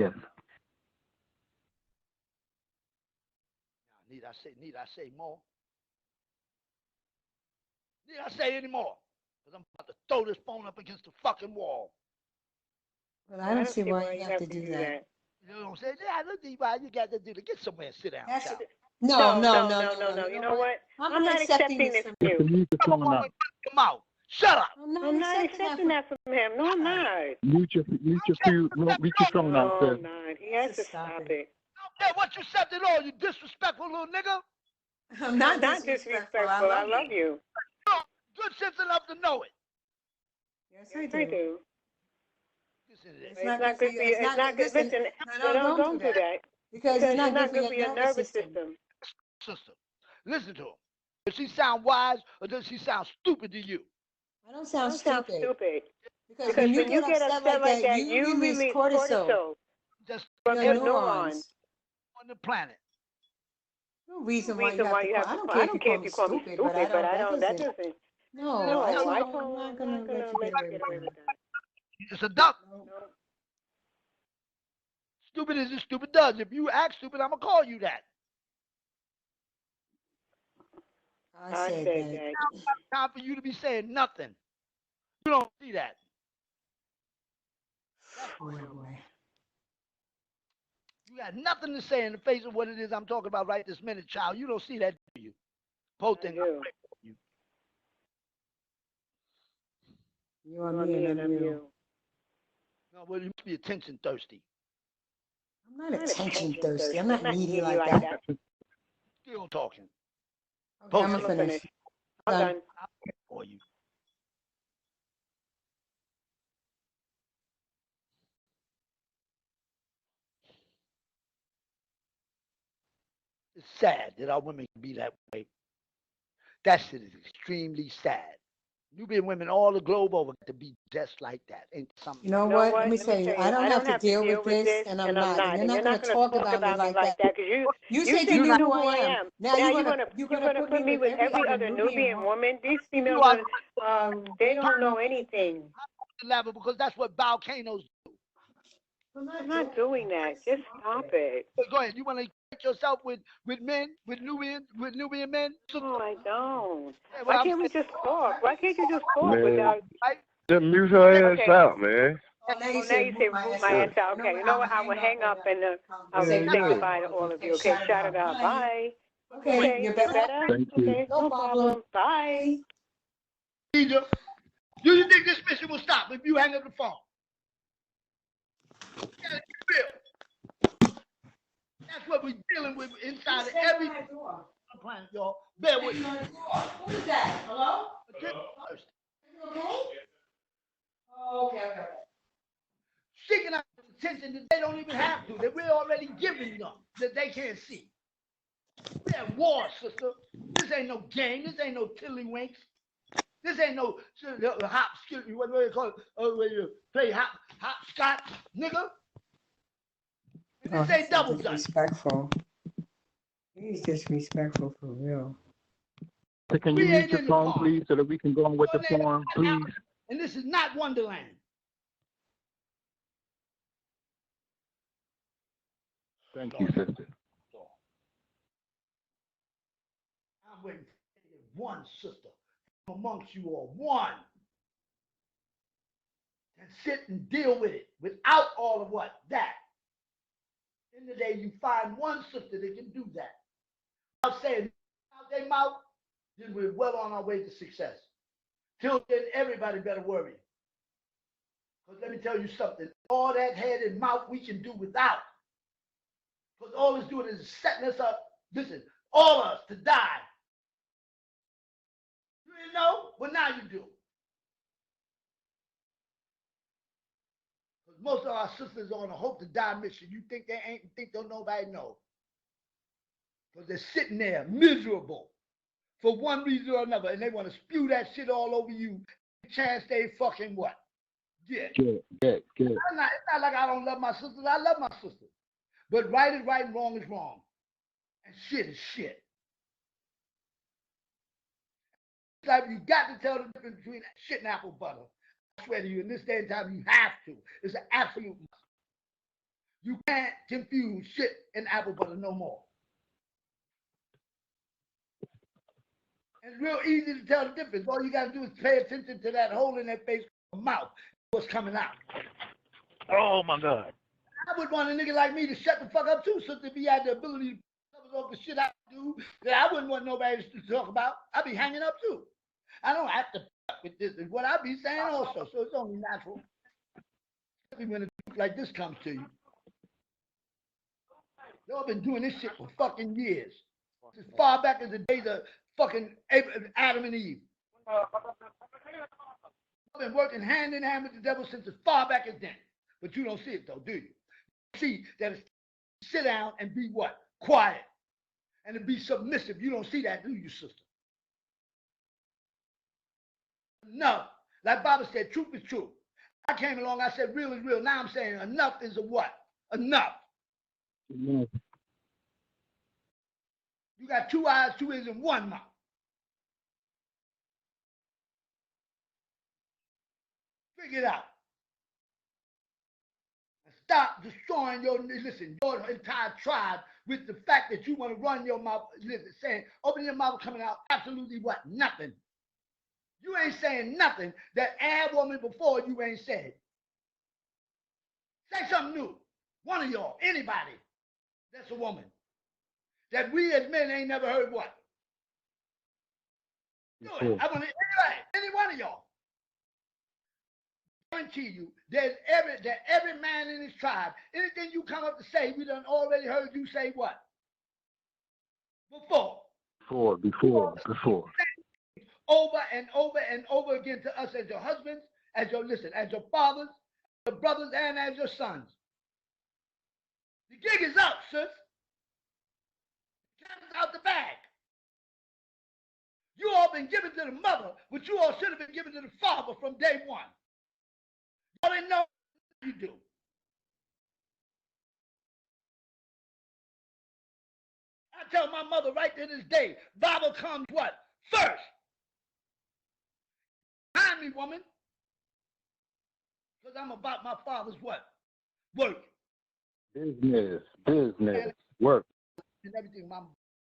Yes. Need I say more? Need I say any more? Because I'm about to throw this phone up against the fucking wall. Well, I don't see why you have to do that. You know what I'm saying? Yeah, look at why you got to do to get somewhere and sit down. No. You know what? I'm not accepting this from you. Come out. Shut up. I'm not accepting that from him. No, I'm not. Mute your phone out, No, sis. I'm not. He has to stop it. Yeah, what you said at all, you disrespectful little nigga. I'm not disrespectful. I love you. Good sense enough to know it. Yes, I do. It's not good for you. It's not good. Listen, don't do that. Because it's not good for your nervous system. Sister, listen to him. Does she sound wise or does she sound stupid to you? I don't sound stupid. Because when you get upset like that, you release cortisol. Just from your neurons. On the planet. No reason why you have to call. I don't care if you call me stupid, but that doesn't. No, I'm not gonna let you get away with that. It's a duck. No. Stupid is as stupid does. If you act stupid, I'm gonna call you that. I said that. Time for you to be saying nothing. You don't see that. Boy. You got nothing to say in the face of what it is I'm talking about right this minute, child. You don't see that, do you? Both things. You are me and I'm you. No, well, you must be attention thirsty. I'm I'm not attention thirsty. I'm not needy like that. Still talking. Okay, I'm gonna finish. I'm done. For you. It's sad that our women can be that way. That shit is extremely sad. Nubian women all the globe over to be just like that. Ain't something. You know what? Let me tell you, I don't have to deal with this, and I'm not. And you're not going to talk about me like that. Because you said you knew who I am. Now you're gonna put me with every other Nubian woman. These females, they don't know anything. Level because that's what volcanoes do. I'm not doing that. Just stop it. Go ahead. You want to get yourself with men, with Nubian men? No, I don't. Yeah, why can't we just talk? Why can't you just talk without? Just mute her ass out, man. Now you say move my ass out. Okay, you know what? I will hang up and I'll say goodbye to all of you. Okay, Shaddah Da. Bye. Okay, you're better. Thank you. Okay, no problem. Bye. Do you think this mission will stop if you hang up the phone? That's what we're dealing with inside of every planet, y'all. Bear with me. Who is that? Hello? Okay. Okay. Seeking out attention that they don't even have to, that we're already giving them, that they can't see. We're at war, sister. This ain't no game. This ain't no tiddlywinks. This ain't no what do you call it? Where you play hopscotch, nigga. This ain't double dutch. Disrespectful. He's disrespectful for real. So can you mute your phone, please, so that we can go on with the forum, please? And this is not Wonderland. Thank you, sister. I'm waiting for one sister amongst you all, one. And sit and deal with it without all of what? That. In the day, you find one sister that can do that. I'm saying out their mouth, then we're well on our way to success. Till then, everybody better worry. Because let me tell you something, all that head and mouth we can do without. Because all it's doing is setting us up, listen, all of us to die. You didn't know? Well, now you do. Because most of our sisters are on a hope to die mission. You think they ain't, think don't nobody know. Because they're sitting there miserable for one reason or another, and they want to spew that shit all over you. Chance they fucking what? Get. Good. It's not like I don't love my sisters. I love my sisters. But right is right and wrong is wrong. And shit is shit. It's like you got to tell the difference between shit and apple butter. I swear to you, in this day and time, you have to. It's an absolute must. You can't confuse shit and apple butter no more. And it's real easy to tell the difference. All you got to do is pay attention to that hole in that face mouth, what's coming out. Oh, my God. I would want a nigga like me to shut the fuck up too, so to be had the ability to cover up the shit I do that I wouldn't want nobody to talk about. I'd be hanging up too. I don't have to fuck with this, is what I be saying also, so it's only natural. Especially when a dude like this comes to you. Y'all been doing this shit for fucking years. As far back as the days of fucking Adam and Eve. I've been working hand in hand with the devil since as far back as then. But you don't see it though, do you? See that it's sit down and be what? Quiet. And to be submissive. You don't see that, do you, sister? Enough. Like Baba said, truth is truth. I came along, I said real is real. Now I'm saying enough is a what? Enough. Yes. You got 2 eyes, 2 ears, and 1 mouth. Figure it out. And stop destroying your entire tribe with the fact that you want to run your mouth, saying, open your mouth, coming out absolutely what? Nothing. You ain't saying nothing that a woman before you ain't said. Say something new. One of y'all, anybody that's a woman. That we as men ain't never heard what? Do it. I want anybody, any one of y'all. guarantee you, that every man in his tribe, anything you come up to say, we done already heard you say what? Before. Over and over and over again to us as your husbands, as your fathers, as your brothers, and as your sons. The gig is up, sis. The cat is out the bag. You all been given to the mother, but you all should have been given to the father from day one. Y'all didn't know what you do. I tell my mother right to this day, Bible comes what? First. Behind me, woman. Because I'm about my father's what? Work. Business, work. And everything, mama,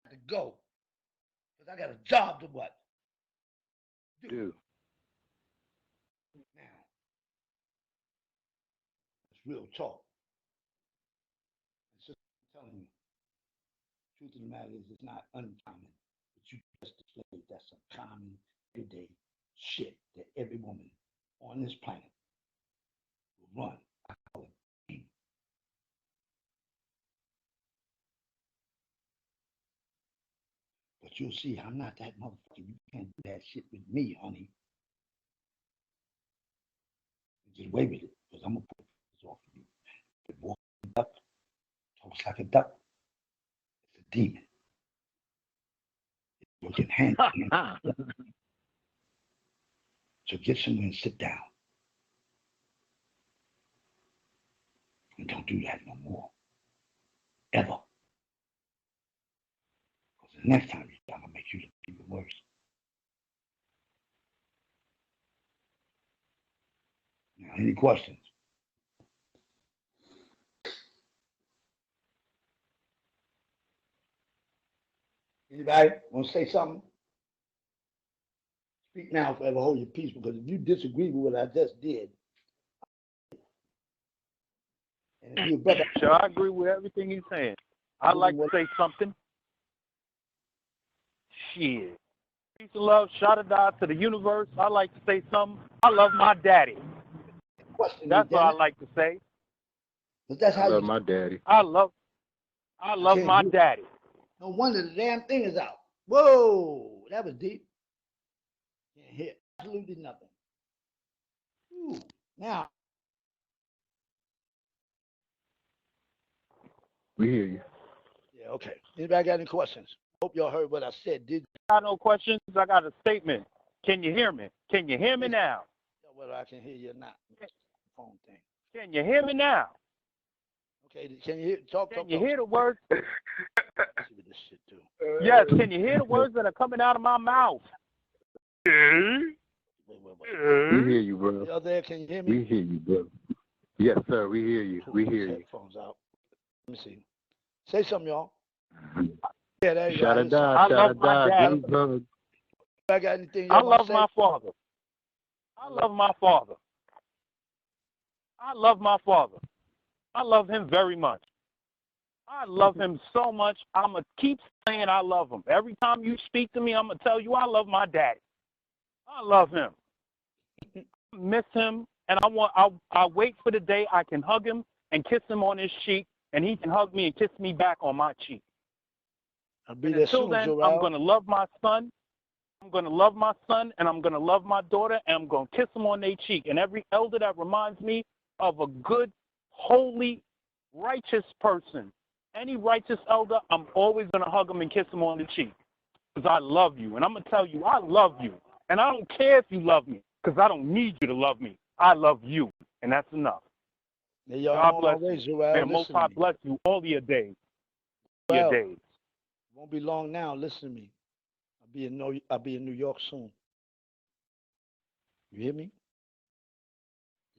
to go. Because I got a job to what? Do. Now, it's real talk. It's just telling you, the truth of the matter is it's not uncommon. But you just displayed that's some common, everyday shit that every woman on this planet will run. I call it pain. But you'll see I'm not that motherfucker. You can't do that shit with me, honey. Get away with it, because I'm gonna put this off of you. But walk like a duck, talks like a duck. It's a demon. It's working hand in hand. So get somewhere and sit down. And don't do that no more. Ever. Because the next time I'm gonna make you look even worse. Now, any questions? Anybody want to say something? Speak now, forever hold your peace, because if you disagree with what I just did, and if you brother, Sure, I agree with everything he's saying. I'd like to say something. Shit. Peace and love, Shaddah Da to the universe. I'd like to say something. I love my daddy. That's what I like to say. But that's how I love my daddy. I love my daddy. No wonder the damn thing is out. Whoa, that was deep. Can't hear absolutely nothing. Ooh, now. We hear you. Yeah, okay. Anybody got any questions? Hope y'all heard what I said. Did I got no questions. I got a statement. Can you hear me? Can you hear me now? Whether I can hear you or not. Phone thing. Can you hear me now? Okay, can you hear, talk? Can you hear the words? Let's see what this shit do. Yes, can you hear the words that are coming out of my mouth? Wait. We hear you, bro. Y'all there? Can you hear me? We hear you, bro. Yes, sir. We hear you. We hear you. Headphones out. Let me see. Say something, y'all. Yeah, there you go. Shaddah Da. I love my daddy. I got anything I love my father. I love my father. I love my father. I love him very much. I love him so much. I'm going to keep saying I love him. Every time you speak to me, I'm going to tell you I love my daddy. I love him. I miss him, and I wait for the day I can hug him and kiss him on his cheek, and he can hug me and kiss me back on my cheek. Until then, I'm going to love my son. I'm going to love my son, and I'm going to love my daughter, and I'm going to kiss them on their cheek. And every elder that reminds me of a good, holy, righteous person, any righteous elder, I'm always going to hug them and kiss them on the cheek because I love you. And I'm going to tell you, I love you. And I don't care if you love me because I don't need you to love me. I love you, and that's enough. God bless you. May the Most High bless you all your days. Well, won't be long now. Listen to me. I'll be in New York soon. You hear me?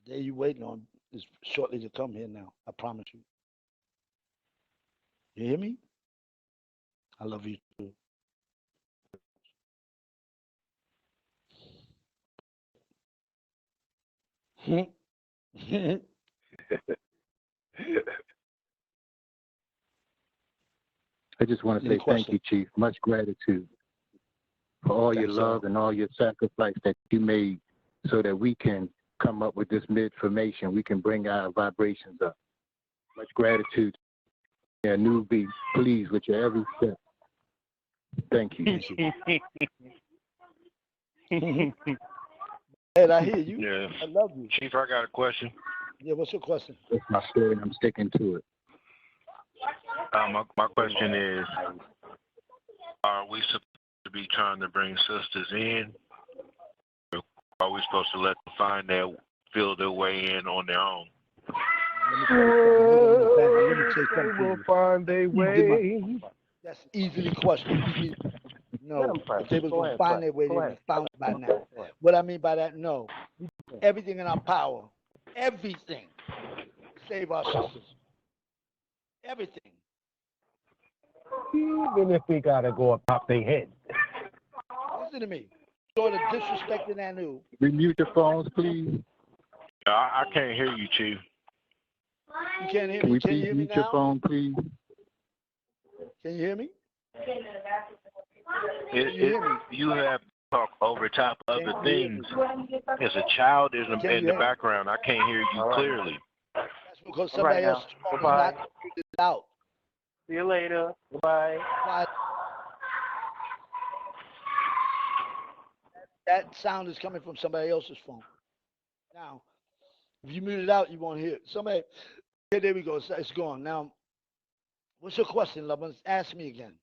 The day you waiting on is shortly to come here now. I promise you. You hear me? I love you too. I just want to say thank you, Chief. Much gratitude for all your love and all your sacrifice that you made so that we can come up with this information, we can bring our vibrations up. Much gratitude. Yeah, New be pleased with your every step. Thank you. Ed, I hear you. Yeah. I love you. Chief, I got a question. Yeah, what's your question? That's my story, and I'm sticking to it. My question is, are we supposed to be trying to bring sisters in? Or are we supposed to let them feel their way in on their own? Let me say something to Will you. find a way. That's easily questioned. No, if they was going to find their way, they would have found it by now. What I mean by that, no. We do everything in our power, everything, to save our sisters. Everything. Even if we gotta go up top their head. Listen to me. Sort of disrespecting Anu. Remute your phones, please. I can't hear you, Chief. You can't hear Can me? we Can you please hear me mute your now? phone, please? Can you hear me? You have to talk over top of other things. There's a child in the background. I can't hear you clearly. That's because somebody else is not figured it out. See you later. Goodbye. That sound is coming from somebody else's phone. Now, if you mute it out, you won't hear it. Somebody, okay, there we go. It's gone. Now, what's your question, loved ones? Ask me again.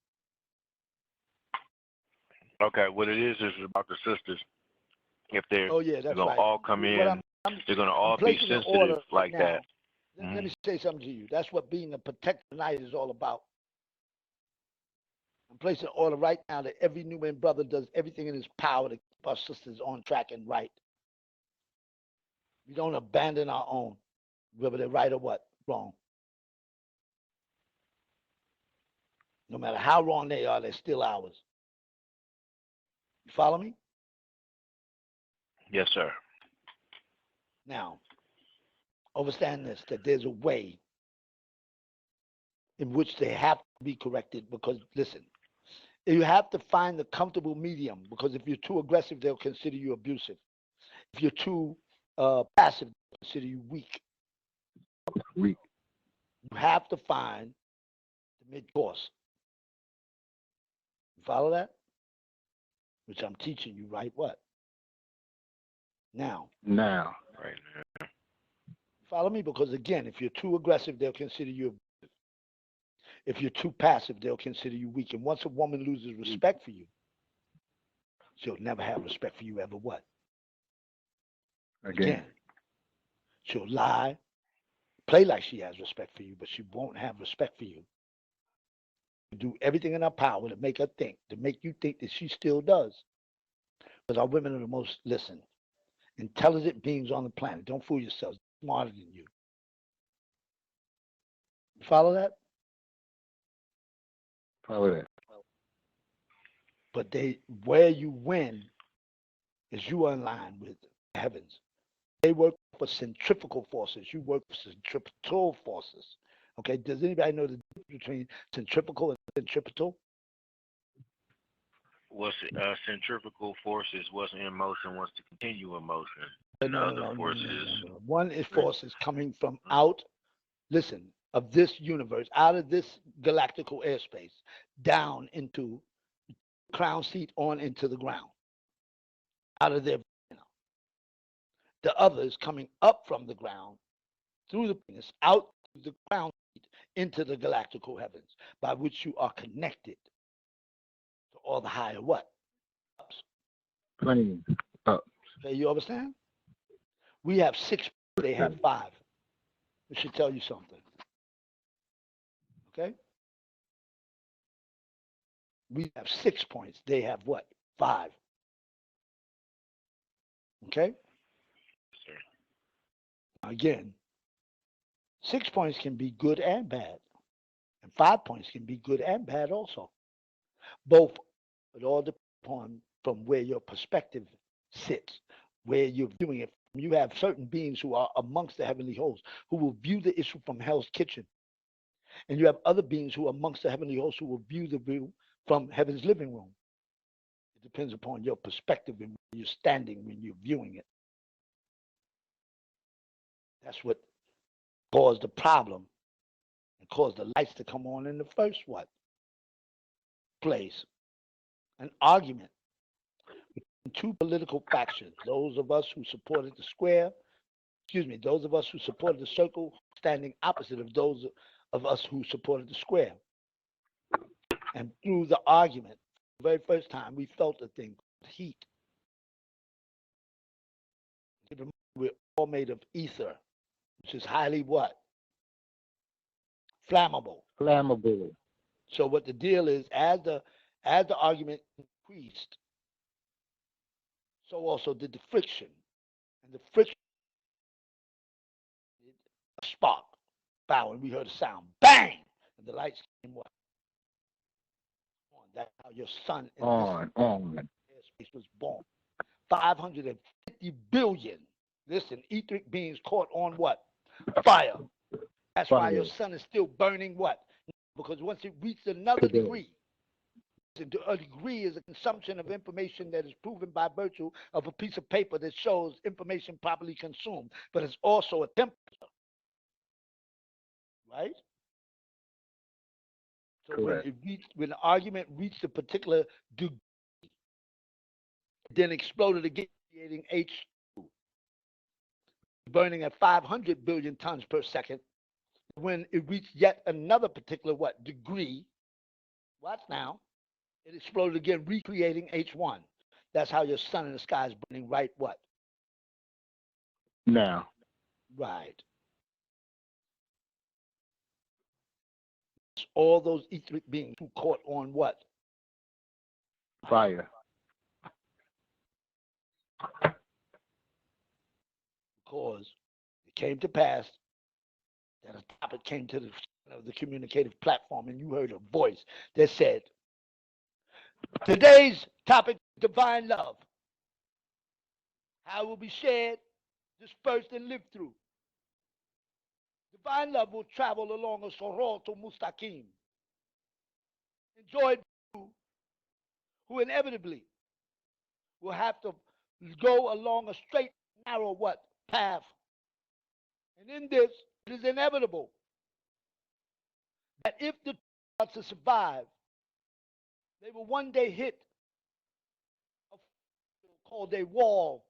Okay, what it is about the sisters. If they're that's gonna right. all come in, they're gonna all be sensitive like that. Let me say something to you. That's what being a protector tonight is all about. I'm placing order right now that every new man brother does everything in his power to keep our sisters on track and right. We don't abandon our own, whether they're right or what, wrong. No matter how wrong they are, they're still ours. You follow me? Yes, sir. Now, understand this, that there's a way in which they have to be corrected because, listen, you have to find the comfortable medium because if you're too aggressive, they'll consider you abusive. If you're too passive, they'll consider you weak. You have to find the mid-course. You follow that? Which I'm teaching you, right? What? Now. Right now. Follow me? Because again, if you're too aggressive, they'll consider you abusive. If you're too passive, they'll consider you weak. And once a woman loses respect for you, she'll never have respect for you ever what? Again. She'll lie, play like she has respect for you, but she won't have respect for you. Do everything in her power to make her think, to make you think that she still does. Because our women are the most, intelligent beings on the planet. Don't fool yourselves. They're smarter than you. You follow that? Follow that. But where you win is you are in line with the heavens. They work for centrifugal forces. You work for centripetal forces. Okay, does anybody know the difference between centrifugal and centripetal? What's centrifugal forces? What's in motion? What's to continue in motion? And other forces. One is forces coming from out, of this universe, out of this galactical airspace, down into crown seat on into the ground. Out of there. The other is coming up from the ground through the penis, out through the crown seat into the galactical heavens, by which you are connected to all the higher what? Ups. Planes up. Okay, you understand? We have 6, they have 5. It should tell you something. Okay? We have 6 points. They have what? 5. Okay? Again, 6 points can be good and bad. And 5 points can be good and bad also. Both. It all depends upon from where your perspective sits, where you're viewing it. You have certain beings who are amongst the heavenly hosts who will view the issue from hell's kitchen. And you have other beings who are amongst the heavenly hosts who will view the view from heaven's living room. It depends upon your perspective and where you're standing when you're viewing it. That's what caused the problem and caused the lights to come on in the first place. An argument between two political factions, those of us who supported the square, those of us who supported the circle, standing opposite of those of us who supported the square. And through the argument, the very first time, we felt a thing called heat. We're all made of ether, which is highly flammable. Flammable. So what the deal is, as the argument increased, so also did the friction. And the friction, a spark, bow, and we heard a sound, bang, and the lights came on. That's how your sun in this airspace was born. 550 billion, listen, etheric beings caught on fire. That's why your sun is still burning because once it reaches another degree, a degree is a consumption of information that is proven by virtue of a piece of paper that shows information properly consumed, but it's also a temperature, right? So when the argument reached a particular degree, then exploded again, creating H2, burning at 500 billion tons per second. When it reached yet another particular degree, watch now, it exploded again, recreating H1. That's how your sun in the sky is burning right now. Right. All those etheric beings who caught on Fire. Because it came to pass that a topic came to the communicative platform, and you heard a voice that said, today's topic is divine love. How it will be shared, dispersed, and lived through. Divine love will travel along a Soroto Mustaqim, enjoyed by you who inevitably will have to go along a straight, narrow path. And in this, it is inevitable that if the are to survive, they will one day hit a called a wall.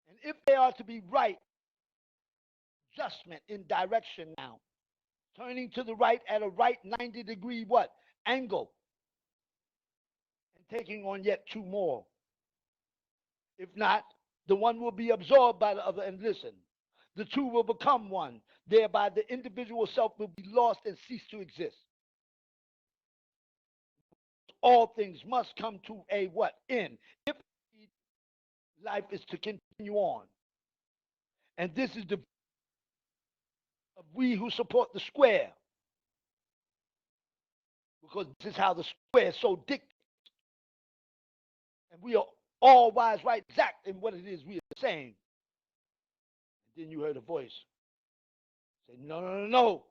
And if they are to be right, adjustment in direction now, turning to the right at a right 90-degree angle, and taking on yet two more. If not, the one will be absorbed by the other. And listen, the two will become one. Thereby, the individual self will be lost and cease to exist. All things must come to a end. If life is to continue on. And this is the of we who support the square. Because this is how the square so dictates. And we are all wise, right, exact in what it is we are saying. And then you heard a voice say, no.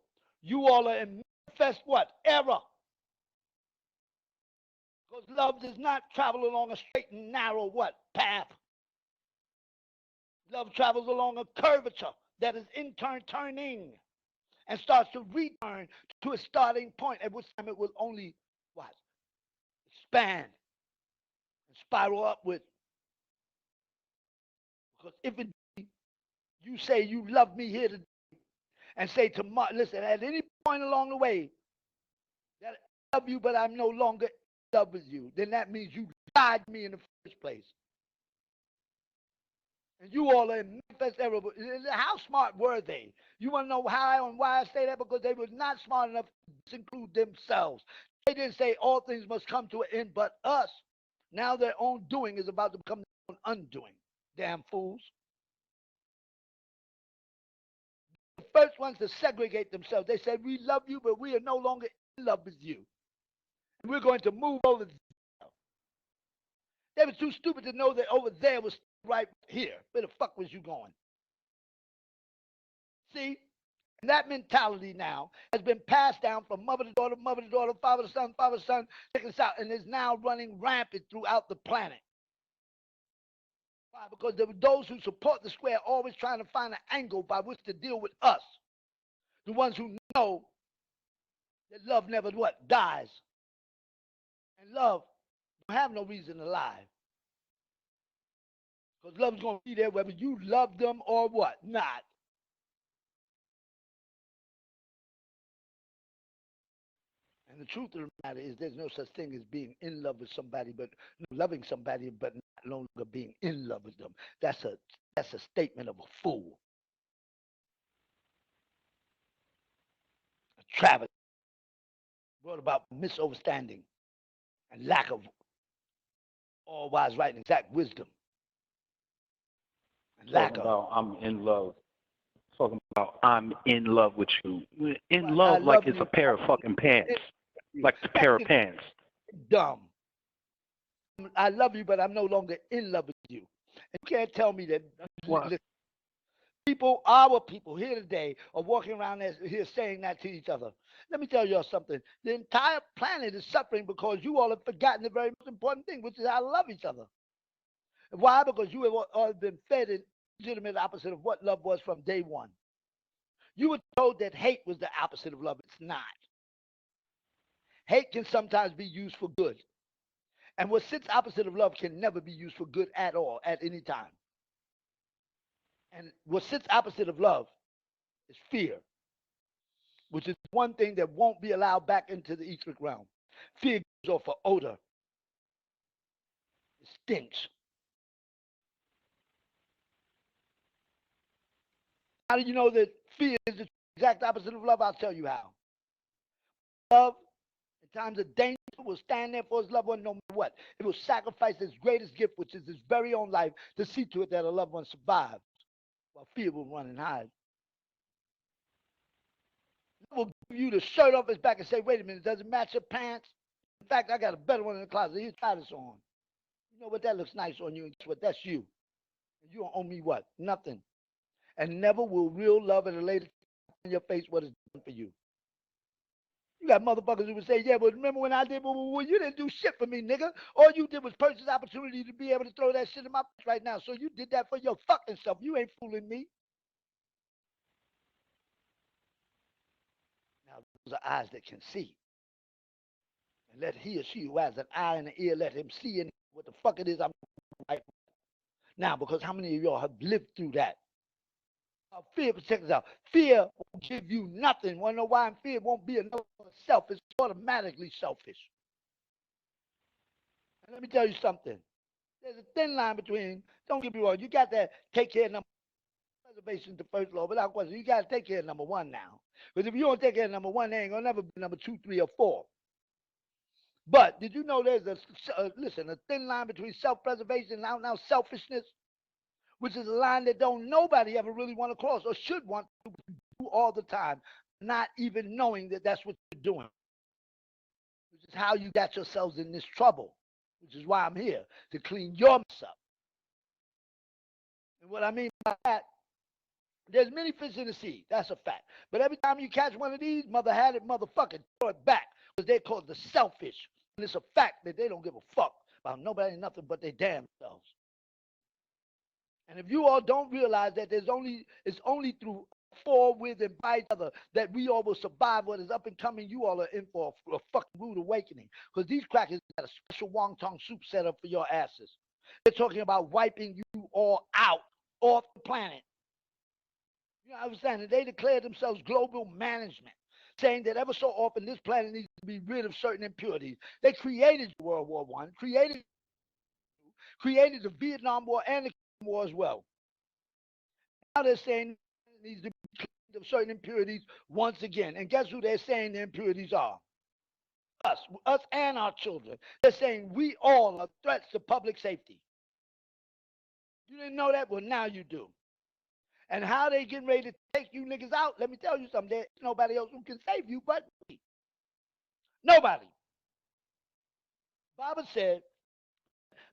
You all are in manifest error. Because love does not travel along a straight and narrow path. Love travels along a curvature that is in turn turning and starts to return to a starting point, at which time it will only expand and spiral upward. Because if it you say you love me here today and say tomorrow, listen, at any point along the way that I love you, but I'm no longer in love with you, then that means you lied to me in the first place. And you all are in manifest error. How smart were they? You want to know how and why I say that? Because they were not smart enough to include themselves. They didn't say all things must come to an end but us. Now their own doing is about to become their own undoing. Damn fools. The first ones to segregate themselves, they said, we love you, but we are no longer in love with you. And we're going to move over there. They were too stupid to know that over there was right here. Where the fuck was you going? See? And that mentality now has been passed down from mother to daughter, father to son, check this out, and is now running rampant throughout the planet. Why? Because there were those who support the square always trying to find an angle by which to deal with us. The ones who know that love never what? Dies. And love don't have no reason to lie. Because love is going to be there whether you love them or what? Not. And the truth of the matter is there's no such thing as being in love with somebody, but loving somebody, but not longer being in love with them. That's a statement of a fool. A travesty brought about misunderstanding and lack of all wise, right, and exact wisdom. And lack of. I'm in love. Talking about I'm in love with you. In love like it's a pair of fucking pants. Like a pair of pants. Dumb. I love you, but I'm no longer in love with you. And you can't tell me that. Listen, our people here today are walking around here saying that to each other. Let me tell you all something. The entire planet is suffering because you all have forgotten the very most important thing, which is how to love each other. Why? Because you have all been fed an legitimate opposite of what love was from day one. You were told that hate was the opposite of love. It's not. Hate can sometimes be used for good. And what sits opposite of love can never be used for good at all, at any time. And what sits opposite of love is fear, which is one thing that won't be allowed back into the etheric realm. Fear goes off for odor. It stinks. How do you know that fear is the exact opposite of love? I'll tell you how. Love, in times of danger, will stand there for his loved one no matter what. It will sacrifice its greatest gift, which is his very own life, to see to it that a loved one survives, while fear will run and hide. It will give you the shirt off his back and say, wait a minute, does it match your pants? In fact, I got a better one in the closet. Here, try this on. You know what? That looks nice on you. And guess what? That's you. And you don't owe me what? Nothing. And never will real love at a later time in your face what is done for you. You got motherfuckers who would say, yeah, but remember when I did, well, you didn't do shit for me, nigga. All you did was purchase opportunity to be able to throw that shit in my face right now. So you did that for your fucking self. You ain't fooling me. Now, those are eyes that can see. And let he or she who has an eye and an ear, let him see in what the fuck it is I'm right now. Because how many of y'all have lived through that? Fear, check this out. Fear will give you nothing. Want to know why? Fear won't be another self. It's automatically selfish. And let me tell you something. There's a thin line between, don't get me wrong, you got to take care of number one. Preservation is the first law, without question. You got to take care of number one now. Because if you don't take care of number one, there ain't going to never be number 2, 3, or 4. But did you know there's a thin line between self-preservation and now selfishness? Which is a line that don't nobody ever really want to cross or should want to do all the time, not even knowing that that's what you're doing. Which is how you got yourselves in this trouble, which is why I'm here, to clean your mess up. And what I mean by that, there's many fish in the sea, that's a fact. But every time you catch one of these, mother had it, motherfucker, throw it back, because they're called the selfish. And it's a fact that they don't give a fuck about nobody and nothing but their damn selves. And if you all don't realize that it's only through for, with, and by each other that we all will survive what is up and coming, you all are in for a fucking rude awakening. Because these crackers got a special wonton soup set up for your asses. They're talking about wiping you all out off the planet. You know what I'm saying? And they declare themselves global management, saying that ever so often this planet needs to be rid of certain impurities. They created World War I, created the Vietnam War and the War as well. Now they're saying it needs to be cleaned of certain impurities once again. And guess who they're saying the impurities are? Us and our children. They're saying we all are threats to public safety. You didn't know that? Well, now you do. And how they getting ready to take you niggas out, let me tell you something. There's nobody else who can save you but me. Nobody. Baba said,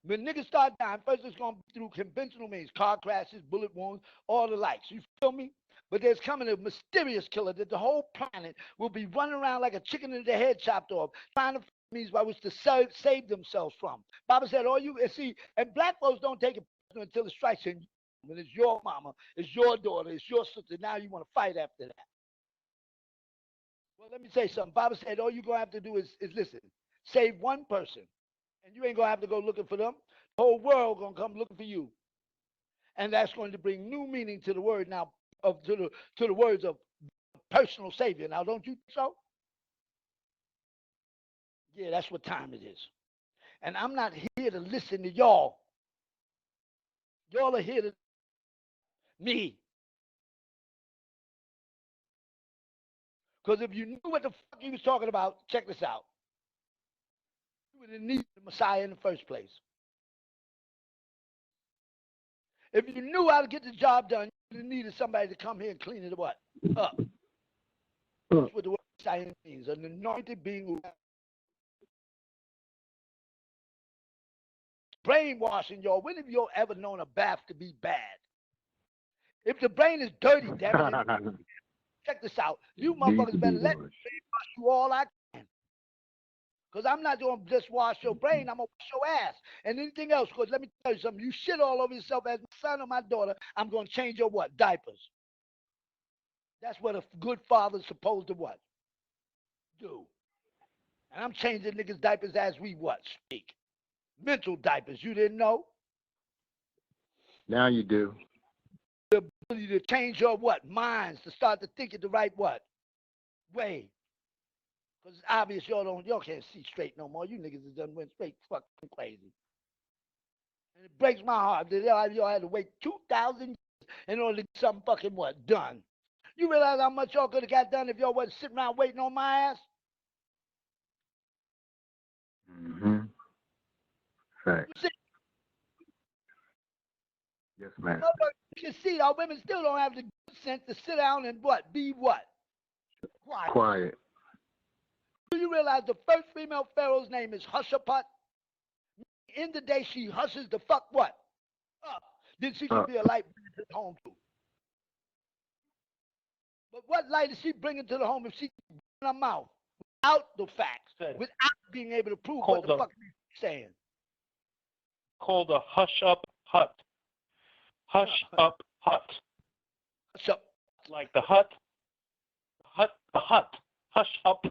when niggas start dying, first it's going to be through conventional means, car crashes, bullet wounds, all the likes. You feel me? But there's coming a mysterious killer that the whole planet will be running around like a chicken in the head chopped off, trying to find means by which to save themselves from. Baba said, all you see, and black folks don't take it until it strikes in you. When it's your mama, it's your daughter, it's your sister. Now you want to fight after that. Well, let me say something. Bible said all you're going to have to do is listen. Save one person. And you ain't going to have to go looking for them. The whole world going to come looking for you. And that's going to bring new meaning to the word now, to the words of personal savior. Now, don't you think so? Yeah, that's what time it is. And I'm not here to listen to y'all. Y'all are here to me. Because if you knew what the fuck he was talking about, check this out. You would have needed the Messiah in the first place. If you knew how to get the job done, you would have needed somebody to come here and clean it what? Up. That's what the word Messiah means. An anointed being who brainwashing y'all. When have y'all ever known a bath to be bad? If the brain is dirty, damn it, check this out. You motherfuckers better let me brainwash you all I can. Because I'm not going to just wash your brain, I'm going to wash your ass. And anything else, because let me tell you something. You shit all over yourself as my son or my daughter, I'm going to change your what? Diapers. That's what a good father's supposed to what? Do. And I'm changing niggas' diapers as we what? Speak. Mental diapers. You didn't know? Now you do. The ability to change your what? Minds, to start to think it the right what? Way. Because it's obvious y'all can't see straight no more. You niggas has done went straight fucking crazy. And it breaks my heart that y'all had to wait 2,000 years in order to get something fucking what? Done. You realize how much y'all could have got done if y'all wasn't sitting around waiting on my ass? Mm-hmm. Right. Yes, man. You can see our women still don't have the good sense to sit down and what? Be what? Quiet. Do you realize the first female pharaoh's name is Hushaphat? In the day she hushes the fuck what? Up. Then she can be a light to the home too. But what light is she bringing to the home if she in her mouth without the facts, without being able to prove what the fuck she's saying? Called a hush up hut. Hush up hut. Hush up. Like the hut. The hut. Hush up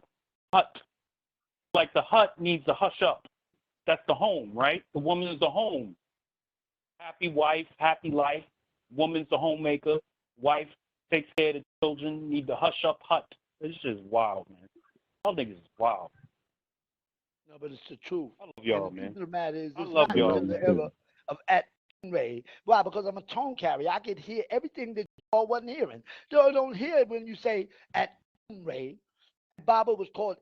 hut. Like the hut needs to hush up. That's the home, right? The woman is the home. Happy wife, happy life. Woman's the homemaker. Wife takes care of the children. Need the hush up hut. This is wild, man. I think it's wild. No, but it's the truth. I love y'all, and the man. truth of the matter is, I it's love not y'all. in the era of ATUN-RE. Why? Because I'm a tone carrier. I could hear everything that y'all wasn't hearing. Y'all don't hear it when you say ATUN-RE. The Bible was called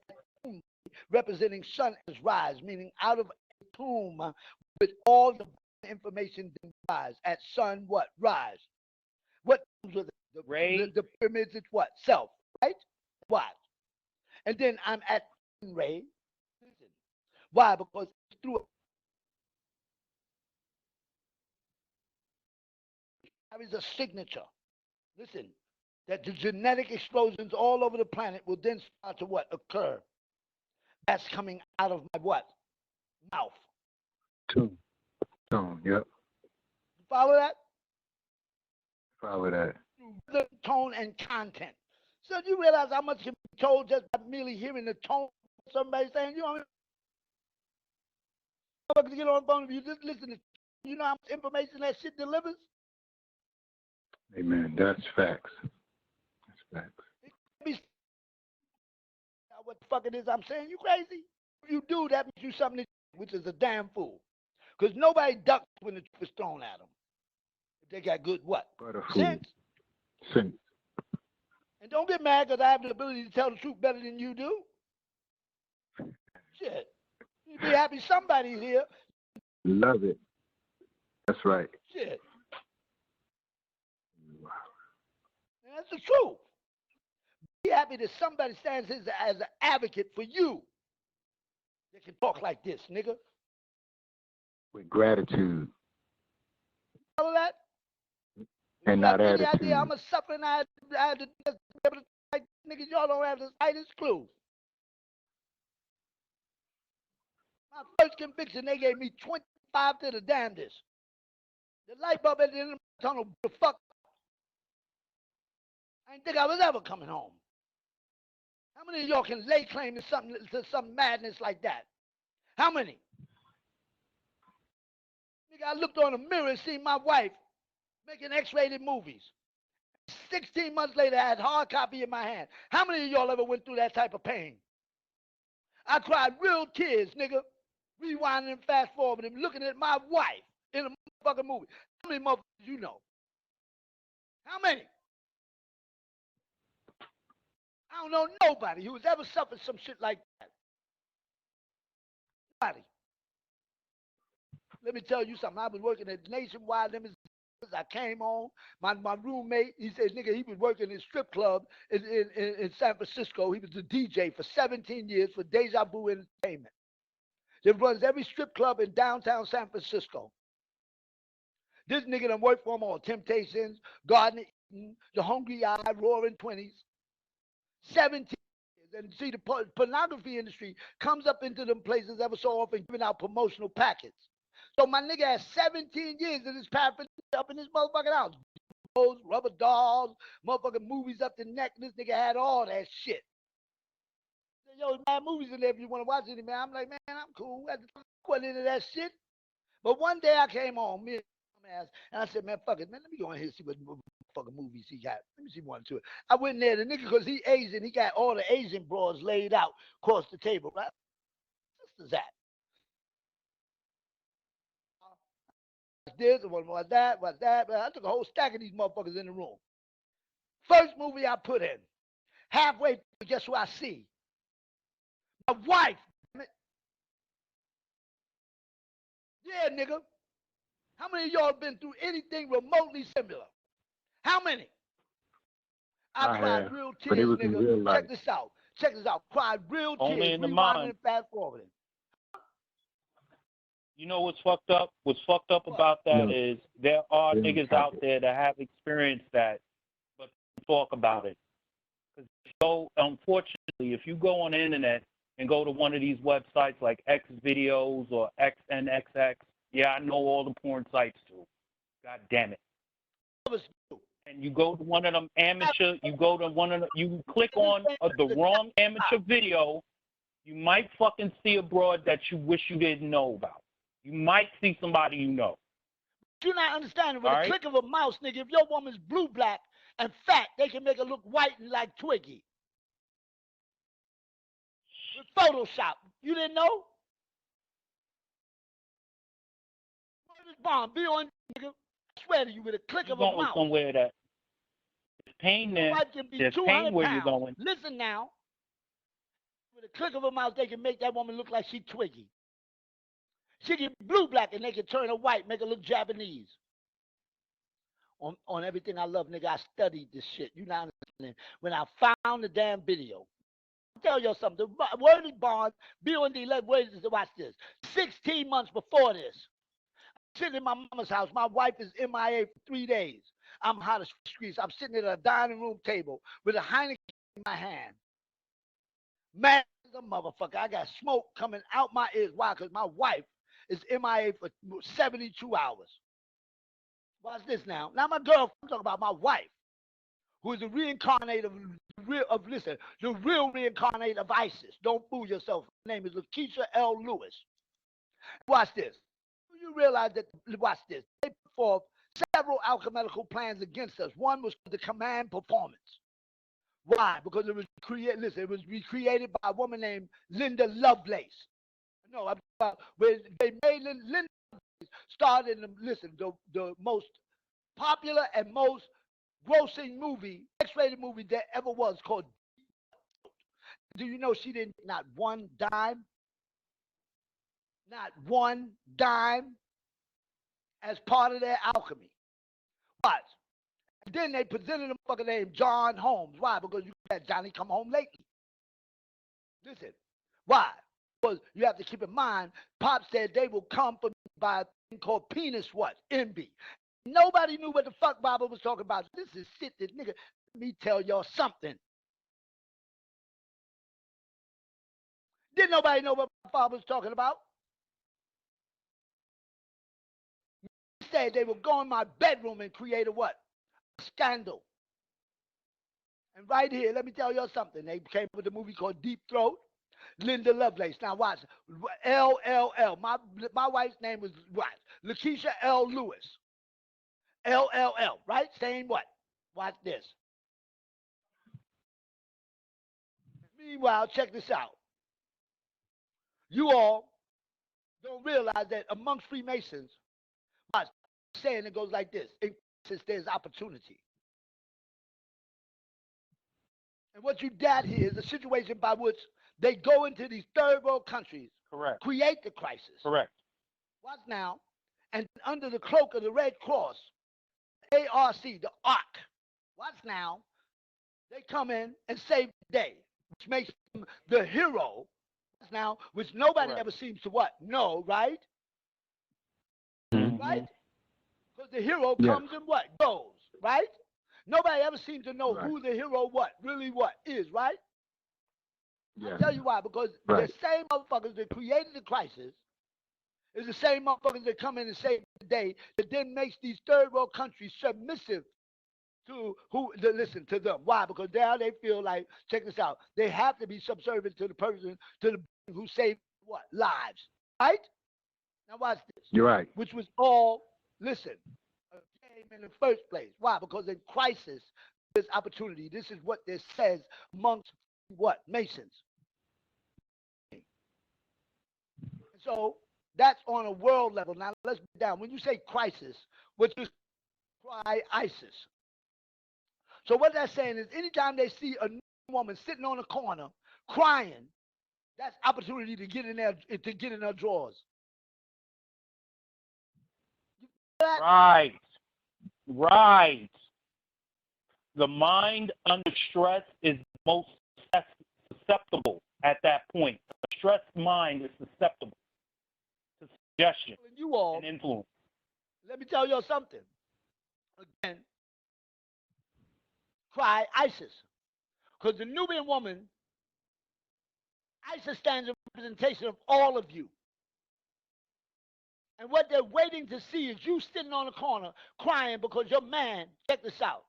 ATUN-RE, representing sun as rise, meaning out of a tomb with all the information then rise. At sun, what? Rise. What comes with it? The pyramids, it's what? Self, right? Why? And then I'm at ATUN-RE. Why? Because it's through there is a signature. Listen, that the genetic explosions all over the planet will then start to what? Occur. That's coming out of my what? Mouth. Tone, yep. You follow that? Follow that. The tone and content. So you realize how much can be told just by merely hearing the tone of somebody saying, you know what I mean? Get on the phone with you, just listen to, you know how much information that shit delivers? Amen. That's facts. That's facts. What the fuck it is I'm saying? You crazy? If you do, that means you something which is a damn fool. Because nobody ducks when the truth is thrown at them. If they got good what? Sense. Sense. And don't get mad because I have the ability to tell the truth better than you do. Shit. You be happy somebody's here. Love it. That's right. Shit. And that's the truth. Be happy that somebody stands as an advocate for you. They can talk like this, nigga. With gratitude. Follow that? And not attitude. Idea I'm a suffering, I had to be able to like niggas, y'all don't have the slightest clue. My first conviction, they gave me 25 to the damnedest. The light bulb at the end of the tunnel, the fuck. I didn't think I was ever coming home. How many of y'all can lay claim to some madness like that? How many? Nigga, I looked on the mirror and seen my wife making X-rated movies. 16 months later, I had hard copy in my hand. How many of y'all ever went through that type of pain? I cried real tears, nigga, rewinding and fast forwarding, looking at my wife in a motherfucking movie. How many motherfuckers you know? How many? I don't know nobody who has ever suffered some shit like that. Nobody. Let me tell you something. I was working at Nationwide Limited. I came home. My roommate, he said, nigga, he was working in a strip club in San Francisco. He was a DJ for 17 years for Deja Vu Entertainment. It runs every strip club in downtown San Francisco. This nigga done worked for him on Temptations, Garden of Eden, The Hungry Eye, Roaring 20s. 17 years. And see, the pornography industry comes up into them places ever so often giving out promotional packets. So my nigga has 17 years of this paraphernalia up in this motherfucking house. Rubber dolls, motherfucking movies up the neck. This nigga had all that shit. Yo, man, movies in there if you want to watch it, man. I'm like, man, I'm cool. I wasn't into that shit. But one day I came home, me and I said, man, fuck it, man. Let me go in here and see what fucking movies he got. Let me see one to it. I went in there, the nigga, because he Asian, he got all the Asian broads laid out across the table, right? What's that? This, what's that, what's that? I took a whole stack of these motherfuckers in the room. First movie I put in. Halfway through, guess who I see? My wife. Yeah, nigga. How many of y'all have been through anything remotely similar? How many? I cried real tears, nigga. Check this out. Check this out. Cried real tears. Only in the rewinding mind. and fast forwarding. You know what's fucked up? What's fucked up about that is there are niggas out there that have experienced that, but talk about it. So unfortunately, if you go on the internet and go to one of these websites like X Videos or XNXX, yeah, I know all the porn sites too. God damn it. And you go to one of them amateur, you click on the wrong amateur video, you might fucking see a broad that you wish you didn't know about. You might see somebody you know. You're not understanding. With a click of a mouse, nigga, if your woman's blue, black, and fat, they can make her look white and like Twiggy. With Photoshop. You didn't know? Bomb, be on, nigga. I swear to you, with a click of a mouse. Somewhere that there's pain there. There's pain where you're going. Listen now. With a click of a mouse, they can make that woman look like she Twiggy. She can be blue, black, and they can turn her white, make her look Japanese. On everything I love, nigga, I studied this shit. You not understanding. When I found the damn video, I'll tell y'all something. The word is bond, B-O-N-D, watch this. 16 months before this, I'm sitting in my mama's house. My wife is MIA for 3 days. I'm hot as streets. I'm sitting at a dining room table with a Heineken in my hand. Man, the motherfucker, I got smoke coming out my ears. Why? Because my wife is MIA for 72 hours. Watch this now. Now my girl, I'm talking about my wife, who is the reincarnate of the real reincarnate of ISIS. Don't fool yourself. Her name is Lakeisha L. Lewis. Watch this. You realize that, watch this. They put forth several alchemical plans against us. One was the command performance. Why? Because it was recreated by a woman named Linda Lovelace. No, I'm about where they made Linda Lovelace started in the most popular and most grossing movie, X-rated movie that ever was called. Do you know she didn't not one dime? Not one dime as part of their alchemy. But then they presented a motherfucker named John Holmes. Why? Because you had Johnny come home lately. Listen, why? Because you have to keep in mind, Pop said they will come from by a thing called penis what? Envy. Nobody knew what the fuck Baba was talking about. This is shit that nigga, let me tell y'all something. Didn't nobody know what Baba was talking about? said they would go in my bedroom and create a what? A scandal. And right here, let me tell you something. They came up with a movie called Deep Throat. Linda Lovelace. Now watch. LLL. My wife's name was what? Lakeisha L. Lewis. LLL. Right? Saying what? Watch this. Meanwhile, check this out. You all don't realize that amongst Freemasons, watch, saying it goes like this. Since there's opportunity. And what you got here is a situation by which they go into these third world countries, correct, create the crisis. Correct. Watch now, and under the cloak of the Red Cross, ARC, the ARC, watch now, they come in and save the day, which makes them the hero, watch now, which nobody ever seems to what? Know, right? Right? Because the hero comes and what? Goes, right? Nobody ever seems to know who the hero what? Really what is, right? I'll tell you why, because the same motherfuckers that created the crisis is the same motherfuckers that come in and save the day that then makes these third world countries submissive to listen to them. Why? Because now they feel like, check this out, they have to be subservient to the person, to the who saved what? Lives. Right? Now watch this. You're right. Which was all, listen, a game in the first place. Why? Because in crisis, there's opportunity. This is what it says amongst what? Masons. So that's on a world level. Now let's get down. When you say crisis, what you cry ISIS. So what that's saying is anytime they see a woman sitting on a corner crying, that's opportunity to get in there, to get in her drawers. Right. Right. The mind under stress is most susceptible at that point. The stressed mind is susceptible to suggestion and influence. Let me tell you something. Again, cry ISIS. Because the Nubian woman, ISIS stands in representation of all of you. And what they're waiting to see is you sitting on the corner crying because your man, check this out,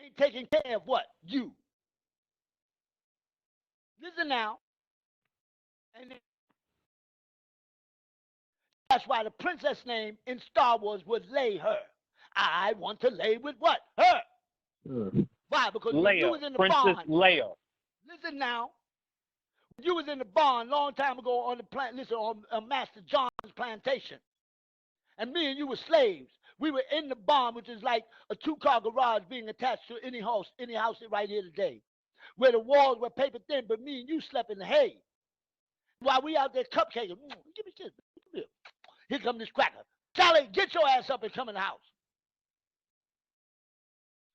ain't taking care of what? You. Listen now. And that's why the princess name in Star Wars was Leia. I want to lay with what? Her. Why? Because when you was in the Princess barn. Leia. Listen now. When you was in the barn long time ago on the plant, listen, on Master John's plantation. And me and you were slaves. We were in the barn, which is like a two-car garage being attached to any house right here today. Where the walls were paper thin, but me and you slept in the hay. While we out there cupcaking, give me this. Come here. Here come this cracker. Sally, get your ass up and come in the house.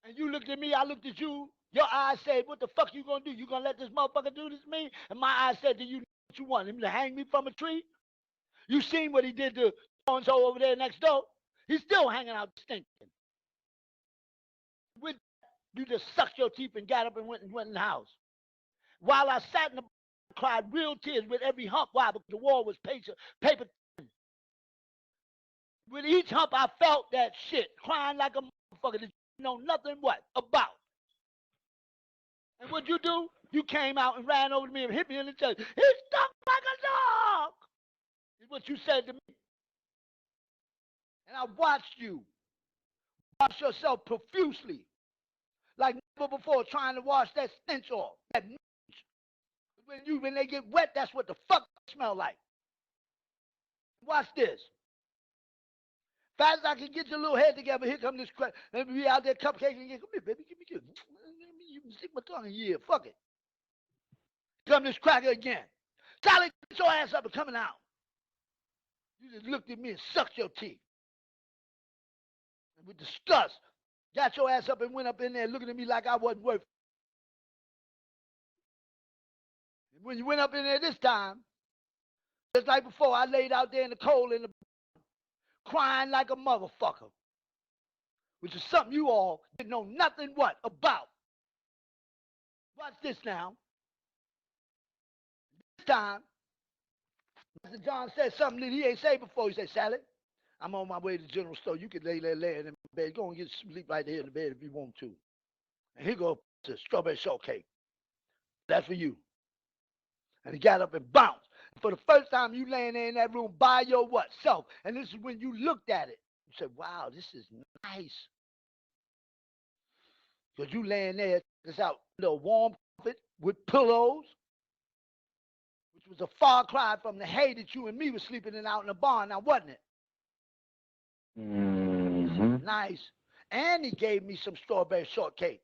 And you looked at me, I looked at you. Your eyes said, what the fuck you gonna do? You gonna let this motherfucker do this to me? And my eyes said, do you know what you want? Him to hang me from a tree? You seen what he did to so-and-so over there next door? He's still hanging out stinking. You just sucked your teeth and got up and went in the house. While I sat in the cried real tears with every hump. Why? Because the wall was paper thin. With each hump, I felt that shit, crying like a motherfucker that you know nothing what about. And what'd you do? You came out and ran over to me and hit me in the chest. He stunk like a dog, is what you said to me. And I watched you wash yourself profusely, like never before, trying to wash that stench off. That when they get wet, that's what the fuck they smell like. Watch this. Fast as I can get your little head together, here come this crap. Let me be out there cupcaking again. Come here, baby, give me this. You can stick my tongue in here. Fuck it. Come this cracker again. Sally, get your ass up and coming out. You just looked at me and sucked your teeth. And with disgust, got your ass up and went up in there looking at me like I wasn't worth it. And when you went up in there this time, just like before, I laid out there in the cold in the crying like a motherfucker, which is something you all didn't know nothing what about. Watch this now. This time, Mr. John said something that he ain't said before. He said, Sally, I'm on my way to the general store. You can lay there laying in bed. Go and get sleep right there in the bed if you want to. And here go the strawberry shortcake. That's for you. And he got up and bounced. For the first time you laying there in that room by your what? Self. And this is when you looked at it. You said, wow, this is nice. Because you laying there, it's out, little warm comfort with pillows, which was a far cry from the hay that you and me were sleeping in out in the barn, now wasn't it? Mm-hmm. Nice. And he gave me some strawberry shortcake.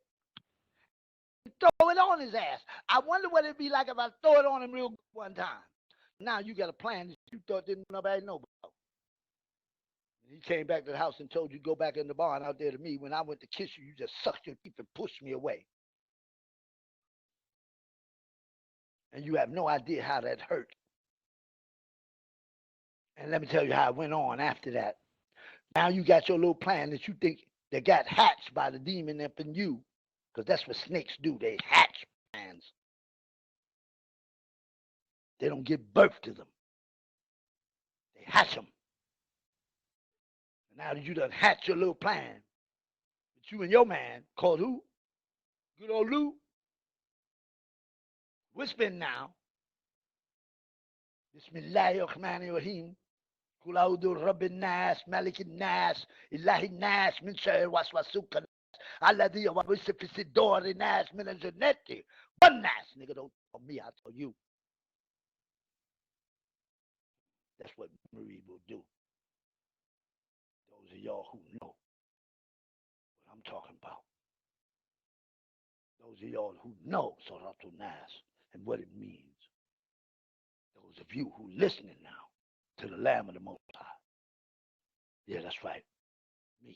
Throw it on his ass. I wonder what it'd be like if I throw it on him real good one time. Now you got a plan that you thought didn't nobody know about. He came back to the house and told you to go back in the barn out there to me. When I went to kiss you, you just sucked your teeth and pushed me away. And you have no idea how that hurt. And let me tell you how it went on after that. Now you got your little plan that you think that got hatched by the demon up in you. Because that's what snakes do. They hatch plans. They don't give birth to them. They hatch them. And now that you done hatch your little plan, but you and your man, called who? Good old Lou. Whispering now. Bismillahirrahmanirrahim. Kul a'udhu rabbin nas, malikin nas, ilahin nas, min sharri waswasukan. Alladhi yawabisa fi sidori nas, min al-jannati. One nas. Nigga, don't tell me, I tell you. That's what memory will do. Those of y'all who know what I'm talking about. Those of y'all who know Suratul Nas and what it means. Those of you who listening now to the Lamb of the Most High. Yeah, that's right. Me.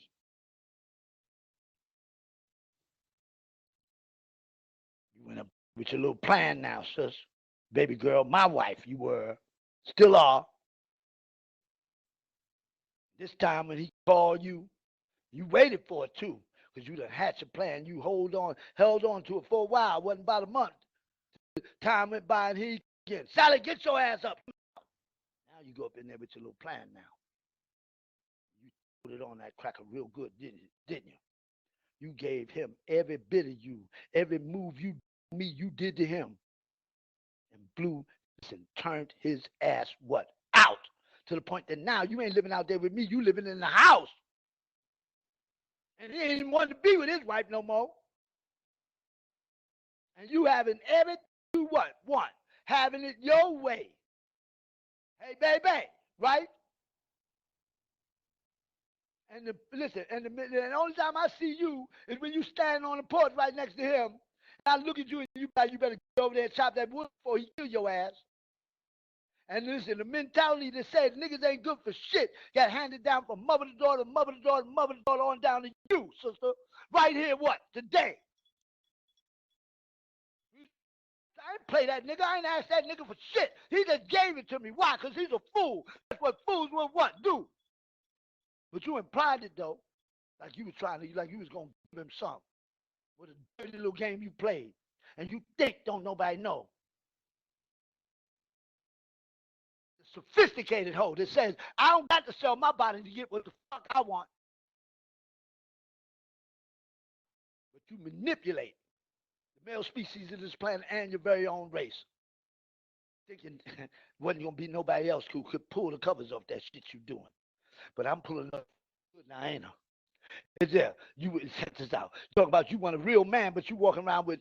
You went up with your little plan now, sis. Baby girl, my wife, you were, still are. This time when he called you, you waited for it too, because you done hatched a plan. You held on to it for a while. It wasn't about a month. Time went by and he again. Sally, get your ass up. Now you go up in there with your little plan now. You put it on that cracker real good, didn't you? You gave him every bit of you, every move you did to him. And blew and turned his ass what? Out. To the point that now you ain't living out there with me, you living in the house. And he ain't even wanting to be with his wife no more. And you having everything you want. Having it your way. Hey, baby, right? And the only time I see you is when you stand on the porch right next to him. And I look at you and you better get over there and chop that wood before he kill your ass. And listen, the mentality that says niggas ain't good for shit got handed down from mother to daughter, mother to daughter, mother to daughter on down to you, sister. Right here, what? Today. I ain't play that nigga. I ain't asked that nigga for shit. He just gave it to me. Why? Because he's a fool. That's what fools will what? Do. But you implied it, though. Like you was going to give him something. With a dirty little game you played. And you think don't nobody know. Sophisticated hoe that says, I don't got to sell my body to get what the fuck I want. But you manipulate the male species of this planet and your very own race. Thinking wasn't going to be nobody else who could pull the covers off that shit you doing. But I'm pulling up. Now, ain't I? It's there. Check this out. Talk about you want a real man, but you walking around with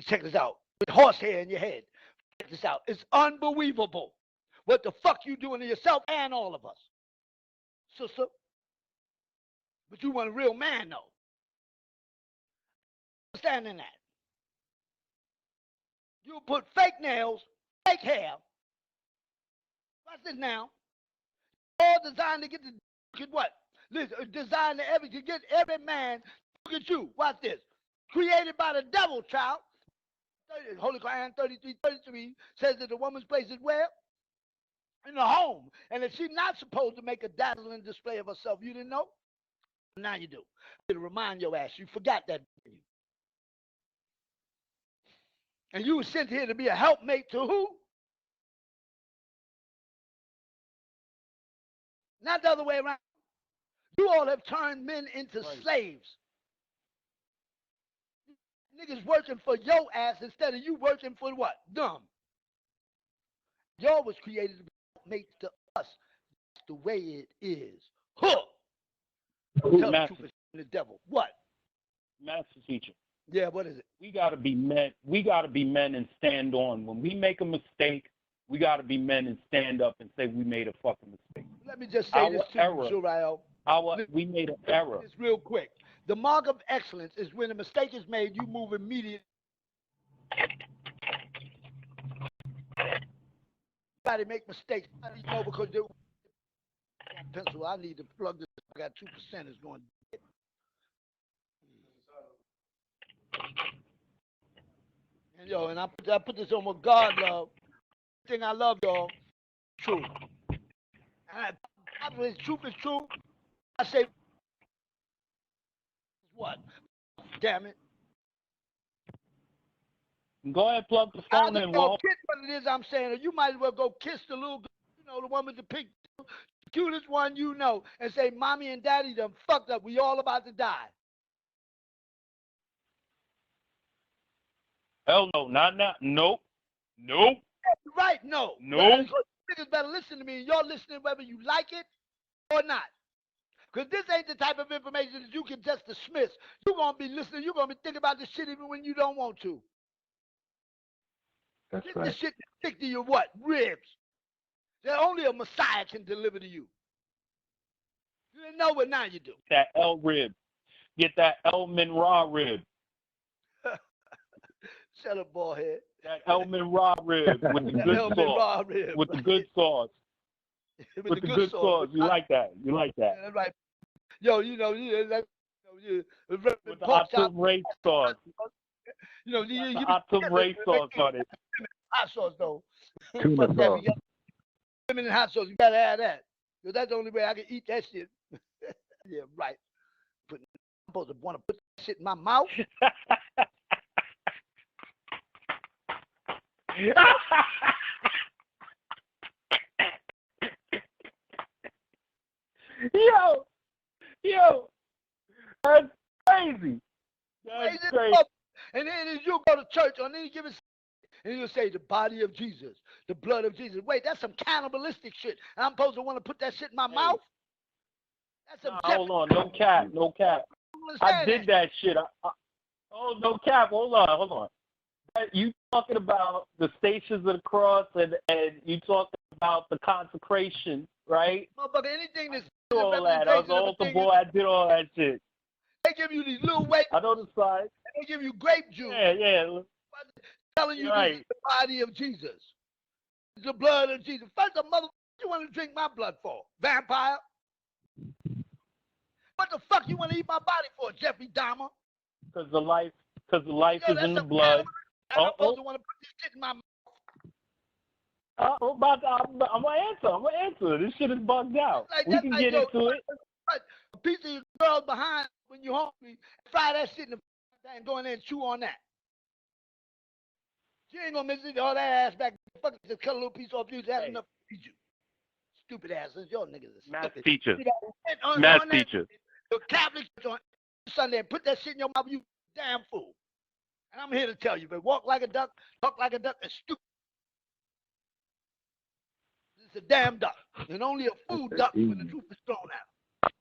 check this out, with horsehair in your head. Check this out. It's unbelievable. What the fuck you doing to yourself and all of us, sister? But you want a real man, though. Understanding that. You put fake nails, fake hair. Watch this now. All designed to get what? Listen, designed to get every man. Look at you. Watch this. Created by the devil, child. Holy Quran 33:33 says that the woman's place is where? In the home, and that she's not supposed to make a dazzling display of herself. You didn't know? Now you do. To remind your ass, you forgot that. And you were sent here to be a helpmate to who? Not the other way around. You all have turned men into slaves. Niggas working for your ass instead of you working for what? Them. Y'all was created to be mates to us. That's the way it is. Huh. Tell the truth is the devil. What? Master teacher. Yeah, what is it? We gotta be men. We gotta be men and stand on. When we make a mistake, we gotta be men and stand up and say we made a fucking mistake. Let me just say this to you, Shuriel. We made an error. This real quick. The mark of excellence is when a mistake is made, you move immediately. Everybody make mistakes. You know, because they pencil. I need to plug this. I got 2%. It's going. And yo, and I put this on what God love. The thing I love, y'all, true. And if truth is true, I say, what? Damn it. Go ahead, plug the phone in, Walt. Kiss what it is I'm saying, or you might as well go kiss the little girl, you know, the one with the pink, cutest one you know, and say, Mommy and Daddy done fucked up. We all about to die. Hell no, not now. Nope. Nope. Right, no. Nope. Niggas better listen to me, and y'all listening whether you like it or not. Because this ain't the type of information that you can just dismiss. You're going to be listening. You're going to be thinking about this shit even when you don't want to. That's right. This shit stick to your what? Ribs. That only a Messiah can deliver to you. You didn't know, but now you do. That L rib. Get that Elman Raw rib. Shut up, bald head. That Elman Raw rib with the good sauce. With the good sauce. With the good sauce. You like that. You like that. Yeah, that's right. Yo, you know, with the ATUN-RE sauce. You know, you ATUN-RE sauce on it. Hot sauce, though. Tuna sauce. Women in hot sauce, you gotta add that. Because that's the only way I can eat that shit. Yeah, right. I'm supposed to want to put that shit in my mouth. Yo, that's crazy. That's crazy. And then you go to church on any given, and you'll say the body of Jesus, the blood of Jesus. Wait, that's some cannibalistic shit. And I'm supposed to want to put that shit in my mouth? That's hold on, no cap. I did that shit. Oh, no cap. Hold on. You talking about the Stations of the Cross and you talking about the consecration, right? Motherfucker, anything that's all that. I was an altar boy. I did all that shit. They give you these little weight. I know the side. They give you grape juice. Yeah. Telling you this is the body of Jesus. It's the blood of Jesus. First, the mother, you want to drink my blood for? Vampire? What the fuck you want to eat my body for, Jeffrey Dahmer? Because the life is in the blood. I'm supposed to want to put this shit in my mouth. I'm gonna answer. This shit is bugged out. We can get into it. A piece of your girl behind when you're hungry, fry that shit in the and go in there and chew on that. She ain't gonna miss it, all that ass back. Fuck, just cut a little piece off you. That's enough to feed you. Stupid asses, y'all niggas are Math stupid. teacher. The Catholic on Sunday and put that shit in your mouth, you damn fool. And I'm here to tell you, but walk like a duck, talk like a duck, and stupid. It's a damn duck. And only a fool duck when the truth is thrown out.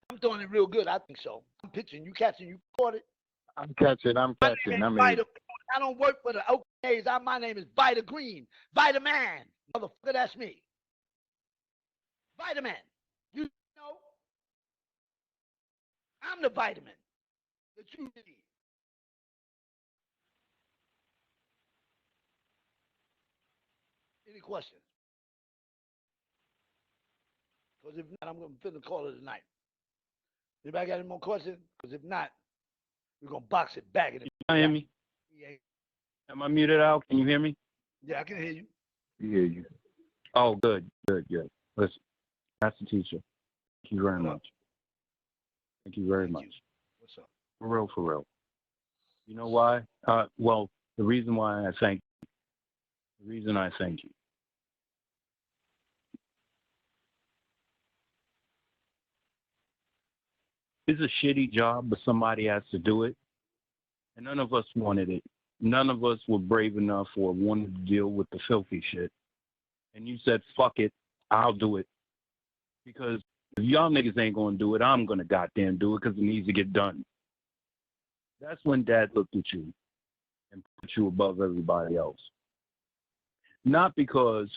I'm throwing it real good, I think so. I'm pitching, you catching, you caught it. I'm catching. I don't work for the OKs. My name is Vita Green. Vitaman. Motherfucker, that's me. Vitamin. You know? I'm the vitamin that you need. Any questions? Because if not, I'm going to call it tonight. Anybody got any more questions? Because if not, we're going to box it back. Can you hear me? Yeah. Am I muted out? Can you hear me? Yeah, I can hear you. We hear you. Oh, good. Listen, that's the teacher. Thank you very much. Thank you very much. What's up? For real. You know why? Well, the reason why I thank you. The reason I thank you. It's a shitty job, but somebody has to do it. And none of us wanted it. None of us were brave enough or wanted to deal with the filthy shit. And you said, fuck it, I'll do it. Because if y'all niggas ain't going to do it, I'm going to goddamn do it because it needs to get done. That's when Dad looked at you and put you above everybody else. Not because,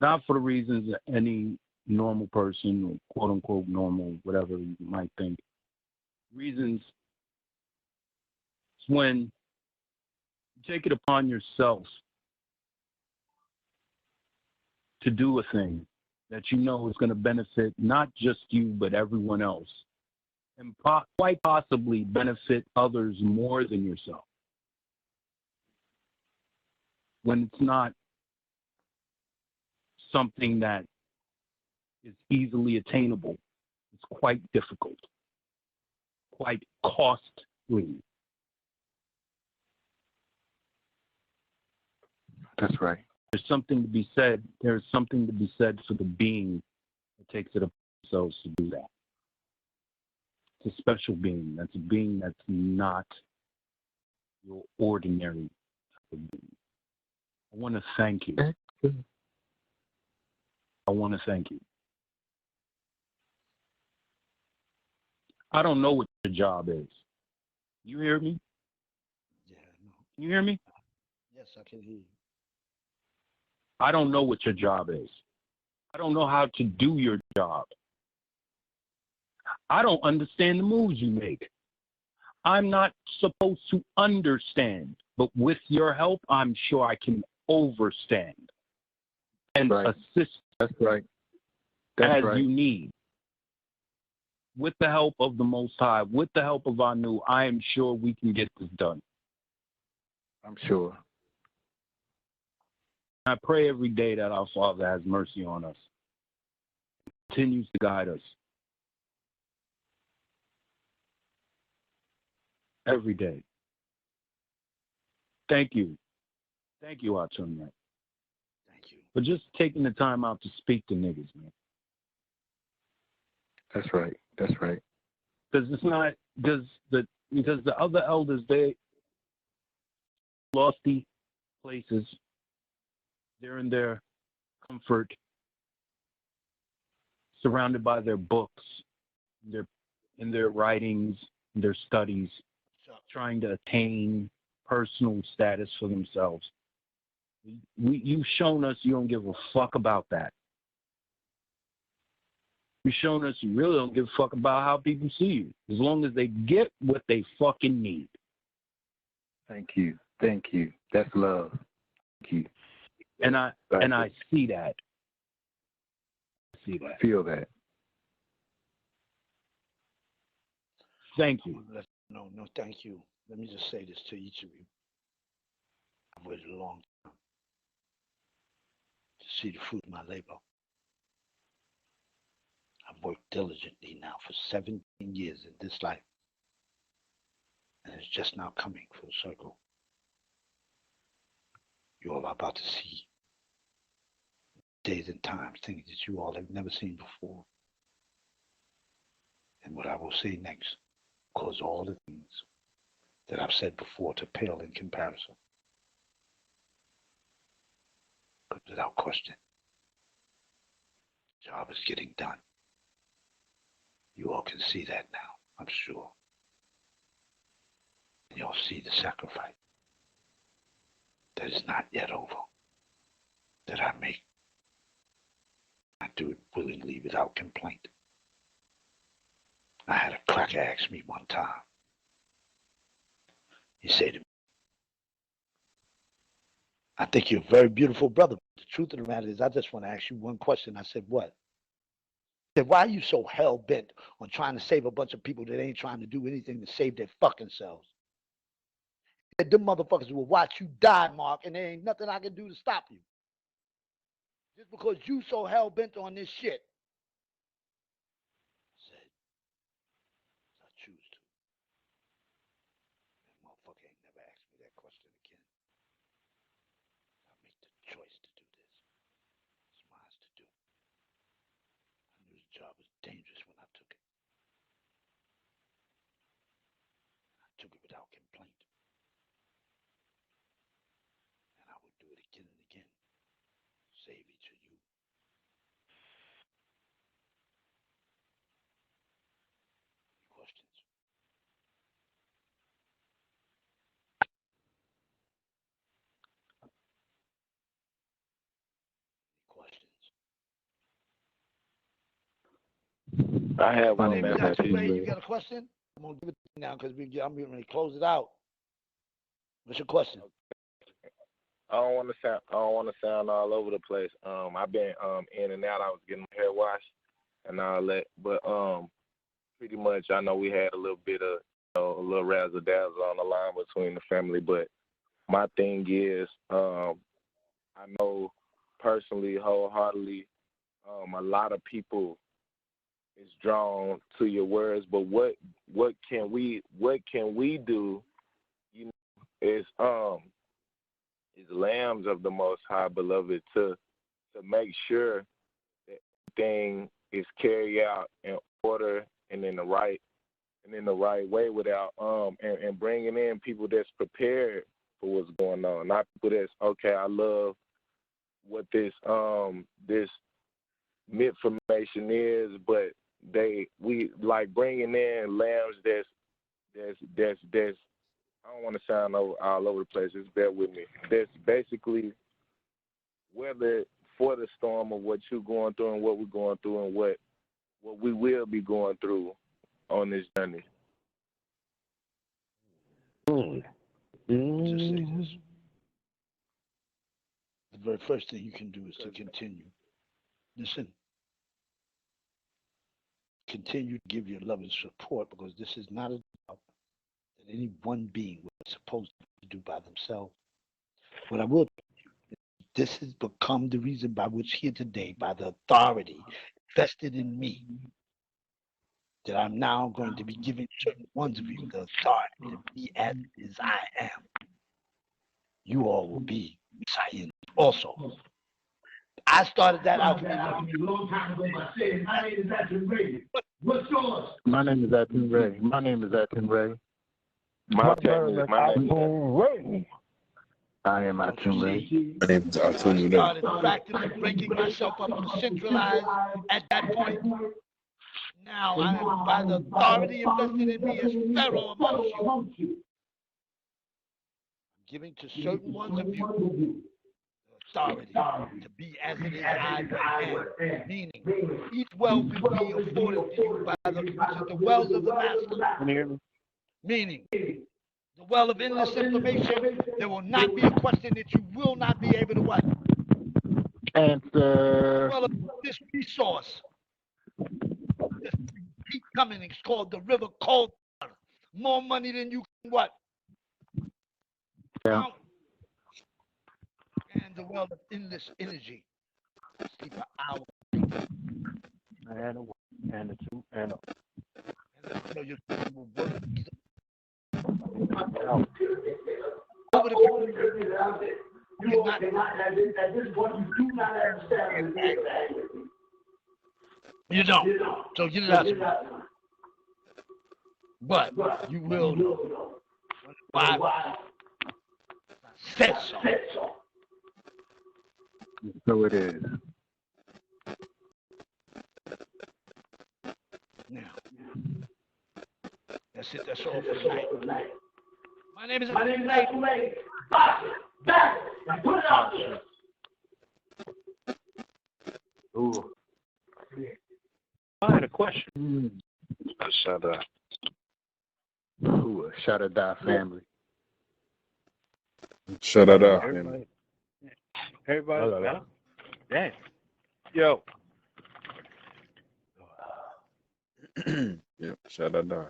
not for the reasons that any normal person, or quote unquote normal, whatever you might think. Reasons, it's when you take it upon yourself to do a thing that you know is going to benefit not just you, but everyone else, and quite possibly benefit others more than yourself. When it's not something that is easily attainable, it's quite difficult, quite costly. That's right. There's something to be said. There's something to be said for the being that takes it upon themselves to do that. It's a special being. That's a being that's not your ordinary type of being. I want to thank you. I want to thank you. I don't know what your job is. You hear me? Yeah, no. Can you hear me? Yes, I can hear you. I don't know what your job is. I don't know how to do your job. I don't understand the moves you make. I'm not supposed to understand, but with your help, I'm sure I can overstand and assist. That's right. That's as right. you need. With the help of the Most High, with the help of Anu, I am sure we can get this done. I'm sure. I pray every day that our Father has mercy on us, continues to guide us. Every day. Thank you. Thank you, ATUN-RE. Thank you. For just taking the time out to speak to niggas, man. That's right. That's right. Because it's not, because the other elders, they lofty places. They're in their comfort, surrounded by their books, in their writings, their studies, trying to attain personal status for themselves. You've shown us you don't give a fuck about that. You've shown us you really don't give a fuck about how people see you, as long as they get what they fucking need. Thank you. Thank you. That's love. Thank you. And I see that. I see that. Feel that. Thank you. No, thank you. Let me just say this to each of you. I've waited a long time to see the fruit of my labor. I've worked diligently now for 17 years in this life, and it's just now coming full circle. You all are about to see days and times, things that you all have never seen before. And what I will say next cause all the things that I've said before to pale in comparison. But without question, the job is getting done. You all can see that now, I'm sure. And you'll see the sacrifice that is not yet over, that I make. I do it willingly without complaint. I had a cracker ask me one time. He said to me, I think you're a very beautiful brother. The truth of the matter is, I just want to ask you one question. I said, what? He said, why are you so hell-bent on trying to save a bunch of people that ain't trying to do anything to save their fucking selves? He said, them motherfuckers will watch you die, Mark, and there ain't nothing I can do to stop you. Just because you so hell-bent on this shit. I said, I choose to. That motherfucker ain't never asked me that question again. I make the choice to do this. It's mine to do. I knew the job was dangerous when I Do it again and again. Save each of you. Any questions? Any questions? I have My one, name is man. ATUN-RE. You got a question? I'm gonna give it to you now because I'm getting ready to close it out. What's your question? I don't want to sound all over the place. I've been in and out. I was getting my hair washed and all that, but pretty much I know we had a little bit of a little razzle dazzle on the line between the family. But my thing is, I know personally, wholeheartedly, a lot of people is drawn to your words. But what can we do? You know, is lambs of the Most High, beloved, to make sure that everything is carried out in order and in the right way, without and bringing in people that's prepared for what's going on, not people that's okay. I love what this misinformation is, but we like bringing in lambs that's I don't want to sound all over the place. Just bear with me. That's basically weather for the storm of what you're going through and what we're going through and what we will be going through on this journey. Just say this. The very first thing you can do is to continue. Listen. Continue to give your love and support, because this is not a job that any one being was supposed to do by themselves. What I will tell you, this has become the reason by which here today, by the authority vested in me, that I'm now going to be giving certain ones of you the authority to be as is I am. You all will be Messiahs also. I started that out a long time ago by saying, my name is ATUN-RE. What's yours? My name is ATUN-RE. My name is ATUN-RE. My name is ATUN-RE. I am ATUN-RE. My name is ATUN-RE. I started practically breaking myself up to centralize at that point. Now I am, by the authority invested in me, as Pharaoh amongst you, giving to certain ones of you authority to be as it is I am, meaning each well will be afforded to you by the wells of the Master. Meaning the well of endless information. There will not be a question that you will not be able to what? Answer. The well of this resource. Just keep coming. It's called the river called more money than you can what? Yeah. Count. And the well of endless energy. Sleep an hour. And a one, and a two, and a. And you will work over the period. You cannot, at this point, you do not understand. You don't. So get it out. But you will know. Why? Said so. So it is. Now, that's it. That's all for tonight. My name is ATUN-RE. Back. Put it out there. Ooh. I had a question. Shaddah. Ooh, Shaddah Da Family. Shaddah Da Family. Everybody. Damn. Yo. Yep, Shaddah Da.